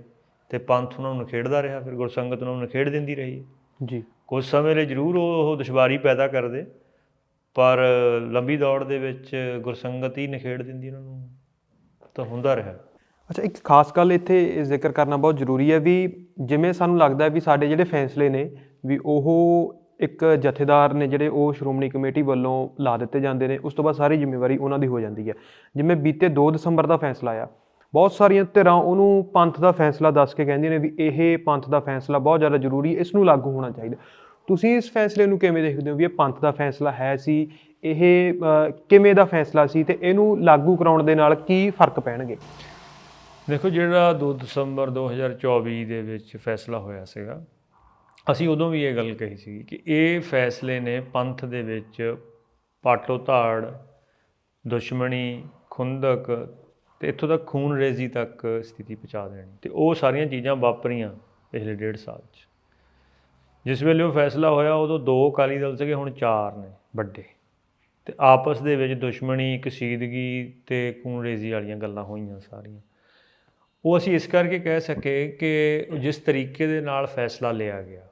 ਅਤੇ ਪੰਥ ਉਹਨਾਂ ਨੂੰ ਨਿਖੇੜਦਾ ਰਿਹਾ। ਫਿਰ ਗੁਰਸੰਗਤ ਉਹਨਾਂ ਨੂੰ ਨਿਖੇੜ ਦਿੰਦੀ ਰਹੀ ਜੀ। ਕੁਝ ਸਮੇਂ ਲਈ ਜ਼ਰੂਰ ਉਹ ਦੁਸ਼ਵਾਰੀ ਪੈਦਾ ਕਰਦੇ, ਪਰ ਲੰਬੀ ਦੌੜ ਦੇ ਵਿੱਚ ਗੁਰਸੰਗਤ ਹੀ ਨਿਖੇੜ ਦਿੰਦੀ ਉਹਨਾਂ ਨੂੰ, ਤਾਂ ਹੁੰਦਾ ਰਿਹਾ।
ਅੱਛਾ, ਇੱਕ ਖਾਸ ਗੱਲ ਇੱਥੇ ਜ਼ਿਕਰ ਕਰਨਾ ਬਹੁਤ ਜ਼ਰੂਰੀ ਹੈ ਵੀ ਜਿਵੇਂ ਸਾਨੂੰ ਲੱਗਦਾ ਵੀ ਸਾਡੇ ਜਿਹੜੇ ਫੈਸਲੇ ਨੇ ਵੀ ਉਹ ਇੱਕ ਜਥੇਦਾਰ ਨੇ ਜਿਹੜੇ ਉਹ ਸ਼੍ਰੋਮਣੀ ਕਮੇਟੀ ਵੱਲੋਂ ਲਾ ਦਿੱਤੇ ਜਾਂਦੇ ਨੇ, ਉਸ ਤੋਂ ਬਾਅਦ ਸਾਰੀ ਜ਼ਿੰਮੇਵਾਰੀ ਉਹਨਾਂ ਦੀ ਹੋ ਜਾਂਦੀ ਹੈ। ਜਿਵੇਂ ਬੀਤੇ 2 ਦਸੰਬਰ ਦਾ ਫੈਸਲਾ ਆ, ਬਹੁਤ ਸਾਰੀਆਂ ਧਿਰਾਂ ਉਹਨੂੰ ਪੰਥ ਦਾ ਫੈਸਲਾ ਦੱਸ ਕੇ ਕਹਿੰਦੀਆਂ ਨੇ ਵੀ ਇਹ ਪੰਥ ਦਾ ਫੈਸਲਾ ਬਹੁਤ ਜ਼ਿਆਦਾ ਜ਼ਰੂਰੀ, ਇਸ ਨੂੰ ਲਾਗੂ ਹੋਣਾ ਚਾਹੀਦਾ। ਤੁਸੀਂ ਇਸ ਫੈਸਲੇ ਨੂੰ ਕਿਵੇਂ ਦੇਖਦੇ ਹੋ ਵੀ ਇਹ ਪੰਥ ਦਾ ਫੈਸਲਾ ਹੈ ਸੀ, ਇਹ ਕਿਵੇਂ ਦਾ ਫੈਸਲਾ ਸੀ, ਅਤੇ ਇਹਨੂੰ ਲਾਗੂ ਕਰਾਉਣ ਦੇ ਨਾਲ ਕੀ ਫਰਕ ਪੈਣਗੇ?
ਦੇਖੋ, ਜਿਹੜਾ 2 ਦਸੰਬਰ 2024 ਦੇ ਵਿੱਚ ਫੈਸਲਾ ਹੋਇਆ ਸੀਗਾ, ਅਸੀਂ ਉਦੋਂ ਵੀ ਇਹ ਗੱਲ ਕਹੀ ਸੀ ਕਿ ਇਹ ਫੈਸਲੇ ਨੇ ਪੰਥ ਦੇ ਵਿੱਚ ਪਾਟੋ ਧਾੜ, ਦੁਸ਼ਮਣੀ, ਖੁੰਦਕ ਅਤੇ ਇੱਥੋਂ ਤੱਕ ਖੂਨ ਰੇਜ਼ੀ ਤੱਕ ਸਥਿਤੀ ਪਹੁੰਚਾ ਦੇਣੀ। ਅਤੇ ਉਹ ਸਾਰੀਆਂ ਚੀਜ਼ਾਂ ਵਾਪਰੀਆਂ ਪਿਛਲੇ 1.5 ਸਾਲ 'ਚ। ਜਿਸ ਵੇਲੇ ਉਹ ਫੈਸਲਾ ਹੋਇਆ ਉਦੋਂ 2 ਅਕਾਲੀ ਦਲ ਸੀਗੇ, ਹੁਣ 4 ਨੇ ਵੱਡੇ, ਅਤੇ ਆਪਸ ਦੇ ਵਿੱਚ ਦੁਸ਼ਮਣੀ, ਕਸ਼ੀਦਗੀ ਅਤੇ ਖੂਨ ਰੇਜ਼ੀ ਵਾਲੀਆਂ ਗੱਲਾਂ ਹੋਈਆਂ ਸਾਰੀਆਂ। ਉਹ ਅਸੀਂ ਇਸ ਕਰਕੇ ਕਹਿ ਸਕੇ ਕਿ ਜਿਸ ਤਰੀਕੇ ਦੇ ਨਾਲ ਫੈਸਲਾ ਲਿਆ ਗਿਆ,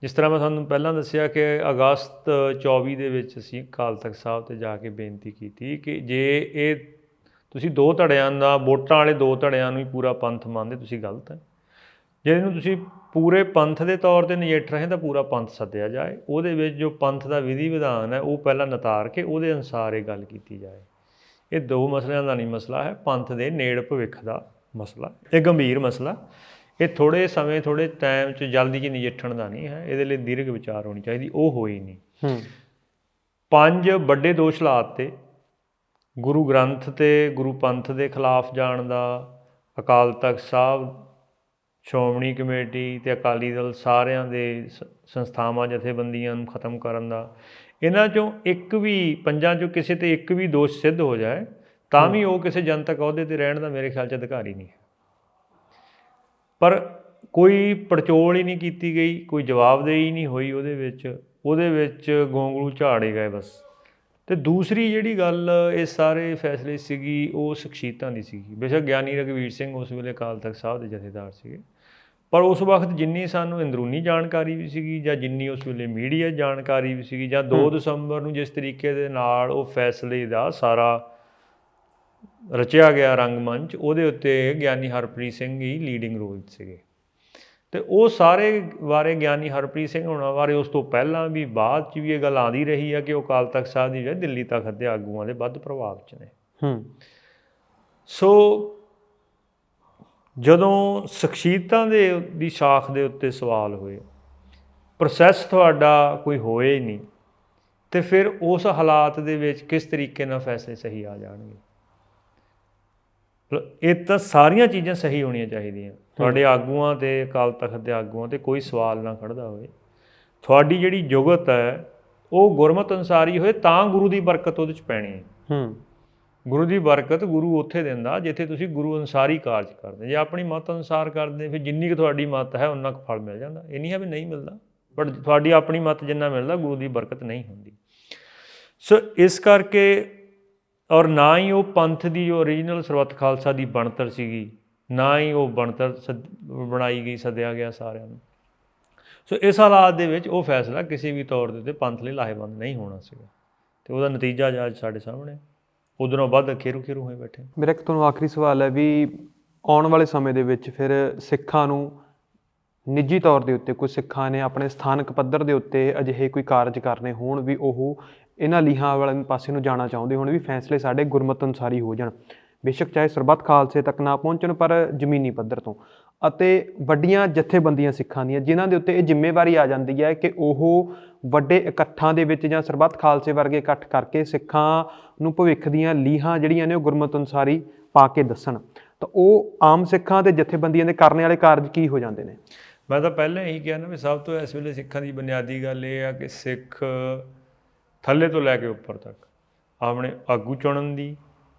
ਜਿਸ ਤਰ੍ਹਾਂ ਮੈਂ ਤੁਹਾਨੂੰ ਪਹਿਲਾਂ ਦੱਸਿਆ ਕਿ ਅਗਸਤ 24 ਦੇ ਵਿੱਚ ਅਸੀਂ ਅਕਾਲ ਤਖ਼ਤ ਸਾਹਿਬ 'ਤੇ ਜਾ ਕੇ ਬੇਨਤੀ ਕੀਤੀ ਕਿ ਜੇ ਇਹ ਤੁਸੀਂ 2 ਧੜਿਆਂ ਦਾ, ਵੋਟਾਂ ਵਾਲੇ 2 ਧੜਿਆਂ ਨੂੰ ਹੀ ਪੂਰਾ ਪੰਥ ਮੰਨਦੇ, ਤੁਸੀਂ ਗਲਤ ਹੈ। ਜੇ ਇਹਨੂੰ ਤੁਸੀਂ ਪੂਰੇ ਪੰਥ ਦੇ ਤੌਰ 'ਤੇ ਨਜਿੱਠ ਰਹੇ ਤਾਂ ਪੂਰਾ ਪੰਥ ਸੱਦਿਆ ਜਾਏ, ਉਹਦੇ ਵਿੱਚ ਜੋ ਪੰਥ ਦਾ ਵਿਧੀ ਵਿਧਾਨ ਹੈ ਉਹ ਪਹਿਲਾਂ ਨਿਤਾਰ ਕੇ ਉਹਦੇ ਅਨੁਸਾਰ ਇਹ ਗੱਲ ਕੀਤੀ ਜਾਏ। ਇਹ 2 ਮਸਲਿਆਂ ਦਾ ਨਹੀਂ ਮਸਲਾ ਹੈ, ਪੰਥ ਦੇ ਨੇੜ ਭਵਿੱਖ ਦਾ ਮਸਲਾ। ਇਹ ਗੰਭੀਰ ਮਸਲਾ, ਇਹ ਥੋੜ੍ਹੇ ਸਮੇਂ, ਥੋੜ੍ਹੇ ਟਾਈਮ 'ਚ ਜਲਦੀ 'ਚ ਨਜਿੱਠਣ ਦਾ ਨਹੀਂ ਹੈ, ਇਹਦੇ ਲਈ ਦੀਰਘ ਵਿਚਾਰ ਹੋਣੀ ਚਾਹੀਦੀ, ਉਹ ਹੋਈ ਨਹੀਂ। 5 ਵੱਡੇ ਦੋਸ਼ ਲਾਤੇ। ਗੁਰੂ ਗ੍ਰੰਥ ਤੇ ਗੁਰੂ ਪੰਥ ਦੇ ਖਿਲਾਫ ਜਾਣ ਦਾ, ਅਕਾਲ ਤਖਤ ਸਾਹਿਬ, ਸ਼੍ਰੋਮਣੀ ਕਮੇਟੀ ਤੇ ਅਕਾਲੀ ਦਲ ਸਾਰਿਆਂ ਦੇ ਸੰਸਥਾਵਾਂ ਜਥੇਬੰਦੀਆਂ ਨੂੰ ਖਤਮ ਕਰਨ ਦਾ। ਇਹਨਾਂ 'ਚੋਂ ਇੱਕ ਵੀ 5 'ਚੋਂ ਕਿਸੇ 'ਤੇ ਇੱਕ ਵੀ ਦੋਸ਼ ਸਿੱਧ ਹੋ ਜਾਏ ਤਾਂ ਵੀ ਉਹ ਕਿਸੇ ਜਨਤਕ ਅਹੁਦੇ 'ਤੇ ਰਹਿਣ ਦਾ ਮੇਰੇ ਖਿਆਲ 'ਚ ਅਧਿਕਾਰੀ ਨਹੀਂ ਹੈ। ਪਰ ਕੋਈ ਪੜਚੋਲ ਹੀ ਨਹੀਂ ਕੀਤੀ ਗਈ, ਕੋਈ ਜਵਾਬਦੇਹੀ ਨਹੀਂ ਹੋਈ ਉਹਦੇ ਵਿੱਚ ਗੋਂਗਲੂ ਝਾੜੇ ਗਏ ਬਸ। ਅਤੇ ਦੂਸਰੀ ਜਿਹੜੀ ਗੱਲ ਇਹ ਸਾਰੇ ਫੈਸਲੇ ਸੀਗੀ ਉਹ ਸ਼ਖਸੀਅਤਾਂ ਦੀ ਸੀਗੀ। ਬੇਸ਼ੱਕ ਗਿਆਨੀ ਰਘਵੀਰ ਸਿੰਘ ਉਸ ਵੇਲੇ ਅਕਾਲ ਤਖਤ ਸਾਹਿਬ ਦੇ ਜਥੇਦਾਰ ਸੀਗੇ, ਪਰ ਉਸ ਵਕਤ ਜਿੰਨੀ ਸਾਨੂੰ ਅੰਦਰੂਨੀ ਜਾਣਕਾਰੀ ਵੀ ਸੀਗੀ ਜਾਂ ਜਿੰਨੀ ਉਸ ਵੇਲੇ ਮੀਡੀਆ ਜਾਣਕਾਰੀ ਵੀ ਸੀਗੀ, ਜਾਂ 2 ਦਸੰਬਰ ਨੂੰ ਜਿਸ ਤਰੀਕੇ ਦੇ ਨਾਲ ਉਹ ਫੈਸਲੇ ਦਾ ਸਾਰਾ ਰਚਿਆ ਗਿਆ ਰੰਗਮੰਚ, ਉਹਦੇ ਉੱਤੇ ਗਿਆਨੀ ਹਰਪ੍ਰੀਤ ਸਿੰਘ ਹੀ ਲੀਡਿੰਗ ਰੋਲ ਸੀਗੇ। ਅਤੇ ਉਹ ਸਾਰੇ ਬਾਰੇ ਗਿਆਨੀ ਹਰਪ੍ਰੀਤ ਸਿੰਘ ਹੋਣਾ ਬਾਰੇ ਉਸ ਤੋਂ ਪਹਿਲਾਂ ਵੀ ਬਾਅਦ 'ਚ ਵੀ ਇਹ ਗੱਲ ਆਉਂਦੀ ਰਹੀ ਹੈ ਕਿ ਉਹ ਅਕਾਲ ਤਖਤ ਸਾਹਿਬ ਦੀ ਬਜਾਏ ਦਿੱਲੀ ਤਖਤ ਦੇ ਆਗੂਆਂ ਦੇ ਵੱਧ ਪ੍ਰਭਾਵ 'ਚ ਨੇ। ਸੋ ਜਦੋਂ ਸ਼ਖਸੀਅਤਾਂ ਦੀ ਸਾਖ ਦੇ ਉੱਤੇ ਸਵਾਲ ਹੋਏ, ਪ੍ਰੋਸੈਸ ਤੁਹਾਡਾ ਕੋਈ ਹੋਏ ਹੀ ਨਹੀਂ, ਅਤੇ ਫਿਰ ਉਸ ਹਾਲਾਤ ਦੇ ਵਿੱਚ ਕਿਸ ਤਰੀਕੇ ਨਾਲ ਫੈਸਲੇ ਸਹੀ ਆ ਜਾਣਗੇ। ਇਹ ਤਾਂ ਸਾਰੀਆਂ ਚੀਜ਼ਾਂ ਸਹੀ ਹੋਣੀਆਂ ਚਾਹੀਦੀਆਂ। ਤੁਹਾਡੇ ਆਗੂਆਂ 'ਤੇ, ਅਕਾਲ ਤਖਤ ਦੇ ਆਗੂਆਂ 'ਤੇ ਕੋਈ ਸਵਾਲ ਨਾ ਖੜ੍ਹਦਾ ਹੋਵੇ। ਤੁਹਾਡੀ ਜਿਹੜੀ ਜੁਗਤ ਹੈ ਉਹ ਗੁਰਮਤਿ ਅਨੁਸਾਰੀ ਹੋਏ ਤਾਂ ਗੁਰੂ ਦੀ ਬਰਕਤ ਉਹਦੇ 'ਚ ਪੈਣੀ ਹੈ। ਗੁਰੂ ਦੀ ਬਰਕਤ ਗੁਰੂ ਉੱਥੇ ਦਿੰਦਾ ਜਿੱਥੇ ਤੁਸੀਂ ਗੁਰੂ ਅਨੁਸਾਰੀ ਕਾਰਜ ਕਰਦੇ। ਜੇ ਆਪਣੀ ਮੱਤ ਅਨੁਸਾਰ ਕਰਦੇ ਫਿਰ ਜਿੰਨੀ ਕੁ ਤੁਹਾਡੀ ਮੱਤ ਹੈ ਉਨਾ ਕੁ ਫਲ ਮਿਲ ਜਾਂਦਾ। ਇਹ ਨਹੀਂ ਹੈ ਵੀ ਨਹੀਂ ਮਿਲਦਾ, ਬਟ ਤੁਹਾਡੀ ਆਪਣੀ ਮੱਤ ਜਿੰਨਾ ਮਿਲਦਾ ਗੁਰੂ ਦੀ ਬਰਕਤ ਨਹੀਂ ਹੁੰਦੀ। ਸੋ ਇਸ ਕਰਕੇ, ਔਰ ਨਾ ਹੀ ਉਹ ਪੰਥ ਦੀ ਜੋ ਓਰੀਜਨਲ ਸਰਬੱਤ ਖਾਲਸਾ ਦੀ ਬਣਤਰ ਸੀਗੀ, ਨਾ ਹੀ ਉਹ ਬਣਤਰ ਬਣਾਈ ਗਈ, ਸੱਦਿਆ ਗਿਆ ਸਾਰਿਆਂ ਨੂੰ। ਸੋ ਇਸ ਹਾਲਾਤ ਦੇ ਵਿੱਚ ਉਹ ਫੈਸਲਾ ਕਿਸੇ ਵੀ ਤੌਰ ਦੇ ਉੱਤੇ ਪੰਥ ਲਈ ਲਾਹੇਵੰਦ ਨਹੀਂ ਹੋਣਾ ਸੀਗਾ, ਅਤੇ ਉਹਦਾ ਨਤੀਜਾ ਅੱਜ ਸਾਡੇ ਸਾਹਮਣੇ। ਉਧਰੋਂ ਵੱਧ ਖੇਰੂ ਹੋਏ ਬੈਠੇ।
ਮੇਰਾ ਇੱਕ ਤੁਹਾਨੂੰ ਆਖਰੀ ਸਵਾਲ ਹੈ ਵੀ ਆਉਣ ਵਾਲੇ ਸਮੇਂ ਦੇ ਵਿੱਚ ਫਿਰ ਸਿੱਖਾਂ ਨੂੰ ਨਿੱਜੀ ਤੌਰ ਦੇ ਉੱਤੇ, ਕੁਝ ਸਿੱਖਾਂ ਨੇ ਆਪਣੇ ਸਥਾਨਕ ਪੱਧਰ ਦੇ ਉੱਤੇ ਅਜਿਹੇ ਕੋਈ ਕਾਰਜ ਕਰਨੇ ਹੋਣ ਵੀ ਉਹ ਇਹਨਾਂ ਲੀਹਾਂ ਵਾਲੇ ਪਾਸੇ ਨੂੰ ਜਾਣਾ ਚਾਹੁੰਦੇ ਹੋਣ, ਵੀ ਫੈਸਲੇ ਸਾਡੇ ਗੁਰਮਤਿ ਅਨੁਸਾਰੀ ਹੋ ਜਾਣ, ਬੇਸ਼ੱਕ ਚਾਹੇ ਸਰਬੱਤ ਖਾਲਸੇ ਤੱਕ ਨਾ ਪਹੁੰਚਣ ਪਰ ਜ਼ਮੀਨੀ ਪੱਧਰ ਤੋਂ, ਅਤੇ ਵੱਡੀਆਂ ਜਥੇਬੰਦੀਆਂ ਸਿੱਖਾਂ ਦੀਆਂ ਜਿਨ੍ਹਾਂ ਦੇ ਉੱਤੇ ਇਹ ਜ਼ਿੰਮੇਵਾਰੀ ਆ ਜਾਂਦੀ ਹੈ ਕਿ ਉਹ ਵੱਡੇ ਇਕੱਠਾਂ ਦੇ ਵਿੱਚ ਜਾਂ ਸਰਬੱਤ ਖਾਲਸੇ ਵਰਗੇ ਇਕੱਠ ਕਰਕੇ ਸਿੱਖਾਂ ਨੂੰ ਭਵਿੱਖ ਦੀਆਂ ਲੀਹਾਂ ਜਿਹੜੀਆਂ ਨੇ ਉਹ ਗੁਰਮਤਿ ਅਨੁਸਾਰੀ ਪਾ ਕੇ ਦੱਸਣ, ਤਾਂ ਉਹ ਆਮ ਸਿੱਖਾਂ ਦੇ ਜਥੇਬੰਦੀਆਂ ਦੇ ਕਰਨ ਵਾਲੇ ਕਾਰਜ ਕੀ ਹੋ ਜਾਂਦੇ ਨੇ?
ਮੈਂ ਤਾਂ ਪਹਿਲਾਂ ਇਹੀ ਕਿਹਾ ਨਾ ਵੀ ਸਭ ਤੋਂ ਇਸ ਵੇਲੇ ਸਿੱਖਾਂ ਦੀ ਬੁਨਿਆਦੀ ਗੱਲ ਇਹ ਆ ਕਿ ਸਿੱਖ ਥੱਲੇ ਤੋਂ ਲੈ ਕੇ ਉੱਪਰ ਤੱਕ ਆਪਣੇ ਆਗੂ ਚੁਣਨ ਦੀ,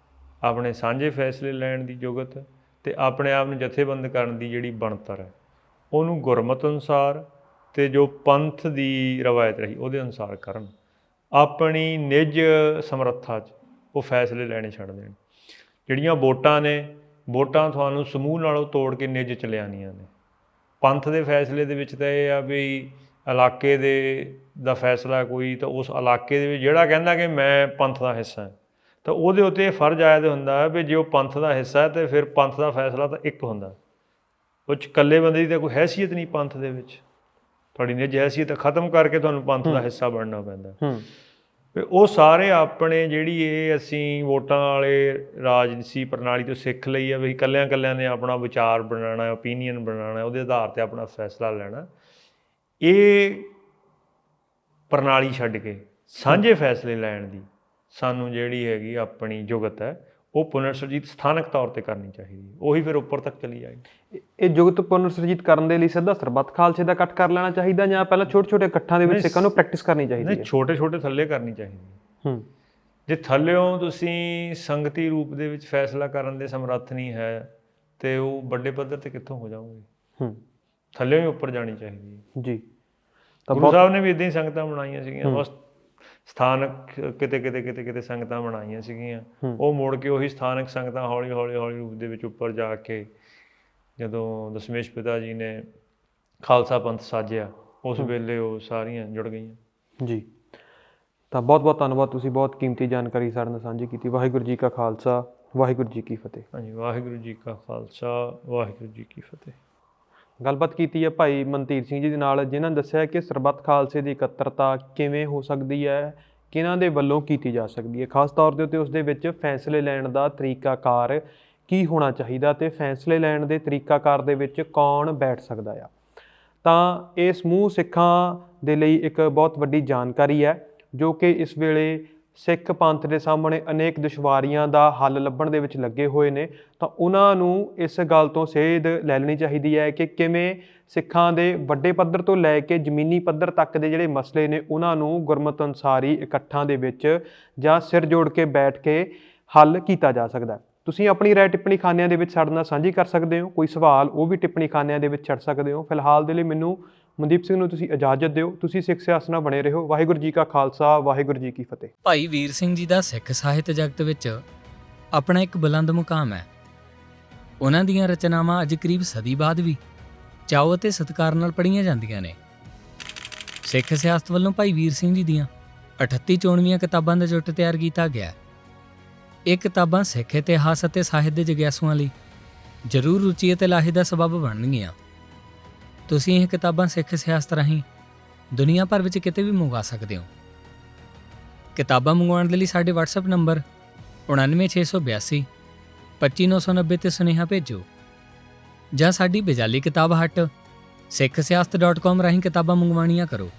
ਆਪਣੇ ਸਾਂਝੇ ਫੈਸਲੇ ਲੈਣ ਦੀ ਜੁਗਤ, ਅਤੇ ਆਪਣੇ ਆਪ ਨੂੰ ਜਥੇਬੰਦ ਕਰਨ ਦੀ ਜਿਹੜੀ ਬਣਤਰ ਹੈ ਉਹਨੂੰ ਗੁਰਮਤਿ ਅਨੁਸਾਰ ਅਤੇ ਜੋ ਪੰਥ ਦੀ ਰਵਾਇਤ ਰਹੀ ਉਹਦੇ ਅਨੁਸਾਰ ਕਰਨ। ਆਪਣੀ ਨਿੱਜ ਸਮਰੱਥਾ 'ਚ ਉਹ ਫੈਸਲੇ ਲੈਣੇ ਛੱਡ ਦੇਣ। ਜਿਹੜੀਆਂ ਵੋਟਾਂ ਨੇ, ਵੋਟਾਂ ਤੁਹਾਨੂੰ ਸਮੂਹ ਨਾਲੋਂ ਤੋੜ ਕੇ ਨਿੱਜ 'ਚ ਲਿਆਉਣੀਆਂ ਨੇ। ਪੰਥ ਦੇ ਫੈਸਲੇ ਦੇ ਵਿੱਚ ਤਾਂ ਇਹ ਆ ਵੀ ਇਲਾਕੇ ਦਾ ਫੈਸਲਾ ਕੋਈ, ਤਾਂ ਉਸ ਇਲਾਕੇ ਦੇ ਵਿੱਚ ਜਿਹੜਾ ਕਹਿੰਦਾ ਕਿ ਮੈਂ ਪੰਥ ਦਾ ਹਿੱਸਾ, ਤਾਂ ਉਹਦੇ ਉੱਤੇ ਇਹ ਫਰਜ਼ ਆਇਦ ਹੁੰਦਾ ਹੈ ਵੀ ਜੇ ਉਹ ਪੰਥ ਦਾ ਹਿੱਸਾ ਹੈ ਤਾਂ ਫਿਰ ਪੰਥ ਦਾ ਫੈਸਲਾ ਤਾਂ ਇੱਕ ਹੁੰਦਾ। ਉਹ 'ਚ ਇਕੱਲੇ ਬੰਦੇ ਦੀ ਤਾਂ ਕੋਈ ਹੈਸੀਅਤ ਨਹੀਂ ਪੰਥ ਦੇ ਵਿੱਚ। ਤੁਹਾਡੀ ਨਿੱਜ ਹੈਸੀਅਤ ਖ਼ਤਮ ਕਰਕੇ ਤੁਹਾਨੂੰ ਪੰਥ ਦਾ ਹਿੱਸਾ ਬਣਨਾ ਪੈਂਦਾ। ਵੀ ਉਹ ਸਾਰੇ ਆਪਣੇ ਜਿਹੜੀ ਇਹ ਅਸੀਂ ਵੋਟਾਂ ਵਾਲੇ ਰਾਜਨੀਤੀ ਪ੍ਰਣਾਲੀ ਤੋਂ ਸਿੱਖ ਲਈ ਆ ਵੀ ਇਕੱਲਿਆਂ ਨੇ ਆਪਣਾ ਵਿਚਾਰ ਬਣਾਉਣਾ, ਓਪੀਨੀਅਨ ਬਣਾਉਣਾ, ਉਹਦੇ ਆਧਾਰ 'ਤੇ ਆਪਣਾ ਫੈਸਲਾ ਲੈਣਾ। ਇਹ ਪ੍ਰਣਾਲੀ ਛੱਡ ਕੇ ਸਾਂਝੇ ਫੈਸਲੇ ਲੈਣ ਦੀ ਸਾਨੂੰ ਜਿਹੜੀ ਹੈਗੀ ਆਪਣੀ ਜੁਗਤ ਹੈ ਉਹ ਪੁਨਰ ਸੁਰਜੀਤ ਸਥਾਨਕ ਤੌਰ 'ਤੇ ਕਰਨੀ ਚਾਹੀਦੀ ਹੈ। ਉਹੀ ਫਿਰ ਉੱਪਰ ਤੱਕ ਚਲੀ ਜਾਏਗੀ। ਇਹ
ਜੁਗਤ ਪੁਨਰ ਸੁਰਜੀਤ ਕਰਨ ਦੇ ਲਈ ਸਿੱਧਾ ਸਰਬੱਤ ਖਾਲਸੇ ਦਾ ਇਕੱਠ ਕਰ ਲੈਣਾ ਚਾਹੀਦਾ ਜਾਂ ਪਹਿਲਾਂ ਛੋਟੇ ਇਕੱਠਾਂ ਦੇ ਵਿੱਚ ਸਿੱਖਾਂ ਨੂੰ ਪ੍ਰੈਕਟਿਸ ਕਰਨੀ ਚਾਹੀਦੀ ਹੈ?
ਨਹੀਂ, ਛੋਟੇ ਥੱਲੇ ਕਰਨੀ ਚਾਹੀਦੀ ਹੈ। ਜੇ ਥੱਲਿਓਂ ਤੁਸੀਂ ਸੰਗਤੀ ਰੂਪ ਦੇ ਵਿੱਚ ਫੈਸਲਾ ਕਰਨ ਦੇ ਸਮਰੱਥ ਨਹੀਂ ਹੈ ਅਤੇ ਉਹ ਵੱਡੇ ਪੱਧਰ 'ਤੇ ਕਿੱਥੋਂ ਹੋ ਜਾਓਗੇ? ਥੱਲਿਓਂ ਹੀ ਉੱਪਰ ਜਾਣੀ ਚਾਹੀਦੀ ਹੈ ਜੀ। ਗੁਰੂ ਸਾਹਿਬ ਨੇ ਵੀ ਇੱਦਾਂ ਹੀ ਸੰਗਤਾਂ ਬਣਾਈਆਂ ਸੀਗੀਆਂ, ਬਸ ਸਥਾਨਕ ਕਿਤੇ ਸੰਗਤਾਂ ਬਣਾਈਆਂ ਸੀਗੀਆਂ। ਉਹ ਮੁੜ ਕੇ ਉਹੀ ਸਥਾਨਕ ਸੰਗਤਾਂ ਹੌਲੀ ਰੂਪ ਦੇ ਵਿੱਚ ਉੱਪਰ ਜਾ ਕੇ ਜਦੋਂ ਦਸ਼ਮੇਸ਼ ਪਿਤਾ ਜੀ ਨੇ ਖਾਲਸਾ ਪੰਥ ਸਾਜਿਆ ਉਸ ਵੇਲੇ ਉਹ ਸਾਰੀਆਂ ਜੁੜ ਗਈਆਂ ਜੀ। ਤਾਂ ਬਹੁਤ ਬਹੁਤ ਧੰਨਵਾਦ, ਤੁਸੀਂ ਬਹੁਤ ਕੀਮਤੀ ਜਾਣਕਾਰੀ ਸਾਡੇ ਨਾਲ ਸਾਂਝੀ ਕੀਤੀ। ਵਾਹਿਗੁਰੂ ਜੀ ਕਾ ਖਾਲਸਾ, ਵਾਹਿਗੁਰੂ ਜੀ ਕੀ ਫਤਿਹ। ਹਾਂਜੀ, ਵਾਹਿਗੁਰੂ ਜੀ ਕਾ ਖਾਲਸਾ, ਵਾਹਿਗੁਰੂ ਜੀ ਕੀ ਫਤਿਹ। ਗੱਲਬਾਤ ਕੀਤੀ ਹੈ ਭਾਈ ਮਨਧੀਰ ਸਿੰਘ ਜੀ ਦੇ ਨਾਲ, ਜਿਨ੍ਹਾਂ ਨੇ ਦੱਸਿਆ ਕਿ ਸਰਬੱਤ ਖਾਲਸੇ ਦੀ ਇਕੱਤਰਤਾ ਕਿਵੇਂ ਹੋ ਸਕਦੀ ਹੈ, ਕਿਹਨਾਂ ਦੇ ਵੱਲੋਂ ਕੀਤੀ ਜਾ ਸਕਦੀ ਹੈ, ਖਾਸ ਤੌਰ ਦੇ ਉੱਤੇ ਉਸ ਦੇ ਵਿੱਚ ਫੈਸਲੇ ਲੈਣ ਦਾ ਤਰੀਕਾਕਾਰ ਕੀ ਹੋਣਾ ਚਾਹੀਦਾ ਅਤੇ ਫੈਸਲੇ ਲੈਣ ਦੇ ਤਰੀਕਾਕਾਰ ਦੇ ਵਿੱਚ ਕੌਣ ਬੈਠ ਸਕਦਾ ਆ। ਤਾਂ ਇਹ ਸਮੂਹ ਸਿੱਖਾਂ ਦੇ ਲਈ ਇੱਕ ਬਹੁਤ ਵੱਡੀ ਜਾਣਕਾਰੀ ਹੈ
ਜੋ ਕਿ ਇਸ ਵੇਲੇ ਸਿੱਖ ਪੰਥ ਦੇ ਸਾਹਮਣੇ ਅਨੇਕ ਦੁਸ਼ਵਾਰੀਆਂ ਦਾ ਹੱਲ ਲੱਭਣ ਦੇ ਵਿੱਚ ਲੱਗੇ ਹੋਏ ਨੇ, ਤਾਂ ਉਹਨਾਂ ਨੂੰ ਇਸ ਗੱਲ ਤੋਂ ਸੇਧ ਲੈ ਲੈਣੀ ਚਾਹੀਦੀ ਹੈ ਕਿ ਕਿਵੇਂ ਸਿੱਖਾਂ ਦੇ ਵੱਡੇ ਪੱਧਰ ਤੋਂ ਲੈ ਕੇ ਜ਼ਮੀਨੀ ਪੱਧਰ ਤੱਕ ਦੇ ਜਿਹੜੇ ਮਸਲੇ ਨੇ ਉਹਨਾਂ ਨੂੰ ਗੁਰਮਤ ਅਨੁਸਾਰੀ ਇਕੱਠਾਂ ਦੇ ਵਿੱਚ ਜਾਂ ਸਿਰ ਜੋੜ ਕੇ ਬੈਠ ਕੇ ਹੱਲ ਕੀਤਾ ਜਾ ਸਕਦਾ। ਤੁਸੀਂ ਆਪਣੀ ਰਾਏ ਟਿੱਪਣੀ ਖਾਨਿਆਂ ਦੇ ਵਿੱਚ ਸਾਡੇ ਨਾਲ ਸਾਂਝੀ ਕਰ ਸਕਦੇ ਹੋ। ਕੋਈ ਸਵਾਲ ਉਹ ਵੀ ਟਿੱਪਣੀ ਖਾਨਿਆਂ ਦੇ ਵਿੱਚ ਛੱਡ ਸਕਦੇ ਹੋ। ਫਿਲਹਾਲ ਦੇ ਲਈ ਮੈਨੂੰ ਮਨਦੀਪ ਸਿੰਘ ਨੂੰ ਤੁਸੀਂ ਇਜਾਜ਼ਤ ਦਿਓ। ਤੁਸੀਂ ਸਿੱਖ ਸਿਆਸਤ ਨਾਲ ਬਣੇ ਰਹੋ। ਵਾਹਿਗੁਰੂ ਜੀ ਕਾ ਖਾਲਸਾ, ਵਾਹਿਗੁਰੂ ਜੀ ਕੀ ਫਤਿਹ।
ਭਾਈ ਵੀਰ ਸਿੰਘ ਜੀ ਦਾ ਸਿੱਖ ਸਾਹਿਤ ਜਗਤ ਵਿੱਚ ਆਪਣਾ ਇੱਕ ਬੁਲੰਦ ਮੁਕਾਮ ਹੈ। ਉਹਨਾਂ ਦੀਆਂ ਰਚਨਾਵਾਂ ਅੱਜ ਕਰੀਬ ਸਦੀ ਬਾਅਦ ਵੀ ਚਾਅ ਅਤੇ ਸਤਿਕਾਰ ਨਾਲ ਪੜ੍ਹੀਆਂ ਜਾਂਦੀਆਂ ਨੇ। ਸਿੱਖ ਸਿਆਸਤ ਵੱਲੋਂ ਭਾਈ ਵੀਰ ਸਿੰਘ ਜੀ ਦੀਆਂ 38 ਚੋਣਵੀਆਂ ਕਿਤਾਬਾਂ ਦਾ ਜੁੱਟ ਤਿਆਰ ਕੀਤਾ ਗਿਆ। ਇਹ ਕਿਤਾਬਾਂ ਸਿੱਖ ਇਤਿਹਾਸ ਅਤੇ ਸਾਹਿਤ ਦੇ ਜਗਿਆਸੂਆਂ ਲਈ ਜ਼ਰੂਰ ਰੁਚੀ ਅਤੇ ਲਾਹੇ ਦਾ ਸਬੱਬ ਬਣਨਗੀਆਂ। ਤੁਸੀਂ ਇਹ ਕਿਤਾਬਾਂ ਸਿੱਖ ਸਿਆਸਤ ਰਾਹੀਂ ਦੁਨੀਆ ਭਰ ਵਿੱਚ ਕਿਤੇ ਵੀ ਮੰਗਵਾ ਸਕਦੇ ਹੋ। ਕਿਤਾਬਾਂ ਮੰਗਵਾਉਣ ਦੇ ਲਈ ਸਾਡੇ WhatsApp ਨੰਬਰ 99682 25990 ਤੇ ਸੁਨੇਹਾ ਭੇਜੋ ਜਾਂ ਸਾਡੀ ਬਿਜਾਲੀ ਕਿਤਾਬ ਹੱਟ sikhsiast.com ਰਾਹੀਂ ਕਿਤਾਬਾਂ ਮੰਗਵਾਉਣੀਆਂ ਕਰੋ।